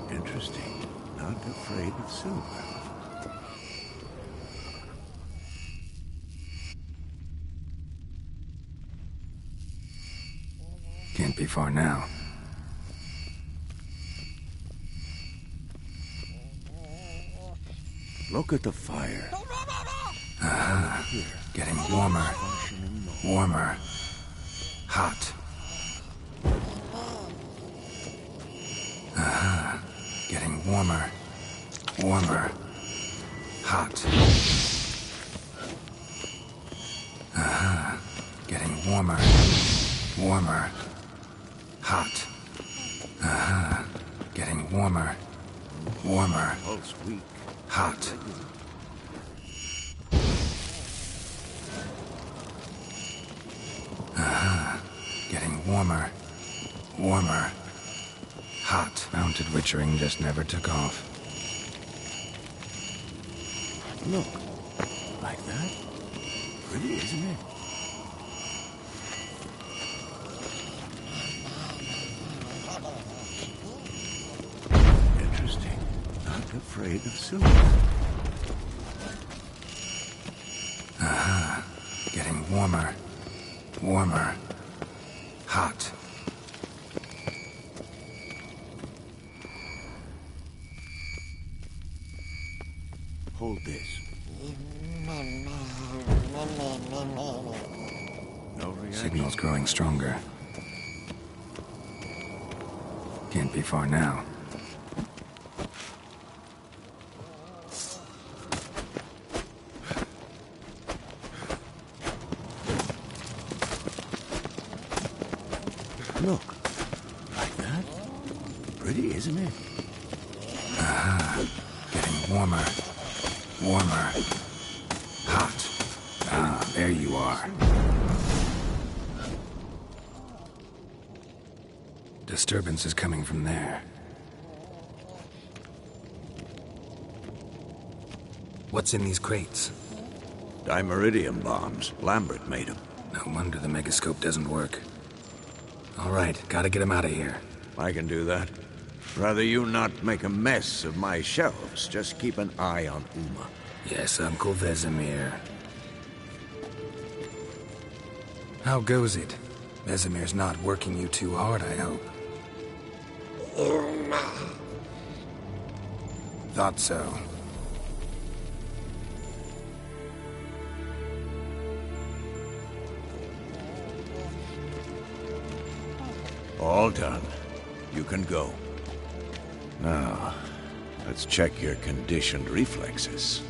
Interesting. Not afraid of silver. Can't be far now. Look at the fire. Getting warmer. Warmer. Hot. Getting warmer. Warmer. Hot. Getting warmer. Warmer. Hot. Getting warmer. Warmer. Pulse weak. Hot. Getting warmer. Warmer. Hot. Mounted witchering just never took off. Look, like that. Pretty, isn't it? Interesting. Not afraid of silver. Getting warmer. Warmer. Hot. Hold this. No reaction. Signal's growing stronger. Can't be far now. Look, like that. Pretty, isn't it? Getting warmer. Warmer. Hot. There you are. Disturbance is coming from there. What's in these crates? Dimeridium bombs. Lambert made them. No wonder the megascope doesn't work. All right, gotta get him out of here. I can do that. Rather you not make a mess of my shelves. Just keep an eye on Uma. Yes, Uncle Vesemir. How goes it? Vesemir's not working you too hard, I hope. Uma. Thought so. All done. You can go. Now, let's check your conditioned reflexes.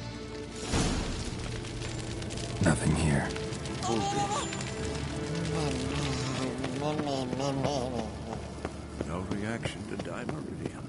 Nothing here. Hold this. No reaction to dimeridium.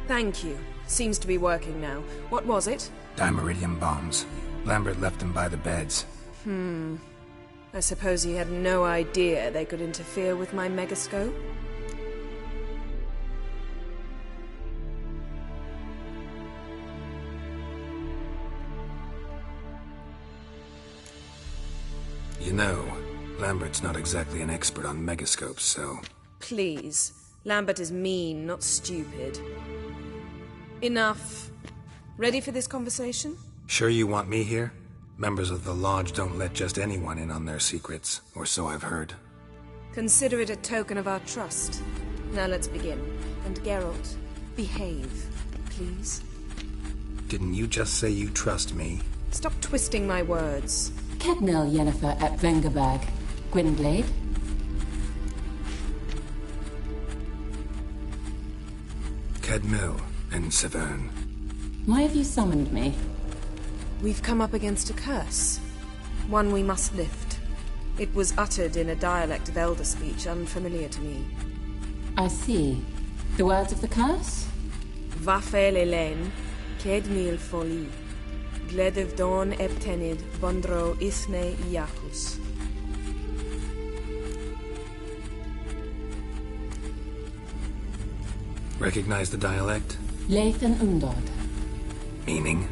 Thank you. Seems to be working now. What was it? Dimeridium bombs. Lambert left them by the beds. I suppose he had no idea they could interfere with my megascope? You know, Lambert's not exactly an expert on megascopes, so... Please. Lambert is mean, not stupid. Enough. Ready for this conversation? Sure you want me here? Members of the Lodge don't let just anyone in on their secrets, or so I've heard. Consider it a token of our trust. Now let's begin. And Geralt, behave, please. Didn't you just say you trust me? Stop twisting my words. Kednel Yennefer at Vengerberg. Gwynblade? Kedmil and Severn. Why have you summoned me? We've come up against a curse. One we must lift. It was uttered in a dialect of Elder speech unfamiliar to me. I see. The words of the curse? Vafel Elaine, Kedmil Foli, Gledev Dawn Eptenid, Bondro Isne Iacus. Recognize the dialect? Lathan Undod. Meaning?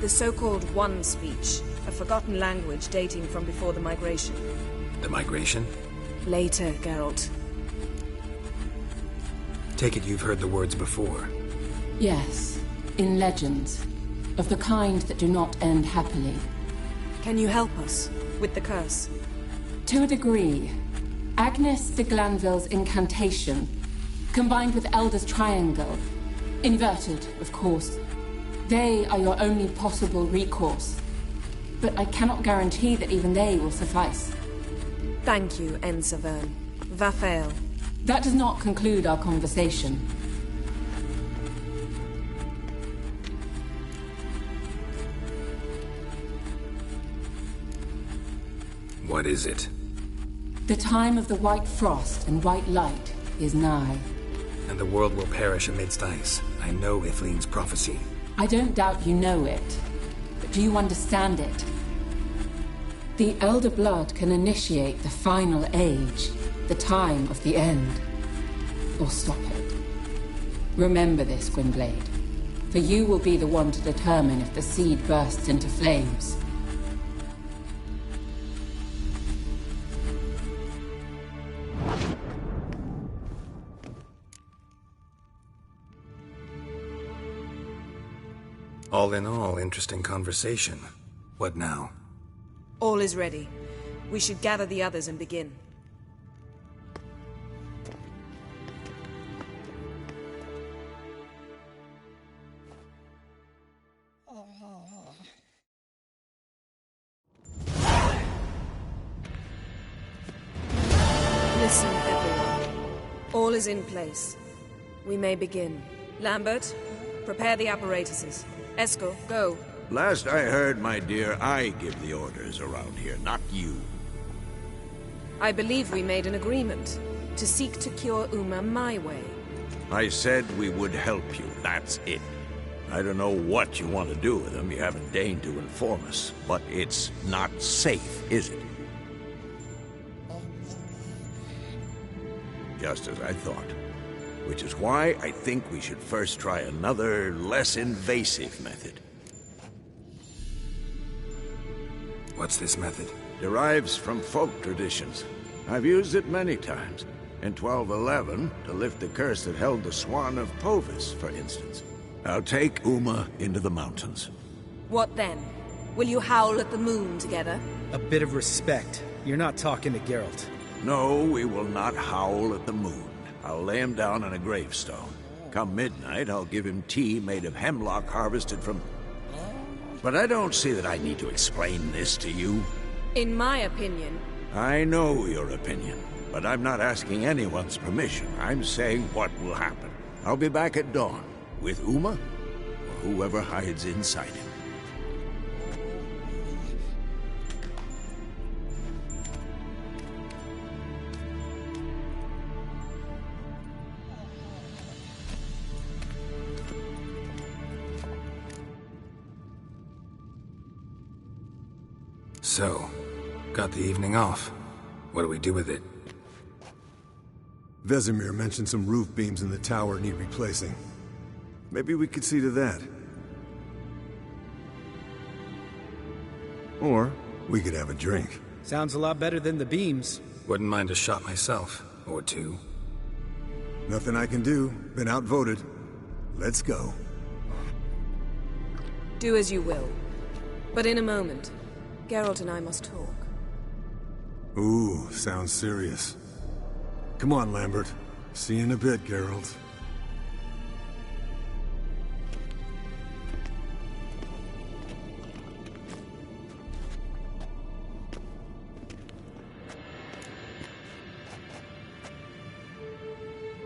The so-called One speech, a forgotten language dating from before the migration. The migration? Later, Geralt. Take it you've heard the words before. Yes, in legends. Of the kind that do not end happily. Can you help us with the curse? To a degree. Agnes de Glanville's incantation, combined with Elder's triangle, inverted, of course. They are your only possible recourse. But I cannot guarantee that even they will suffice. Thank you, N. Severn. Vafel. That does not conclude our conversation. What is it? The time of the white frost and white light is nigh. And the world will perish amidst ice. I know Ithleen's prophecy. I don't doubt you know it. But do you understand it? The Elder Blood can initiate the final age, the time of the end. Or stop it. Remember this, Gwynblade. For you will be the one to determine if the seed bursts into flames. All in all, interesting conversation. What now? All is ready. We should gather the others and begin. Listen, everyone. All is in place. We may begin. Lambert, prepare the apparatuses. Eskel, go. Last I heard, my dear, I give the orders around here, not you. I believe we made an agreement to seek to cure Uma my way. I said we would help you, that's it. I don't know what you want to do with them, you haven't deigned to inform us. But it's not safe, is it? Just as I thought. Which is why I think we should first try another, less invasive method. What's this method? Derives from folk traditions. I've used it many times. In 1211, to lift the curse that held the Swan of Povis, for instance. I'll take Uma into the mountains. What then? Will you howl at the moon together? A bit of respect. You're not talking to Geralt. No, we will not howl at the moon. I'll lay him down on a gravestone. Come midnight, I'll give him tea made of hemlock harvested from... But I don't see that I need to explain this to you. In my opinion... I know your opinion, but I'm not asking anyone's permission. I'm saying what will happen. I'll be back at dawn, with Uma, or whoever hides inside him. So, got the evening off. What do we do with it? Vesemir mentioned some roof beams in the tower need replacing. Maybe we could see to that. Or we could have a drink. Sounds a lot better than the beams. Wouldn't mind a shot myself, or two. Nothing I can do. Been outvoted. Let's go. Do as you will. But in a moment, Geralt and I must talk. Ooh, sounds serious. Come on, Lambert. See you in a bit, Geralt.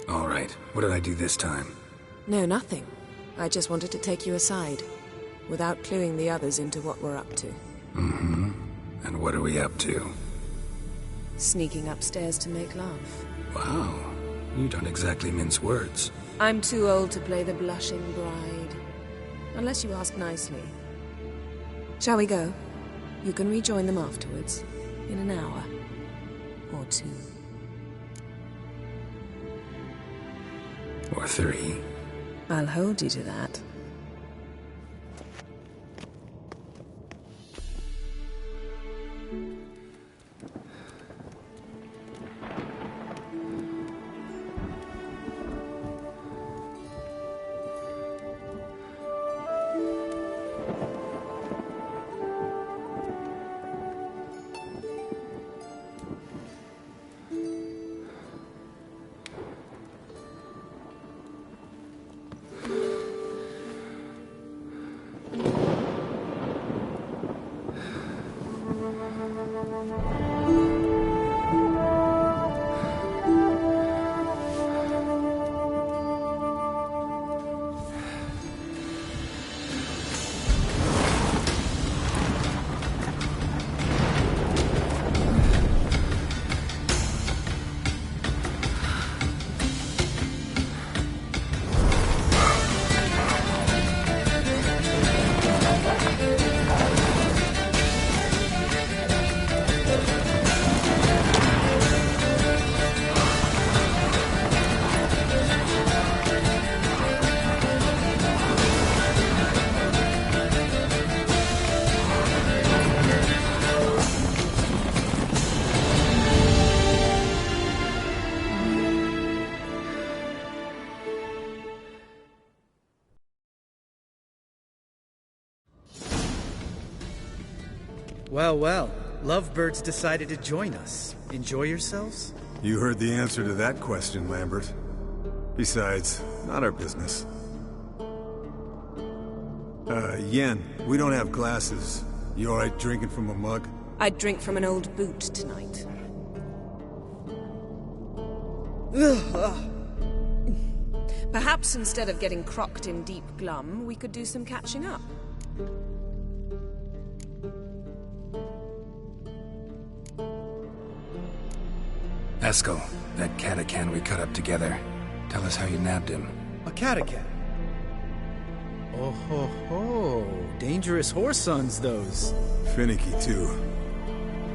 All right, what did I do this time? No, nothing. I just wanted to take you aside, without cluing the others into what we're up to. Mm-hmm. And what are we up to? Sneaking upstairs to make love. Wow, you don't exactly mince words. I'm too old to play the blushing bride. Unless you ask nicely. Shall we go? You can rejoin them afterwards, in an hour or two. Or 3. I'll hold you to that. Well, well. Lovebirds decided to join us. Enjoy yourselves? You heard the answer to that question, Lambert. Besides, not our business. Yen, we don't have glasses. You alright drinking from a mug? I'd drink from an old boot tonight. Perhaps instead of getting crocked in deep glum, we could do some catching up. Eskel, that Catacan we cut up together. Tell us how you nabbed him. A Catacan? Oh ho ho. Dangerous whoresons, those. Finicky, too.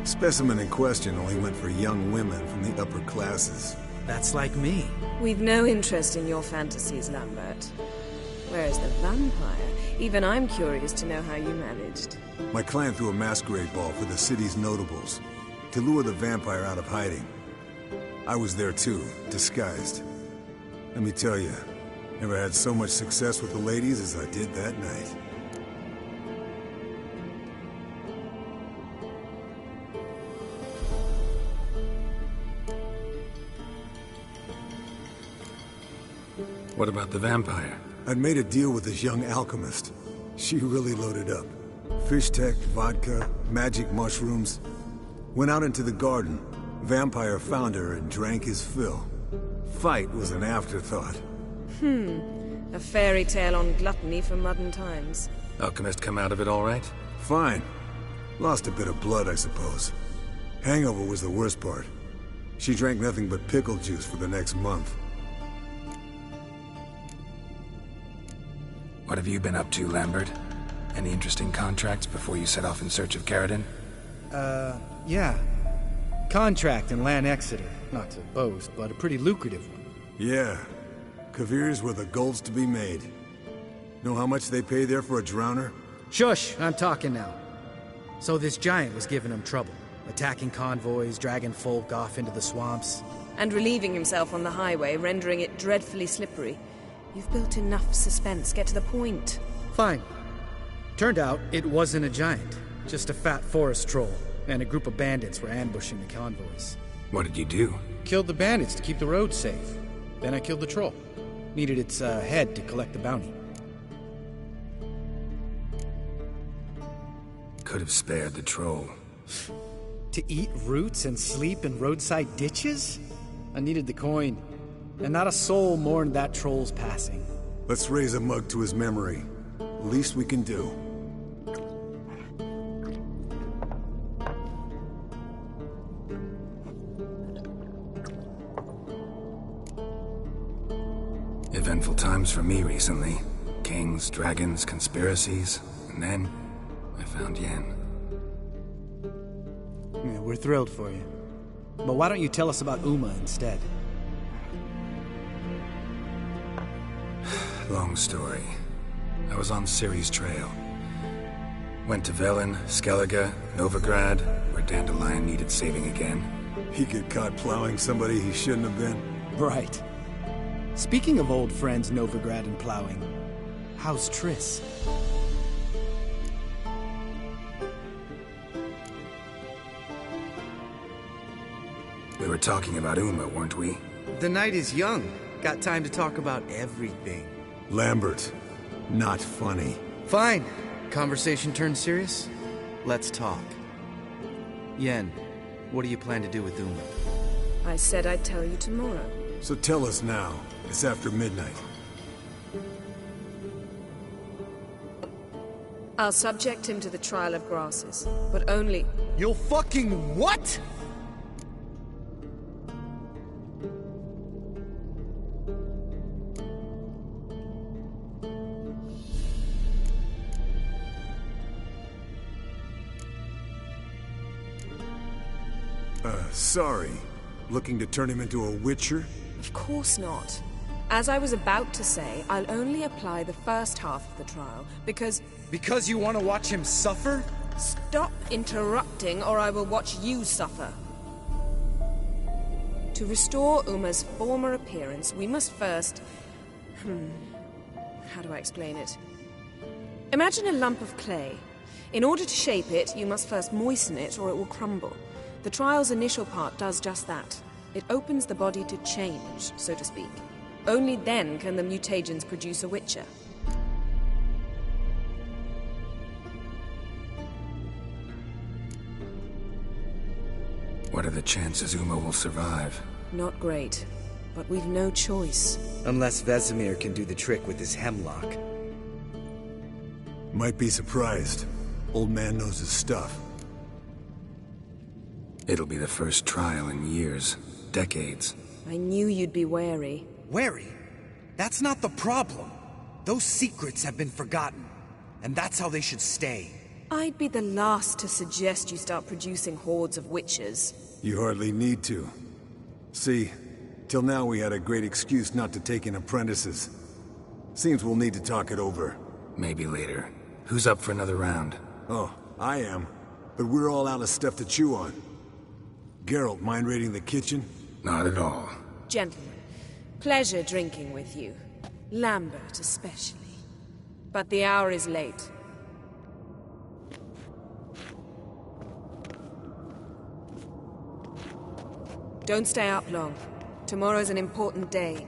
Specimen in question only went for young women from the upper classes. That's like me. We've no interest in your fantasies, Lambert. Whereas the vampire, even I'm curious to know how you managed. My clan threw a masquerade ball for the city's notables, to lure the vampire out of hiding. I was there too, disguised. Let me tell you, never had so much success with the ladies as I did that night. What about the vampire? I'd made a deal with this young alchemist. She really loaded up. Fish tech, vodka, magic mushrooms. Went out into the garden. Vampire found her and drank his fill. Fight was an afterthought. A fairy tale on gluttony from modern times. Alchemist come out of it all right? Fine. Lost a bit of blood, I suppose. Hangover was the worst part. She drank nothing but pickle juice for the next month. What have you been up to, Lambert? Any interesting contracts before you set off in search of Caridin? Yeah. Contract in Lan Exeter. Not to boast, but a pretty lucrative one. Yeah. Kavir's where the gold's to be made. Know how much they pay there for a drowner? Shush! I'm talking now. So this giant was giving him trouble. Attacking convoys, dragging folk off into the swamps. And relieving himself on the highway, rendering it dreadfully slippery. You've built enough suspense. Get to the point. Fine. Turned out it wasn't a giant. Just a fat forest troll. And a group of bandits were ambushing the convoys. What did you do? Killed the bandits to keep the roads safe. Then I killed the troll. Needed its head to collect the bounty. Could have spared the troll. To eat roots and sleep in roadside ditches? I needed the coin. And not a soul mourned that troll's passing. Let's raise a mug to his memory. Least we can do. Eventful times for me recently. Kings, dragons, conspiracies, and then I found Yen. Yeah, we're thrilled for you. But why don't you tell us about Uma instead? Long story. I was on Ciri's trail. Went to Velen, Skellige, Novigrad, where Dandelion needed saving again. He get caught plowing somebody he shouldn't have been. Right. Speaking of old friends Novigrad and plowing, how's Triss? We were talking about Uma, weren't we? The night is young. Got time to talk about everything. Lambert, not funny. Fine. Conversation turned serious? Let's talk. Yen, what do you plan to do with Uma? I said I'd tell you tomorrow. So tell us now. It's after midnight. I'll subject him to the trial of grasses, but only... You'll fucking what?! Sorry. Looking to turn him into a witcher? Of course not. As I was about to say, I'll only apply the first half of the trial, because... Because you want to watch him suffer? Stop interrupting, or I will watch you suffer. To restore Uma's former appearance, we must first... How do I explain it? Imagine a lump of clay. In order to shape it, you must first moisten it, or it will crumble. The trial's initial part does just that. It opens the body to change, so to speak. Only then can the mutagens produce a witcher. What are the chances Uma will survive? Not great, but we've no choice. Unless Vesemir can do the trick with his hemlock. Might be surprised. Old man knows his stuff. It'll be the first trial in years. Decades. I knew you'd be wary. Wary? That's not the problem. Those secrets have been forgotten. And that's how they should stay. I'd be the last to suggest you start producing hordes of witches. You hardly need to. See, till now we had a great excuse not to take in apprentices. Seems we'll need to talk it over. Maybe later. Who's up for another round? Oh, I am. But we're all out of stuff to chew on. Geralt, mind raiding the kitchen? Not at all. Gentlemen, pleasure drinking with you. Lambert especially. But the hour is late. Don't stay up long. Tomorrow's an important day.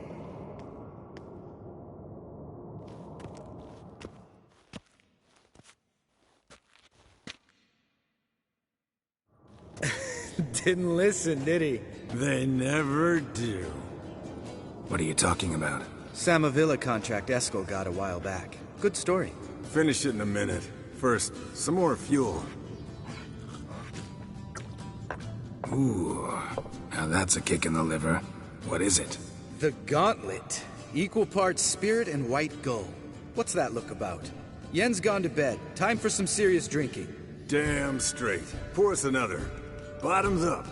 Didn't listen, did he? They never do. What are you talking about? Samavilla contract Eskel got a while back. Good story. Finish it in a minute. First, some more fuel. Ooh, now that's a kick in the liver. What is it? The Gauntlet. Equal parts spirit and white gull. What's that look about? Yen's gone to bed. Time for some serious drinking. damn straight. Pour us another. Bottoms up.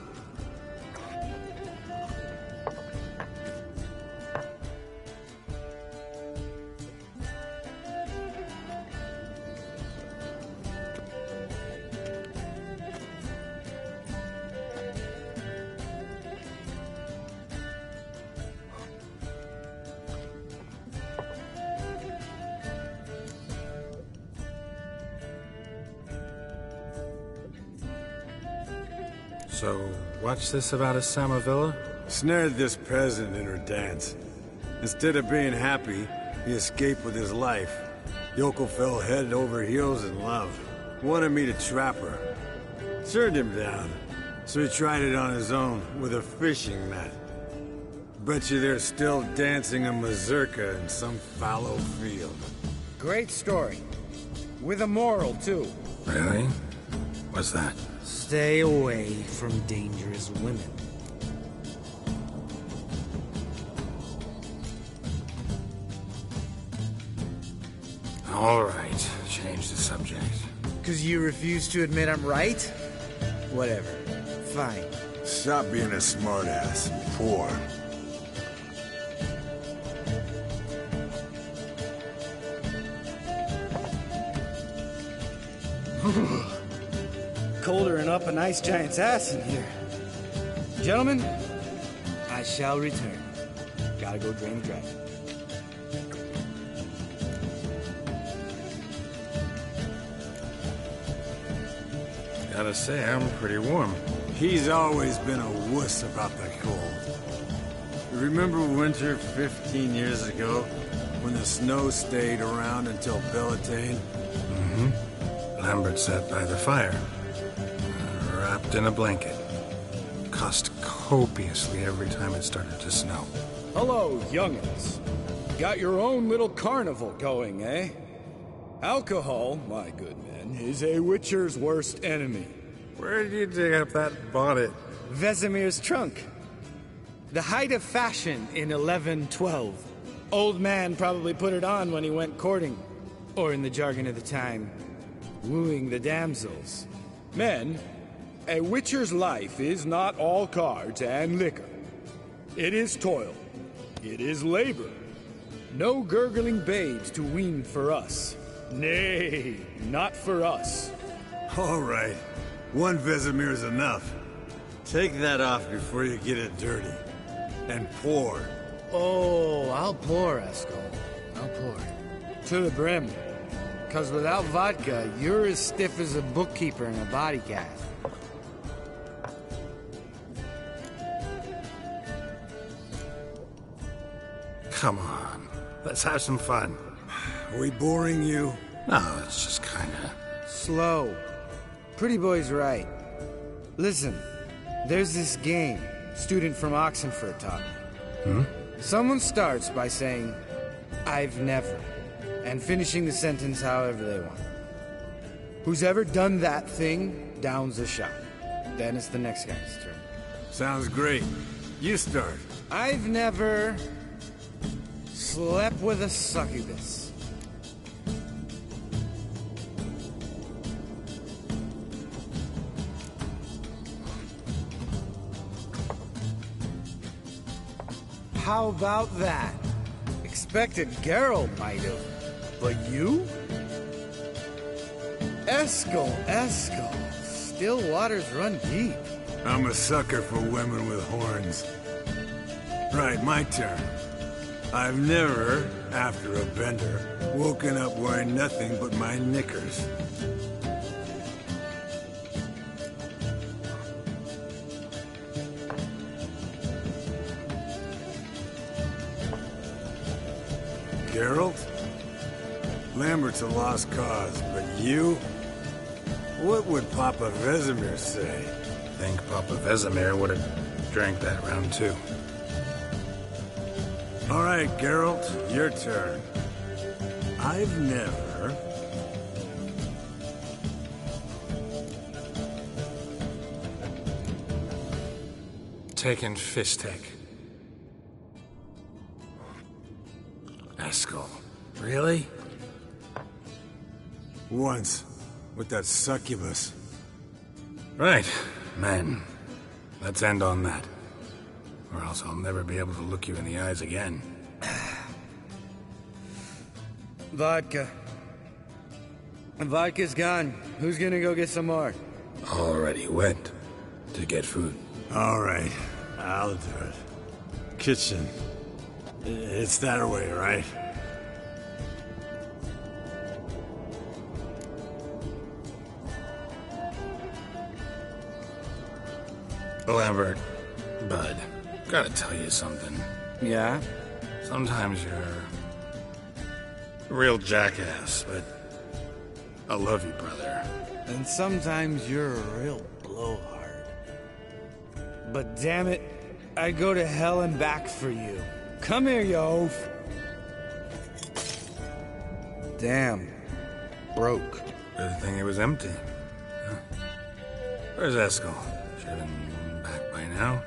So, what's this about a Samavilla? Snared this peasant in her dance. Instead of being happy, he escaped with his life. Yoko fell head over heels in love. Wanted me to trap her. Turned him down. So he tried it on his own, with a fishing net. Bet you they're still dancing a mazurka in some fallow field. Great story. With a moral, too. Really? What's that? Stay away from dangerous women. All right, change the subject. 'Cause you refuse to admit I'm right? Whatever. Fine. Stop being a smartass. Poor. Colder and up an ice giant's ass in here. Gentlemen, I shall return. Gotta go drain the dragon. Gotta say, I'm pretty warm. He's always been a wuss about the cold. Remember winter 15 years ago, when the snow stayed around until Beltane? Mm-hmm. Lambert sat by the fire, wrapped in a blanket. Cussed copiously every time it started to snow. Hello, young'uns. Got your own little carnival going, eh? Alcohol, my good men, is a witcher's worst enemy. Where did you dig up that bonnet? Vesemir's trunk. The height of fashion in 1112. Old man probably put it on when he went courting. Or in the jargon of the time, wooing the damsels. Men, a witcher's life is not all cards and liquor. It is toil. It is labor. No gurgling babes to wean for us. Nay, not for us. All right. One Vesemir's enough. Take that off before you get it dirty. And pour. Oh, I'll pour, Eskel. I'll pour. To the brim. 'Cause without vodka, you're as stiff as a bookkeeper in a body cast. Come on, let's have some fun. Are we boring you? No, it's just kinda... Slow. Pretty boy's right. Listen, there's this game student from Oxenford taught me. Someone starts by saying, I've never, and finishing the sentence however they want. Who's ever done that thing downs a shot. Then it's the next guy's turn. Sounds great. You start. I've never slept with a succubus. How about that? Expected Geralt might have, but you? Eskel. Still waters run deep. I'm a sucker for women with horns. Right, my turn. I've never, after a bender, woken up wearing nothing but my knickers. Geralt? Lambert's a lost cause, but you? What would Papa Vesemir say? Think Papa Vesemir would have drank that round too. All right, Geralt, your turn. I've never... taken Fistek. Eskel. Really? Once, with that succubus. Right, men. Let's end on that. Or else I'll never be able to look you in the eyes again. Vodka. Vodka's gone. Who's gonna go get some more? Already went to get food. All right, I'll do it. Kitchen. It's that way, right? Lambert, Bud, gotta tell you something. Yeah? Sometimes you're a real jackass, but I love you, brother. And sometimes you're a real blowhard. But damn it, I'd go to hell and back for you. Come here, you oaf. Damn. Broke. Good thing it was empty. Huh? Where's Eskel? Should have been back by now.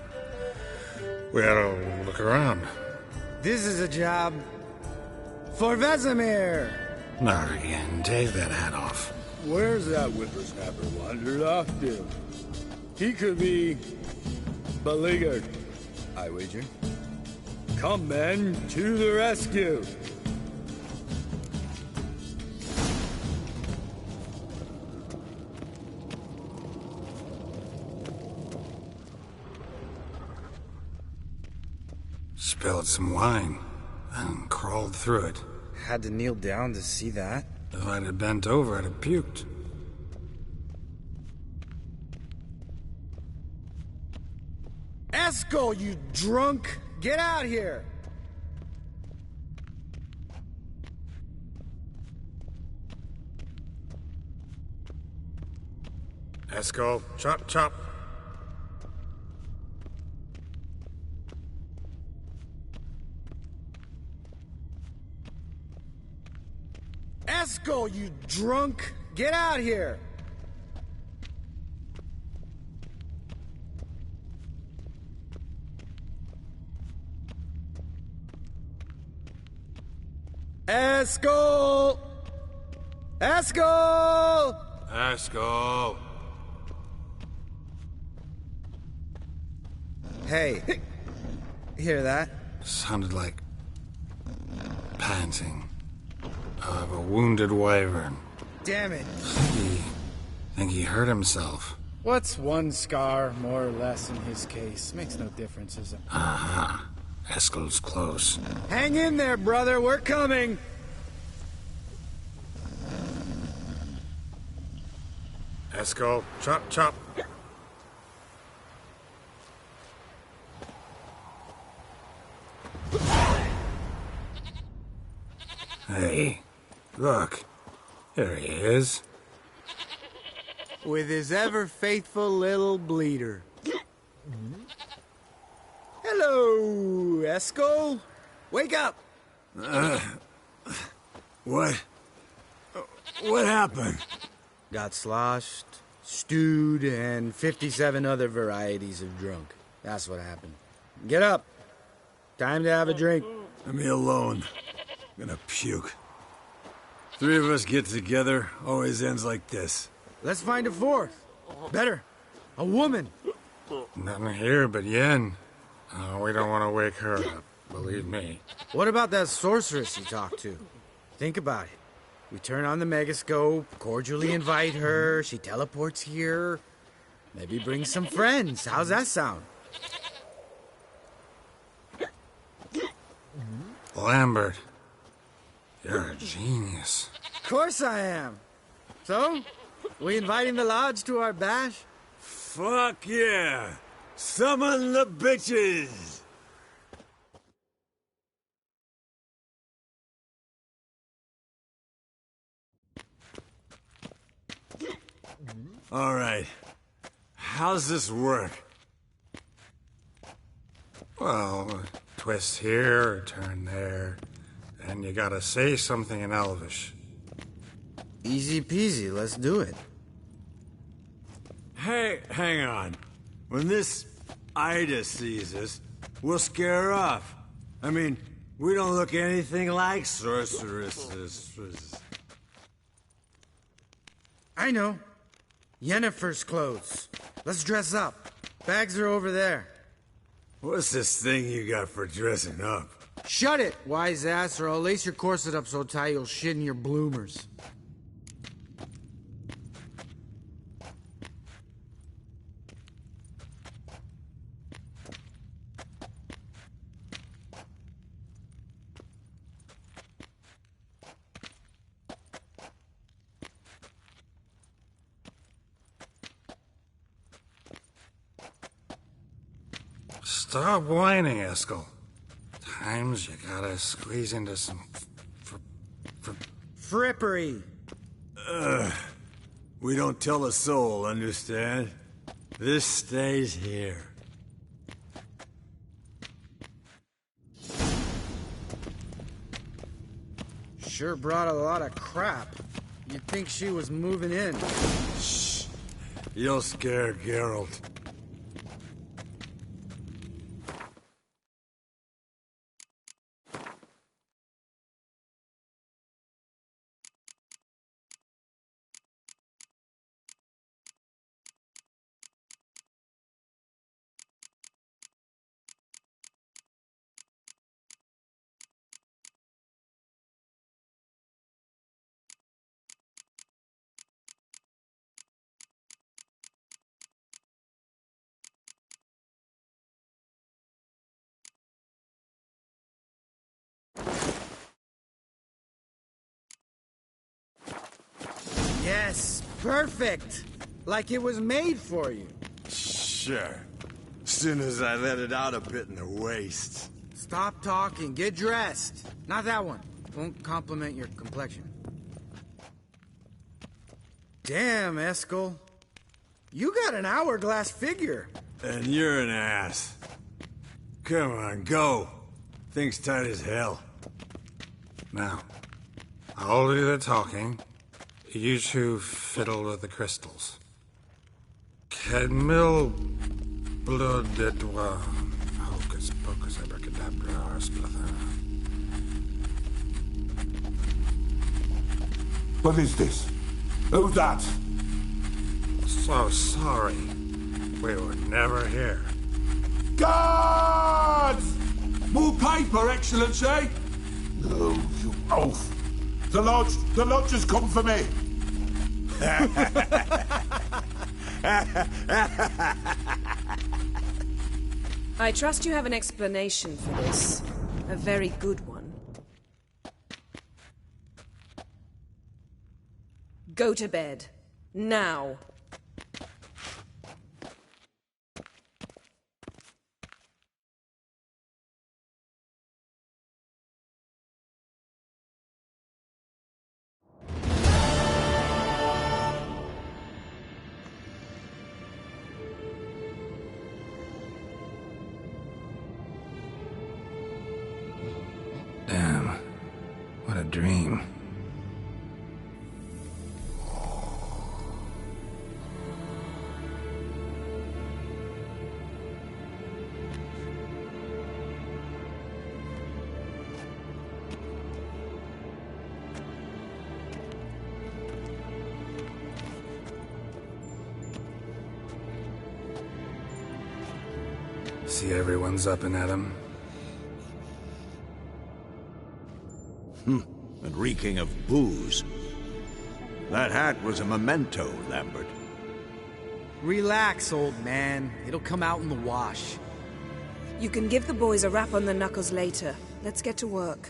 We ought to look around. This is a job for Vesemir. Not again. Take that hat off. Where's that whippersnapper wandered off to? He could be beleaguered, I wager. Come, men, to the rescue! Spilled some wine and crawled through it. Had to kneel down to see that? If I'd have bent over, I'd have puked. Eskel, you drunk! Get out here! Eskel, chop, chop. Eskel, you drunk! Get out here! Eskel! Eskel! Eskel! Hey, hear that? Sounded like panting of a wounded wyvern. Damn it. Think he hurt himself. What's one scar, more or less, in his case? Makes no difference, is it? Aha. Eskel's close. Hang in there, brother. We're coming. Eskel, chop, chop. Hey, look. There he is. With his ever-faithful little bleeder. Hello, Eskel. Wake up! What happened? Got sloshed, stewed, and 57 other varieties of drunk. That's what happened. Get up. Time to have a drink. Leave me alone. I'm gonna puke. Three of us get together, always ends like this. Let's find a fourth. Better. A woman. Nothing here but Yen. Oh, we don't want to wake her up, believe me. What about that sorceress you talked to? Think about it. We turn on the megascope, cordially invite her, she teleports here. Maybe bring some friends. How's that sound? Lambert, you're a genius. Of course I am. So, we inviting the lodge to our bash? Fuck yeah! Summon the bitches! All right. How's this work? Well, twist here, turn there, and you gotta say something in Elvish. Easy peasy, let's do it. Hey, hang on. When this Ida sees us, we'll scare her off. I mean, we don't look anything like sorceresses. I know. Yennefer's clothes. Let's dress up. Bags are over there. What's this thing you got for dressing up? Shut it, wise ass, or I'll lace your corset up so tight you'll shit in your bloomers. Stop whining, Eskel. Times you gotta squeeze into some frippery. We don't tell a soul, understand? This stays here. Sure brought a lot of crap. You'd think she was moving in. Shh. You'll scare Geralt. Yes, perfect. Like it was made for you. Sure. Soon as I let it out a bit in the waist. Stop talking, get dressed. Not that one. Won't compliment your complexion. Damn, Eskel. You got an hourglass figure. And you're an ass. Come on, go. Thing's tight as hell. Now, I'll do the talking. You two fiddle with the crystals. Cadmil blood de doigt. Hocus pocus abracadabra splather. What is this? Who's that? So sorry. We were never here. Guards! More paper, Excellency! No, you oaf. The lodge has come for me. I trust you have an explanation for this. A very good one. Go to bed. Now. Damn. What a dream. See everyone's up and at 'em. And reeking of booze. That hat was a memento, Lambert. Relax, old man. It'll come out in the wash. You can give the boys a rap on the knuckles later. Let's get to work.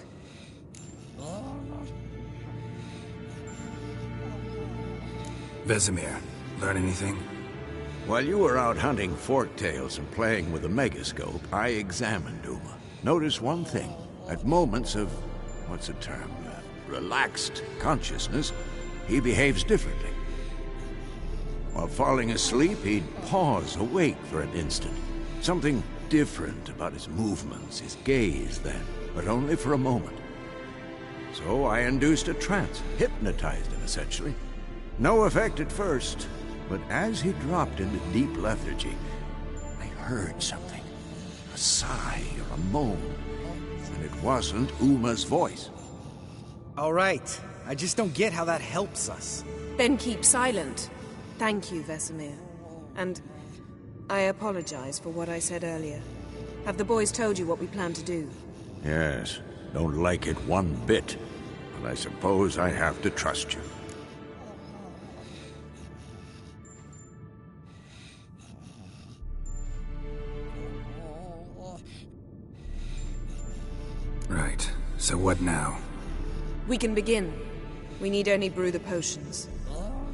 Vesemir, learn anything? While you were out hunting forktails and playing with a megascope, I examined Uma. Notice one thing. At moments of, what's the term, relaxed consciousness, he behaves differently. While falling asleep, he'd pause, awake for an instant. Something different about his movements, his gaze then, but only for a moment. So I induced a trance, hypnotized him essentially. No effect at first, but as he dropped into deep lethargy, I heard something. A sigh or a moan. And it wasn't Uma's voice. All right. I just don't get how that helps us. Then keep silent. Thank you, Vesemir. And I apologize for what I said earlier. Have the boys told you what we plan to do? Yes, don't like it one bit. But I suppose I have to trust you. Right. So what now? We can begin. We need only brew the potions.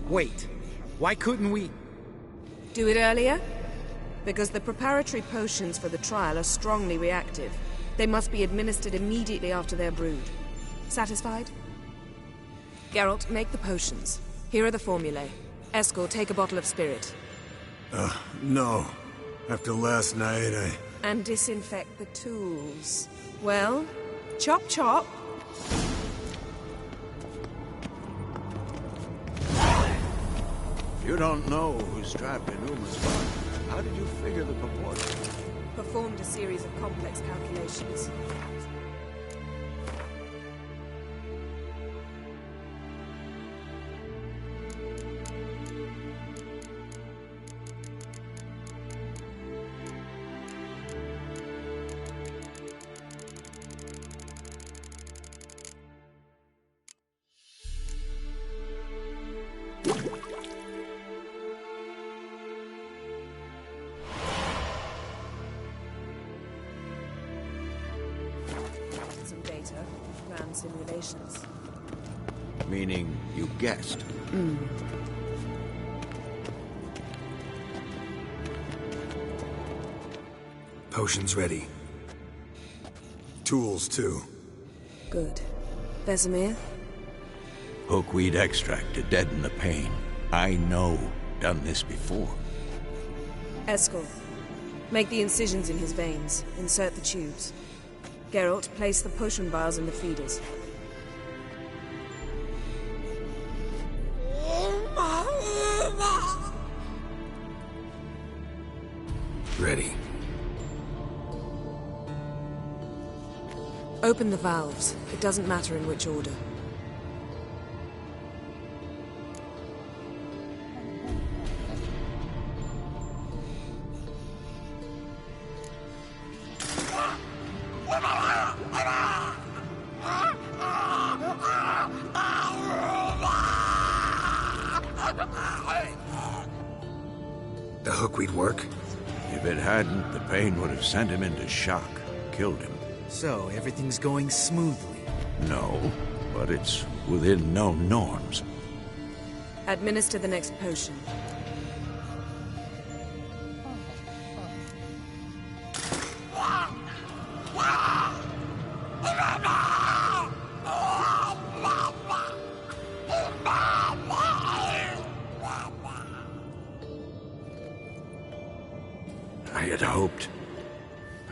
Wait. Why couldn't we... Do it earlier? Because the preparatory potions for the trial are strongly reactive. They must be administered immediately after they're brewed. Satisfied? Geralt, make the potions. Here are the formulae. Eskel, take a bottle of spirit. No. After last night, And disinfect the tools. Well, chop chop. You don't know who's trapped in Uma's body. How did you figure the proportion? Performed a series of complex calculations. Some data, ran simulations. Meaning you guessed. Potions ready. tools too. Good. Vesemir? Hookweed extract to deaden the pain. I know. Done this before. Eskel, make the incisions in his veins. Insert the tubes. Geralt, place the potion vials in the feeders. Ready. Open the valves. It doesn't matter in which order. The hookweed work? If it hadn't, the pain would have sent him into shock, killed him. So, everything's going smoothly? No, but it's within known norms. Administer the next potion.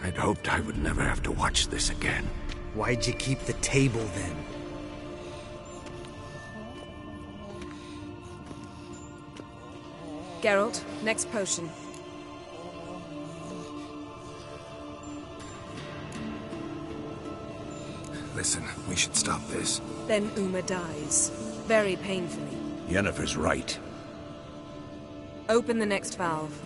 I'd hoped I would never have to watch this again. Why'd you keep the table then? Geralt, next potion. Listen, we should stop this. Then Uma dies. Very painfully. Yennefer's right. Open the next valve.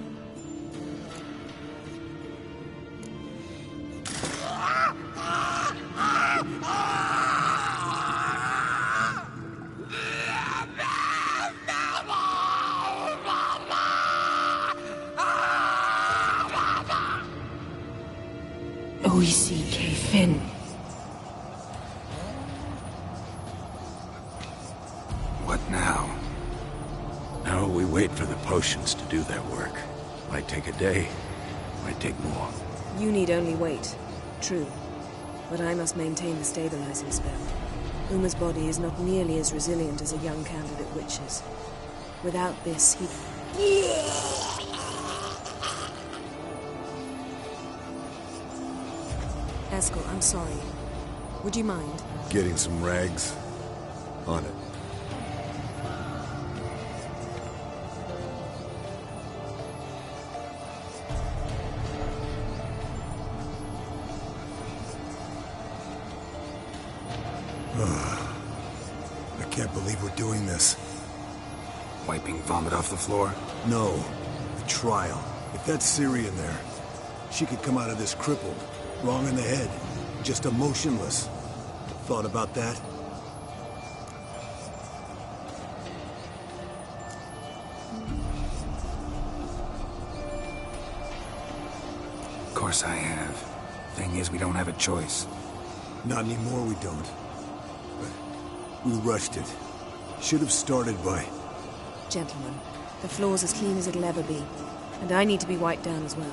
Oisi Kefin. What now? Now we wait for the potions to do their work. Might take a day, might take more. You need only wait. True. But I must maintain the stabilizing spell. Uma's body is not nearly as resilient as a young candidate witch's. Without this, he... Eskel, I'm sorry. Would you mind? Getting some rags? On it. I can't believe we're doing this. wiping vomit off the floor? No. The trial. If that's Ciri in there, she could come out of this crippled, wrong in the head, just emotionless. Thought about that? Of course I have. Thing is, we don't have a choice. Not anymore, we don't. But we rushed it. Should have started by... Gentlemen, the floor's as clean as it'll ever be. And I need to be wiped down as well.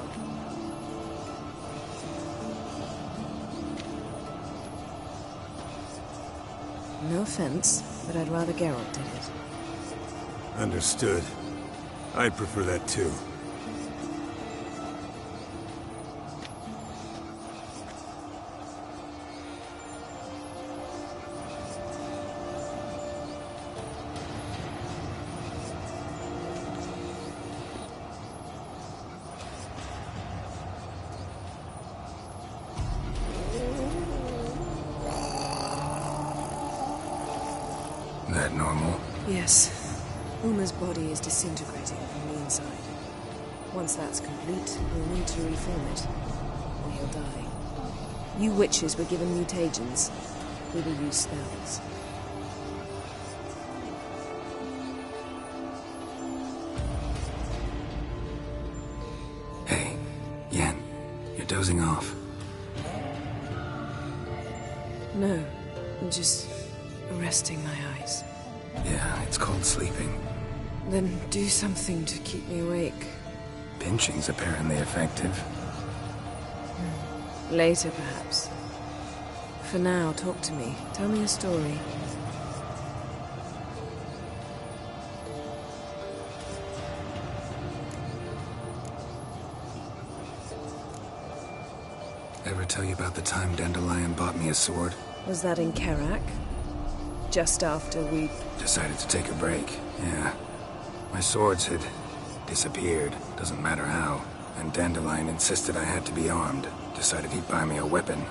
No offense, but I'd rather Geralt did it. Understood. I'd prefer that too. That normal? Yes. Uma's body is disintegrating from the inside. Once that's complete, we'll need to reform it, or he'll die. You witches were given mutagens. We will use spells. Hey, Yen, you're dozing off. No, I'm just resting my eyes. Yeah, it's called sleeping. Then do something to keep me awake. Pinching's apparently effective. Later, perhaps. For now, talk to me. Tell me a story. Ever tell you about the time Dandelion bought me a sword? Was that in Karak? Just after we... Decided to take a break, yeah. My swords had disappeared, doesn't matter how. And Dandelion insisted I had to be armed. Decided he'd buy me a weapon.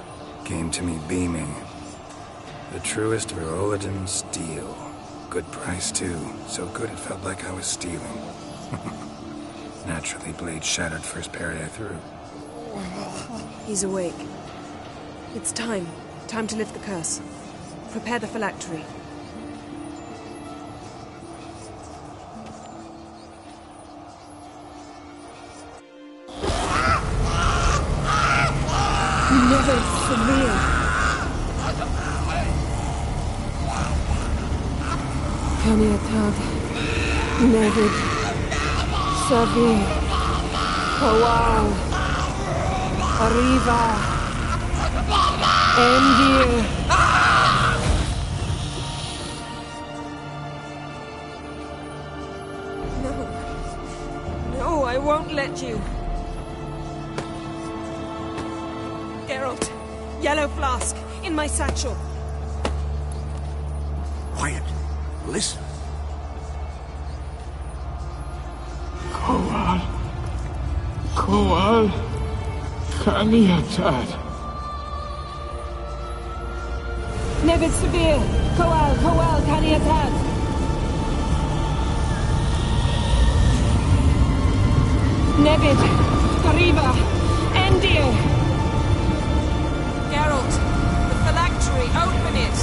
Came to me beaming. The truest Virolidan steel. Good price, too. So good it felt like I was stealing. Naturally, blade shattered first parry I threw. He's awake. It's time. Time to lift the curse. Prepare the phylactery. Never Samir. Kaniatag. Nevid. Savi. Kowal. Arriva. Endir. No, I won't let you. Geralt, yellow flask, in my satchel. Quiet. Listen. Kowal. Kowal. Kaniatad. Nevid Sabir. Kowal, Kaniatad. Nevid. Arriva. Endir. Geralt, the phylactery, open it!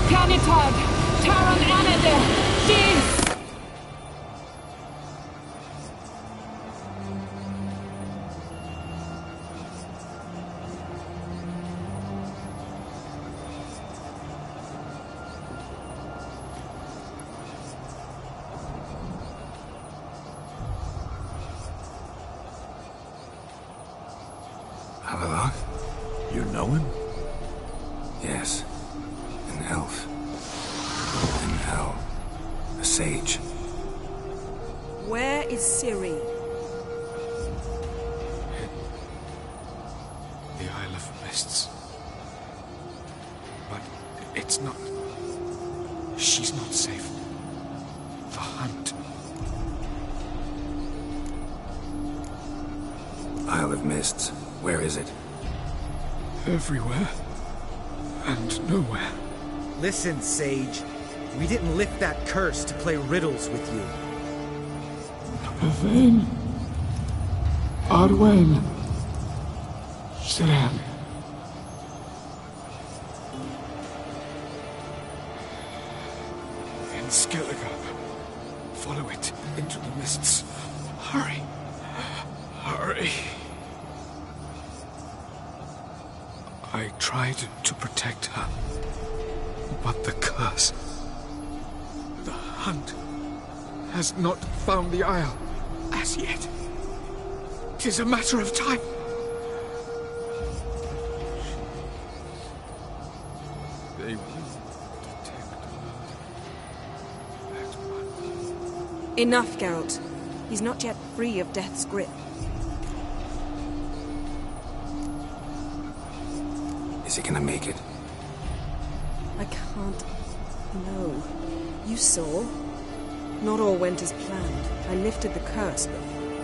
Kanitad. Taron Anadir. Dis. Havelock? You know him? Yes. An elf. An elf. A sage. Where is Ciri? The Isle of Mists. But it's not... She's not safe. The hunt. Isle of Mists. Where is it? Everywhere. And nowhere. Listen, Sage. We didn't lift that curse to play riddles with you. Yvain. Arwen. Siran. In Skellige. Follow it into the mists. Hurry. Hurry. I tried to protect her, but the curse, the hunt, has not found the Isle as yet. 'Tis a matter of time. They will detect her. Enough, Geralt. He's not yet free of death's grip. Is he gonna make it? I can't... No. You saw? Not all went as planned. I lifted the curse, but...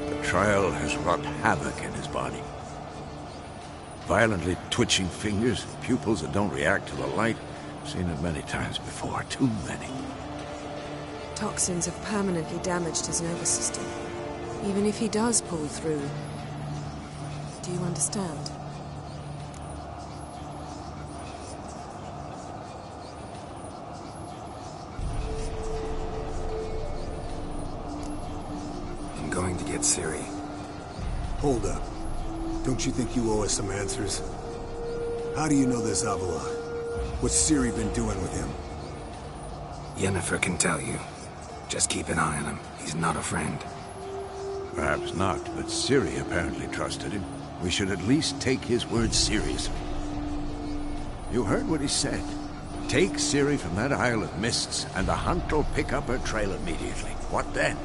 The trial has wrought havoc in his body. Violently twitching fingers, pupils that don't react to the light. Seen it many times before, too many. Toxins have permanently damaged his nervous system. Even if he does pull through. Do you understand? I'm going to get Ciri. Hold up. Don't you think you owe us some answers? How do you know this Avila? What's Ciri been doing with him? Yennefer can tell you. Just keep an eye on him. He's not a friend. Perhaps not, but Ciri apparently trusted him. We should at least take his words seriously. You heard what he said. Take Ciri from that Isle of Mists, and the hunt will pick up her trail immediately. What then?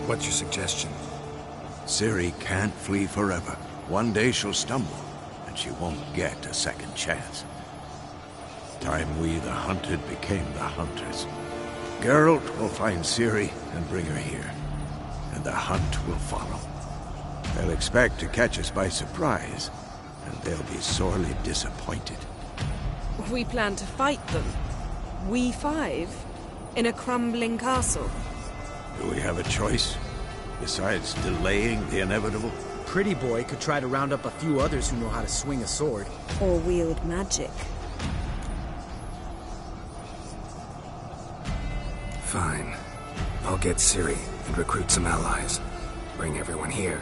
What's your suggestion? Ciri can't flee forever. One day she'll stumble, and she won't get a second chance. Time we, the hunted, became the hunters. Geralt will find Ciri and bring her here, and the hunt will follow. They'll expect to catch us by surprise, and they'll be sorely disappointed. We plan to fight them. We five? In a crumbling castle? Do we have a choice? Besides delaying the inevitable? Pretty Boy could try to round up a few others who know how to swing a sword. Or wield magic. Fine. I'll get Ciri and recruit some allies. Bring everyone here.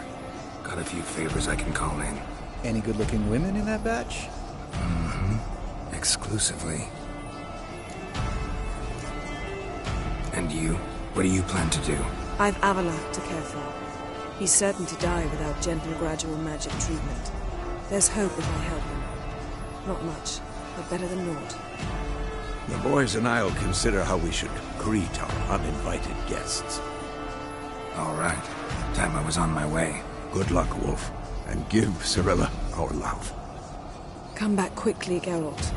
Got a few favors I can call in. Any good-looking women in that batch? Mm-hmm. Exclusively. And you? What do you plan to do? I've Avila to care for. He's certain to die without gentle, gradual magic treatment. There's hope if I help him. Not much, but better than naught. The boys and I'll consider how we should greet our uninvited guests. All right. Time I was on my way. Good luck, Wolf, and give Cirilla our love. Come back quickly, Geralt.